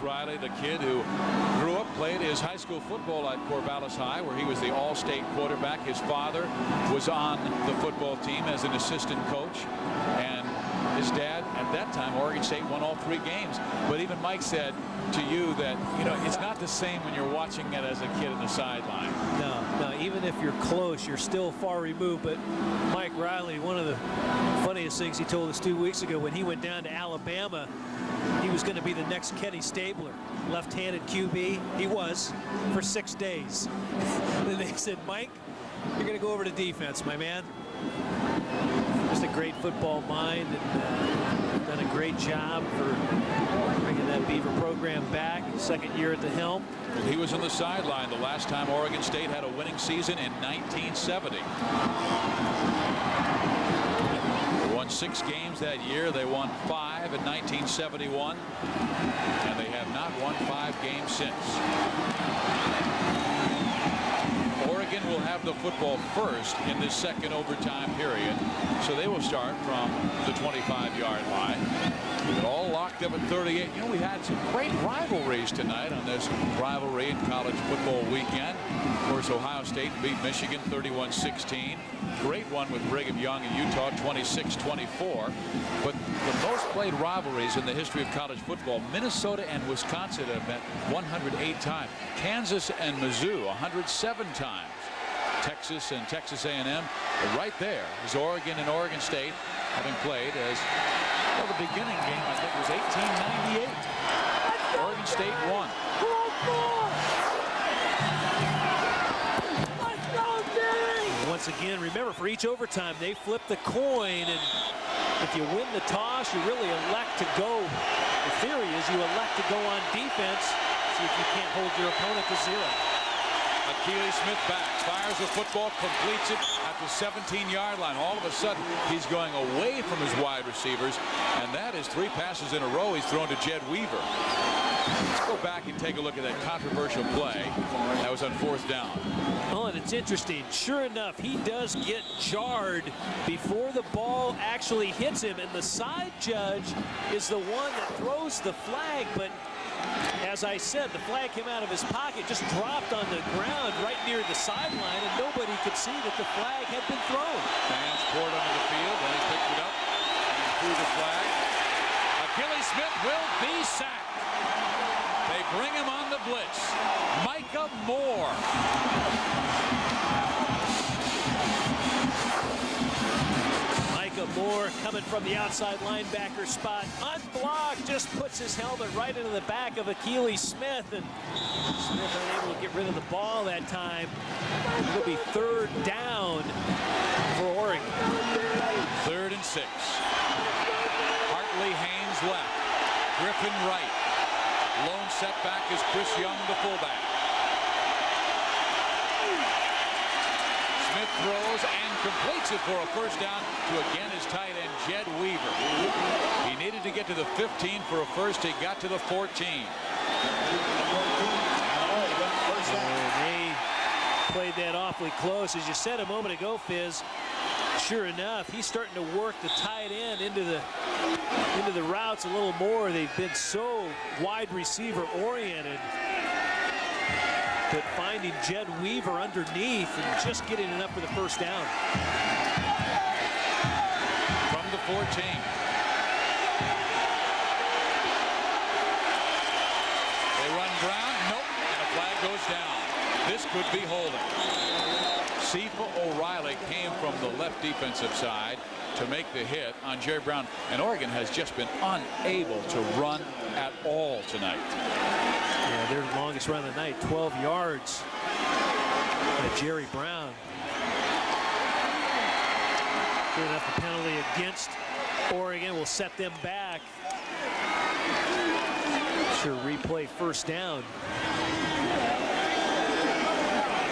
Riley, the kid who grew up, played his high school football at Corvallis High, where he was the all-state quarterback. His father was on the football team as an assistant coach, and his dad, at that time, Oregon State won all 3 games. But even Mike said to you that, you know, it's not the same when you're watching it as a kid in the sideline. No, even if you're close, you're still far removed. But Mike Riley, one of the funniest things he told us 2 weeks ago when he went down to Alabama, he was going to be the next Kenny Stabler, left-handed QB. He was for 6 days. Then they said, Mike, you're going to go over to defense, my man. Just a great football mind, and done a great job for bringing that Beaver program back, second year at the helm. Well, he was on the sideline the last time Oregon State had a winning season in 1970. They won 6 games that year. They won 5 in 1971. And they have not won 5 games since. Oregon will have the football first in this second overtime period. So they will start from the 25-yard line. It all locked up at 38. You know, we had some great rivalries tonight on this rivalry in college football weekend. Of course, Ohio State beat Michigan 31-16. Great one with Brigham Young and Utah 26-24. But the most played rivalries in the history of college football, Minnesota and Wisconsin have met 108 times. Kansas and Mizzou 107 times. Texas and Texas A&M right there is Oregon and Oregon State having played as well. The beginning game I think was 1898. Oregon State won. Once again, remember, for each overtime they flip the coin, and if you win the toss you really elect to go. The theory is you elect to go on defense, see if you can't hold your opponent to 0. Akili Smith back, fires the football, completes it at the 17-yard line. All of a sudden, he's going away from his wide receivers, and that is 3 passes in a row he's thrown to Jed Weaver. Let's go back and take a look at that controversial play. That was on 4th down. Oh, and it's interesting. Sure enough, he does get jarred before the ball actually hits him, and the side judge is the one that throws the flag, but as I said, the flag came out of his pocket, just dropped on the ground right near the sideline, and nobody could see that the flag had been thrown. Fans poured onto the field, then he picked it up and threw the flag. Akili Smith will be sacked. They bring him on the blitz. Micah Moore. Moore coming from the outside linebacker spot, unblocked, just puts his helmet right into the back of Akili Smith, and Smith unable to get rid of the ball that time. It'll be 3rd down for Oregon. 3rd and 6. Hartley Haynes left. Griffin right. Lone setback is Chris Young, the fullback. Smith throws and completes it for a 1st down to again his tight end Jed Weaver. He needed to get to the 15 for a first. He got to the 14. They played that awfully close. As you said a moment ago, Fizz, sure enough, he's starting to work the tight end into the routes a little more. They've been so wide receiver oriented. But finding Jed Weaver underneath and just getting it up for the 1st down. From the 14. They run Brown. Nope. And a flag goes down. This could be holding. Sifa O'Reilly came from the left defensive side to make the hit on Jerry Brown. And Oregon has just been unable to run at all tonight. Yeah, their longest run of the night, 12 yards by Jerry Brown. Good enough, the penalty against Oregon will set them back. Sure, replay 1st down.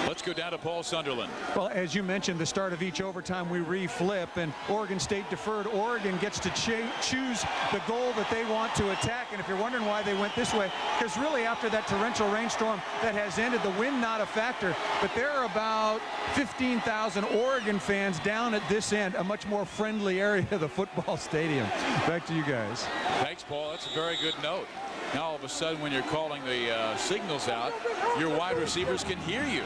Let's go down to Paul Sunderland. Well, as you mentioned, the start of each overtime we reflip, and Oregon State deferred. Oregon gets to choose the goal that they want to attack. And if you're wondering why they went this way, because really after that torrential rainstorm that has ended, the wind not a factor, but there are about 15,000 Oregon fans down at this end, a much more friendly area of the football stadium. Back to you guys. Thanks, Paul. That's a very good note. Now all of a sudden when you're calling the signals out, your wide receivers can hear you.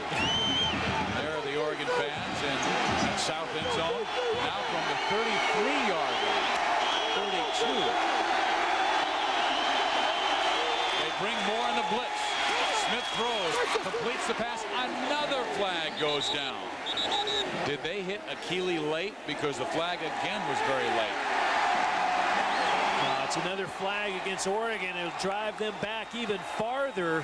There are the Oregon fans in that south end zone. Now from the 33-yard line, 32. They bring Moore in the blitz. Smith throws, completes the pass. Another flag goes down. Did they hit Akili late? Because the flag again was very late. It's another flag against Oregon. It'll drive them back even farther.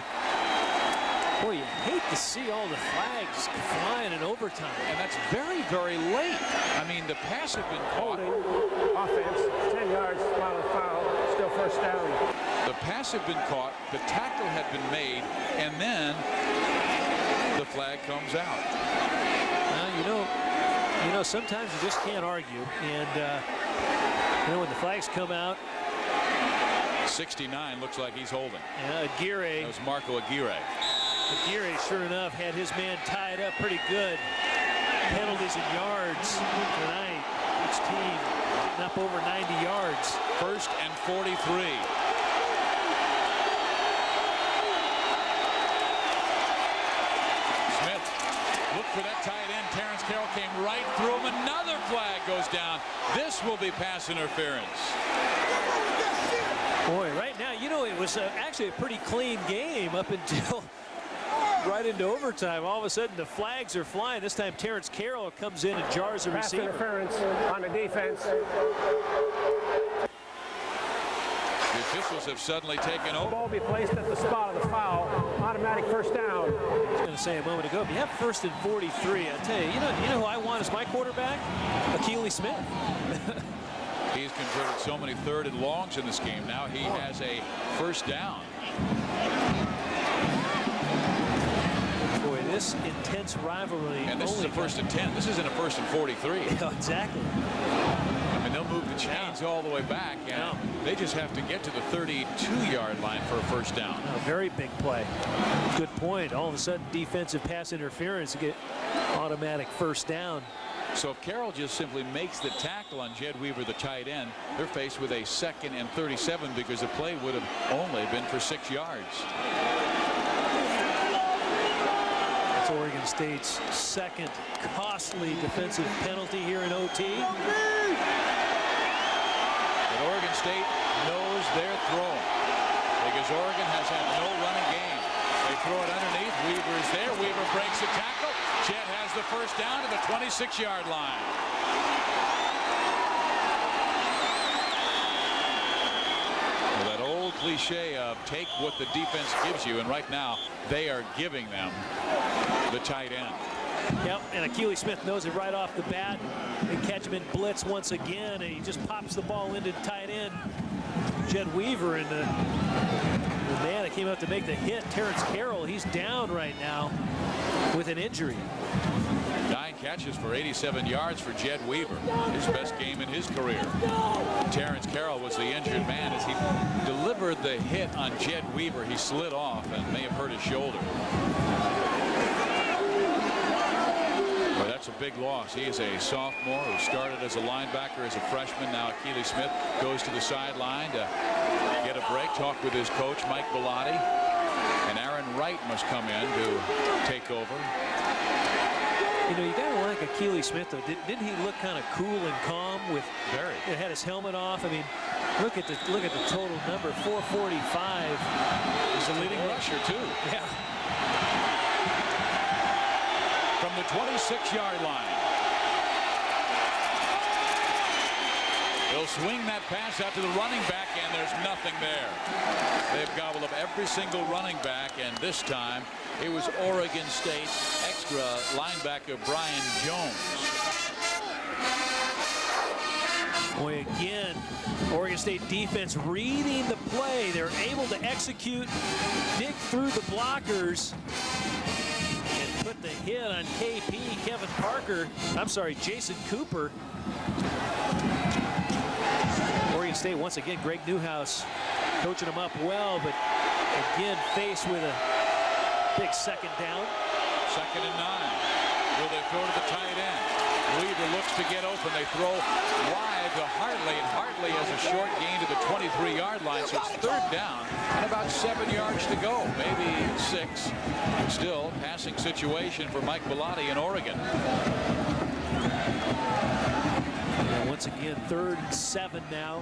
Boy, you hate to see all the flags flying in overtime. And that's very, very late. I mean, The pass had been caught. Holding, offense, 10 yards, foul, still first down. The pass had been caught, the tackle had been made, and then the flag comes out. You know, sometimes you just can't argue, and when the flags come out. 69 looks like he's holding. Yeah, Aguirre. That was Marco Aguirre. Aguirre, sure enough, had his man tied up pretty good. Penalties and yards tonight. Each team up over 90 yards. 1st and 43. Smith looked for that tight end. Terrence Carroll came right through him. Another flag goes down. This will be pass interference. Boy, right now, it was actually a pretty clean game up until right into overtime. All of a sudden, the flags are flying. This time, Terrence Carroll comes in and jars the receiver. Pass interference on the defense. The officials have suddenly taken over. The ball be placed at the spot of the foul. Automatic first down. I was going to say a moment ago, if you have 1st and 43, I tell you, you know who I want as my quarterback? Akili Smith. He's converted so many 3rd and longs in this game. Now he has a first down. Boy, this intense rivalry. And this is a 1st and 10. This isn't a 1st and 43. Yeah, exactly. I mean, they'll move the chains all the way back, and they just have to get to the 32-yard line for a first down. A very big play. Good point. All of a sudden, defensive pass interference to get automatic first down. So if Carroll just simply makes the tackle on Jed Weaver, the tight end, they're faced with a 2nd and 37 because the play would have only been for 6 yards. That's Oregon State's 2nd costly defensive penalty here in OT. But Oregon State knows they're throwing because Oregon has had no running game. They throw it underneath. Weaver is there. Weaver breaks the tackle. Jed has the first down to the 26-yard line. Well, that old cliche of take what the defense gives you, and right now they are giving them the tight end. Yep, and Akili Smith knows it right off the bat. They catch him in blitz once again, and he just pops the ball into the tight end. Jed Weaver, and the man that came out to make the hit, Terrence Carroll, he's down right now with an injury. 9 catches for 87 yards for Jed Weaver, his best game in his career. Terrence Carroll was the injured man as he delivered the hit on Jed Weaver. He slid off and may have hurt his shoulder. Well, that's a big loss. He is a sophomore who started as a linebacker as a freshman. Now Akili Smith goes to the sideline to get a break, talk with his coach, Mike Bellotti. And Aaron Wright must come in to take over. You gotta like Akili Smith, though. Didn't he look kind of cool and calm with? Very. He had his helmet off. I mean, look at the total number, 445. He's the leading rusher too. Yeah. From the 26-yard line. They'll swing that pass out to the running back, and there's nothing there. They've gobbled up every single running back, and this time it was Oregon State extra linebacker Brian Jones. Boy, again, Oregon State defense reading the play. They're able to execute, dig through the blockers, and put the hit on KP, Kevin Parker. I'm sorry, Jason Cooper. Oregon State, once again, Greg Newhouse coaching them up well, but again, faced with a big 2nd down. 2nd and 9. Will they throw to the tight end? Weaver looks to get open. They throw wide to Hartley, and Hartley has a short gain to the 23-yard line, so it's 3rd down and about 7 yards to go, maybe 6. Still, passing situation for Mike Bellotti in Oregon. Once again, 3rd and 7 now.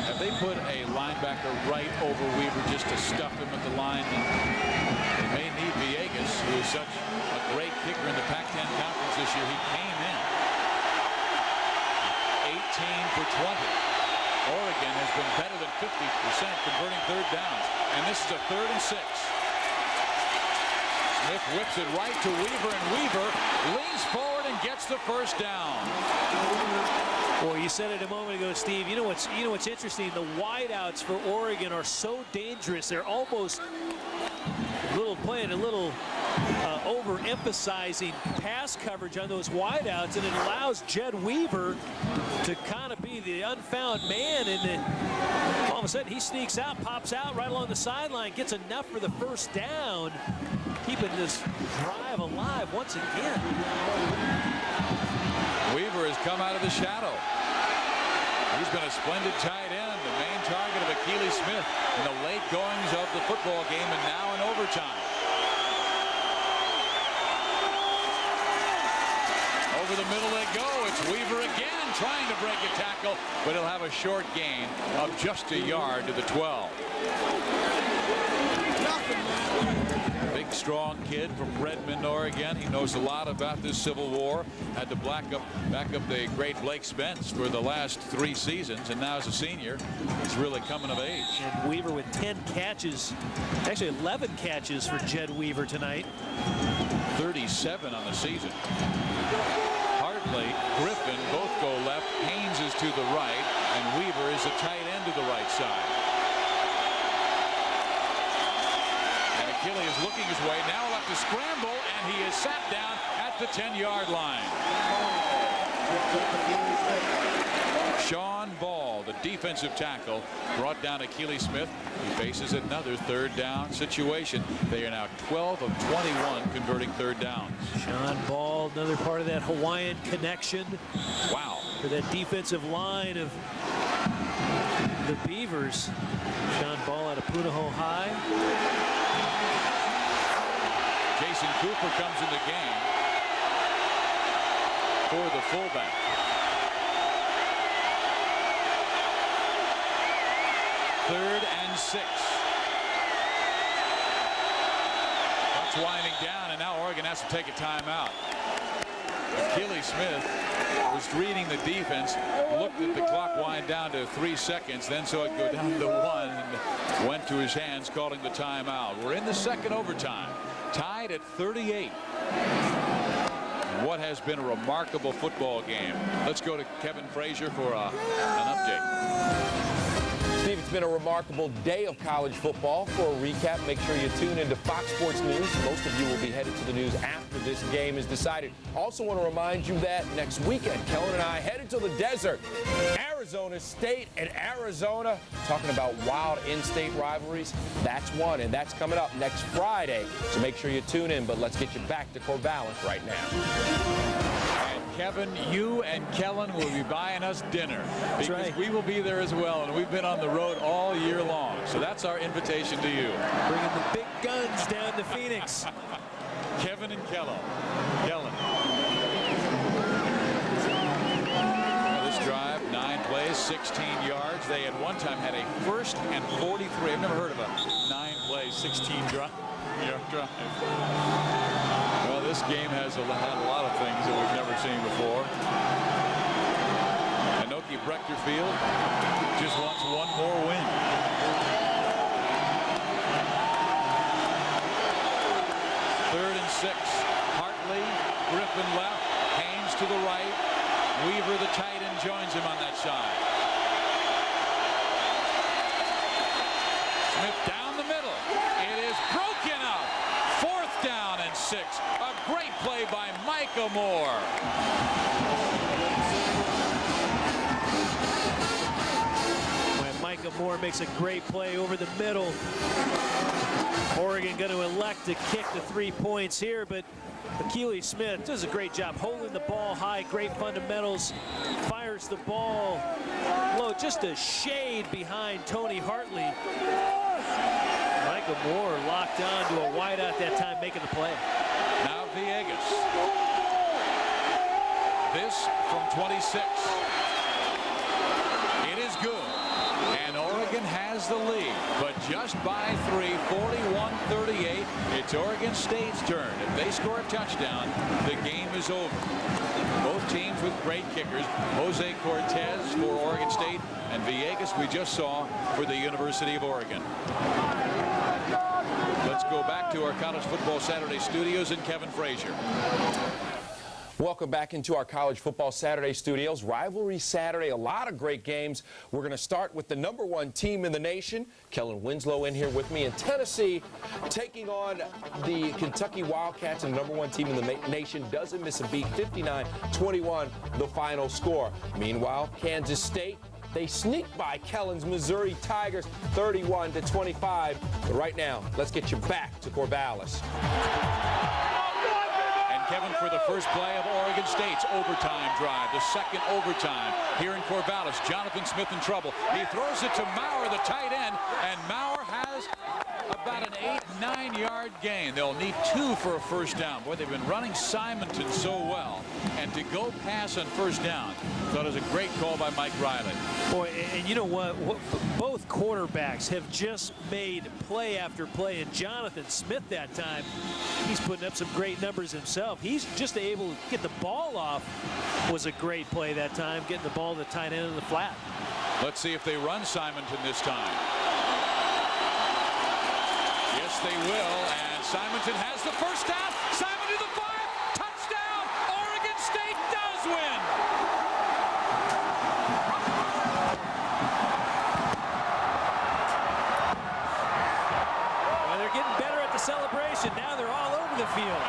Have they put a linebacker right over Weaver just to stuff him at the line? They may need Villegas, who is such a great kicker in the Pac-10 Conference this year. He came in 18 for 20. Oregon has been better than 50% converting 3rd downs, and this is a 3rd and 6. Smith whips it right to Weaver, and Weaver leans forward and gets the first down. Well, you said it a moment ago, Steve. You know what's interesting? The wideouts for Oregon are so dangerous. They're almost playing a little overemphasizing pass coverage on those wideouts, and it allows Jed Weaver to kind of be the unfound man, and then all of a sudden he sneaks out, pops out right along the sideline, gets enough for the first down, keeping this drive alive once again. Weaver has come out of the shadow. He's been a splendid tight end, the main target of Akili Smith in the late goings of the football game, and now in overtime. Over the middle they go. It's Weaver again trying to break a tackle, but he'll have a short gain of just a yard to the 12. Big, strong kid from Redmond, Oregon. He knows a lot about this Civil War. Had to back up the great Blake Spence for the last 3 seasons, and now as a senior, he's really coming of age. And Weaver with 10 catches, actually 11 catches for Jed Weaver tonight. 37 on the season. Hartley, Griffin both go left. Haynes is to the right, and Weaver is a tight end to the right side. Akili is looking his way. Now he'll have to scramble, and he is sat down at the 10-yard line. Sean Ball, the defensive tackle, brought down Akili Smith. He faces another third down situation. They are now 12 of 21 converting third downs. Sean Ball, another part of that Hawaiian connection. Wow. For that defensive line of the Beavers. Sean Ball out of Punahou High. Jason Cooper comes in the game for the fullback. Third and 6. Clock's winding down, and now Oregon has to take a timeout. Akili Smith was reading the defense, looked at the clock wind down to 3 seconds, then saw it go down to 1, and went to his hands, calling the timeout. We're in the second overtime, tied at 38. What has been a remarkable football game. Let's go to Kevin Frazier for an update. Steve, it's been a remarkable day of college football. For a recap, make sure you tune into Fox Sports News. Most of you will be headed to the news after this game is decided. Also want to remind you that next weekend, Kellen and I headed to the desert. Arizona State and Arizona, talking about wild in-state rivalries. That's one, and that's coming up next Friday. So make sure you tune in, but let's get you back to Corvallis right now. Kevin, you and Kellen will be buying us dinner because right. We will be there as well, and we've been on the road all year long. So that's our invitation to you. Bringing the big guns down to Phoenix. Kevin and Kellen. This drive, 9 plays, 16 yards. They at one time had a 1st and 43. I've never heard of a 9 plays, 16 drive. Well, this game has had a lot of things that we've never seen before. Anoki Brechter Field just wants one more win. Third and 6. Hartley, Griffin left, Haynes to the right. Weaver, the tight end, joins him on that side. Smith down the middle. It is broken up. 4th down and 6. A great play by Micah Moore. When Micah Moore makes a great play over the middle. Oregon going to elect to kick the 3 points here, but Akili Smith does a great job holding the ball high, great fundamentals, fires the ball low, just a shade behind Tony Hartley. Micah Moore locked on to a wideout that time, making the play. Now Villegas. This from 26. It is good. And Oregon has the lead, but just by 3, 41-38. It's Oregon State's turn. If they score a touchdown, the game is over. Both teams with great kickers. Jose Cortez for Oregon State, and Villegas we just saw for the University of Oregon. Let's go back to our College Football Saturday studios and Kevin Frazier. Welcome back into our College Football Saturday studios. Rivalry Saturday, a lot of great games. We're going to start with the #1 team in the nation. Kellen Winslow in here with me. And Tennessee taking on the Kentucky Wildcats, and the #1 team in the nation doesn't miss a beat. 59-21 the final score. Meanwhile, Kansas State, they sneak by Kellen's Missouri Tigers 31-25. But right now, let's get you back to Corvallis. Kevin, for the first play of Oregon State's overtime drive, the second overtime here in Corvallis. Jonathan Smith in trouble. He throws it to Maurer, the tight end, and Maurer has about an 8-9 yard gain. They'll need 2 for a first down. Boy, they've been running Simonton so well, and to go pass on first down, thought it was a great call by Mike Riley. Boy, and you know what? Both quarterbacks have just made play after play, and Jonathan Smith that time, he's putting up some great numbers himself. He's just able to get the ball off. Was a great play that time, getting the ball to the tight end of the flat. Let's see if they run Simonton this time. Yes, they will, and Simonton has the first down. Simonton to the 5, touchdown! Oregon State does win! Well, they're getting better at the celebration. Now they're all over the field.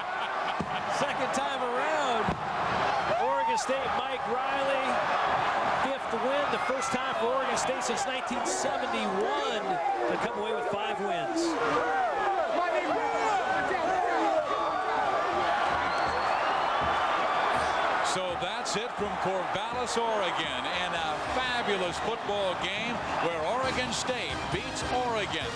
Second time around, Oregon State, Mike Riley, 5th win, the first time for Oregon State since 1971 to come away with 5 wins. So that's it from Corvallis, Oregon, in a fabulous football game where Oregon State beats Oregon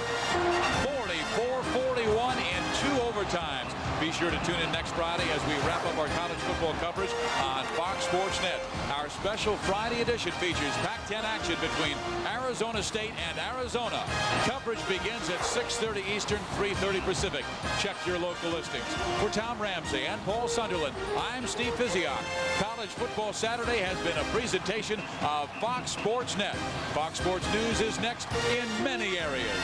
44-41 in 2 overtimes. Be sure to tune in next Friday as we wrap up our college football coverage on Fox Sports Net. Our special Friday edition features Pac-10 action between Arizona State and Arizona. Coverage begins at 6:30 Eastern, 3:30 Pacific. Check your local listings. For Tom Ramsey and Paul Sunderland, I'm Steve Physiak. College Football Saturday has been a presentation of Fox Sports Net. Fox Sports News is next in many areas.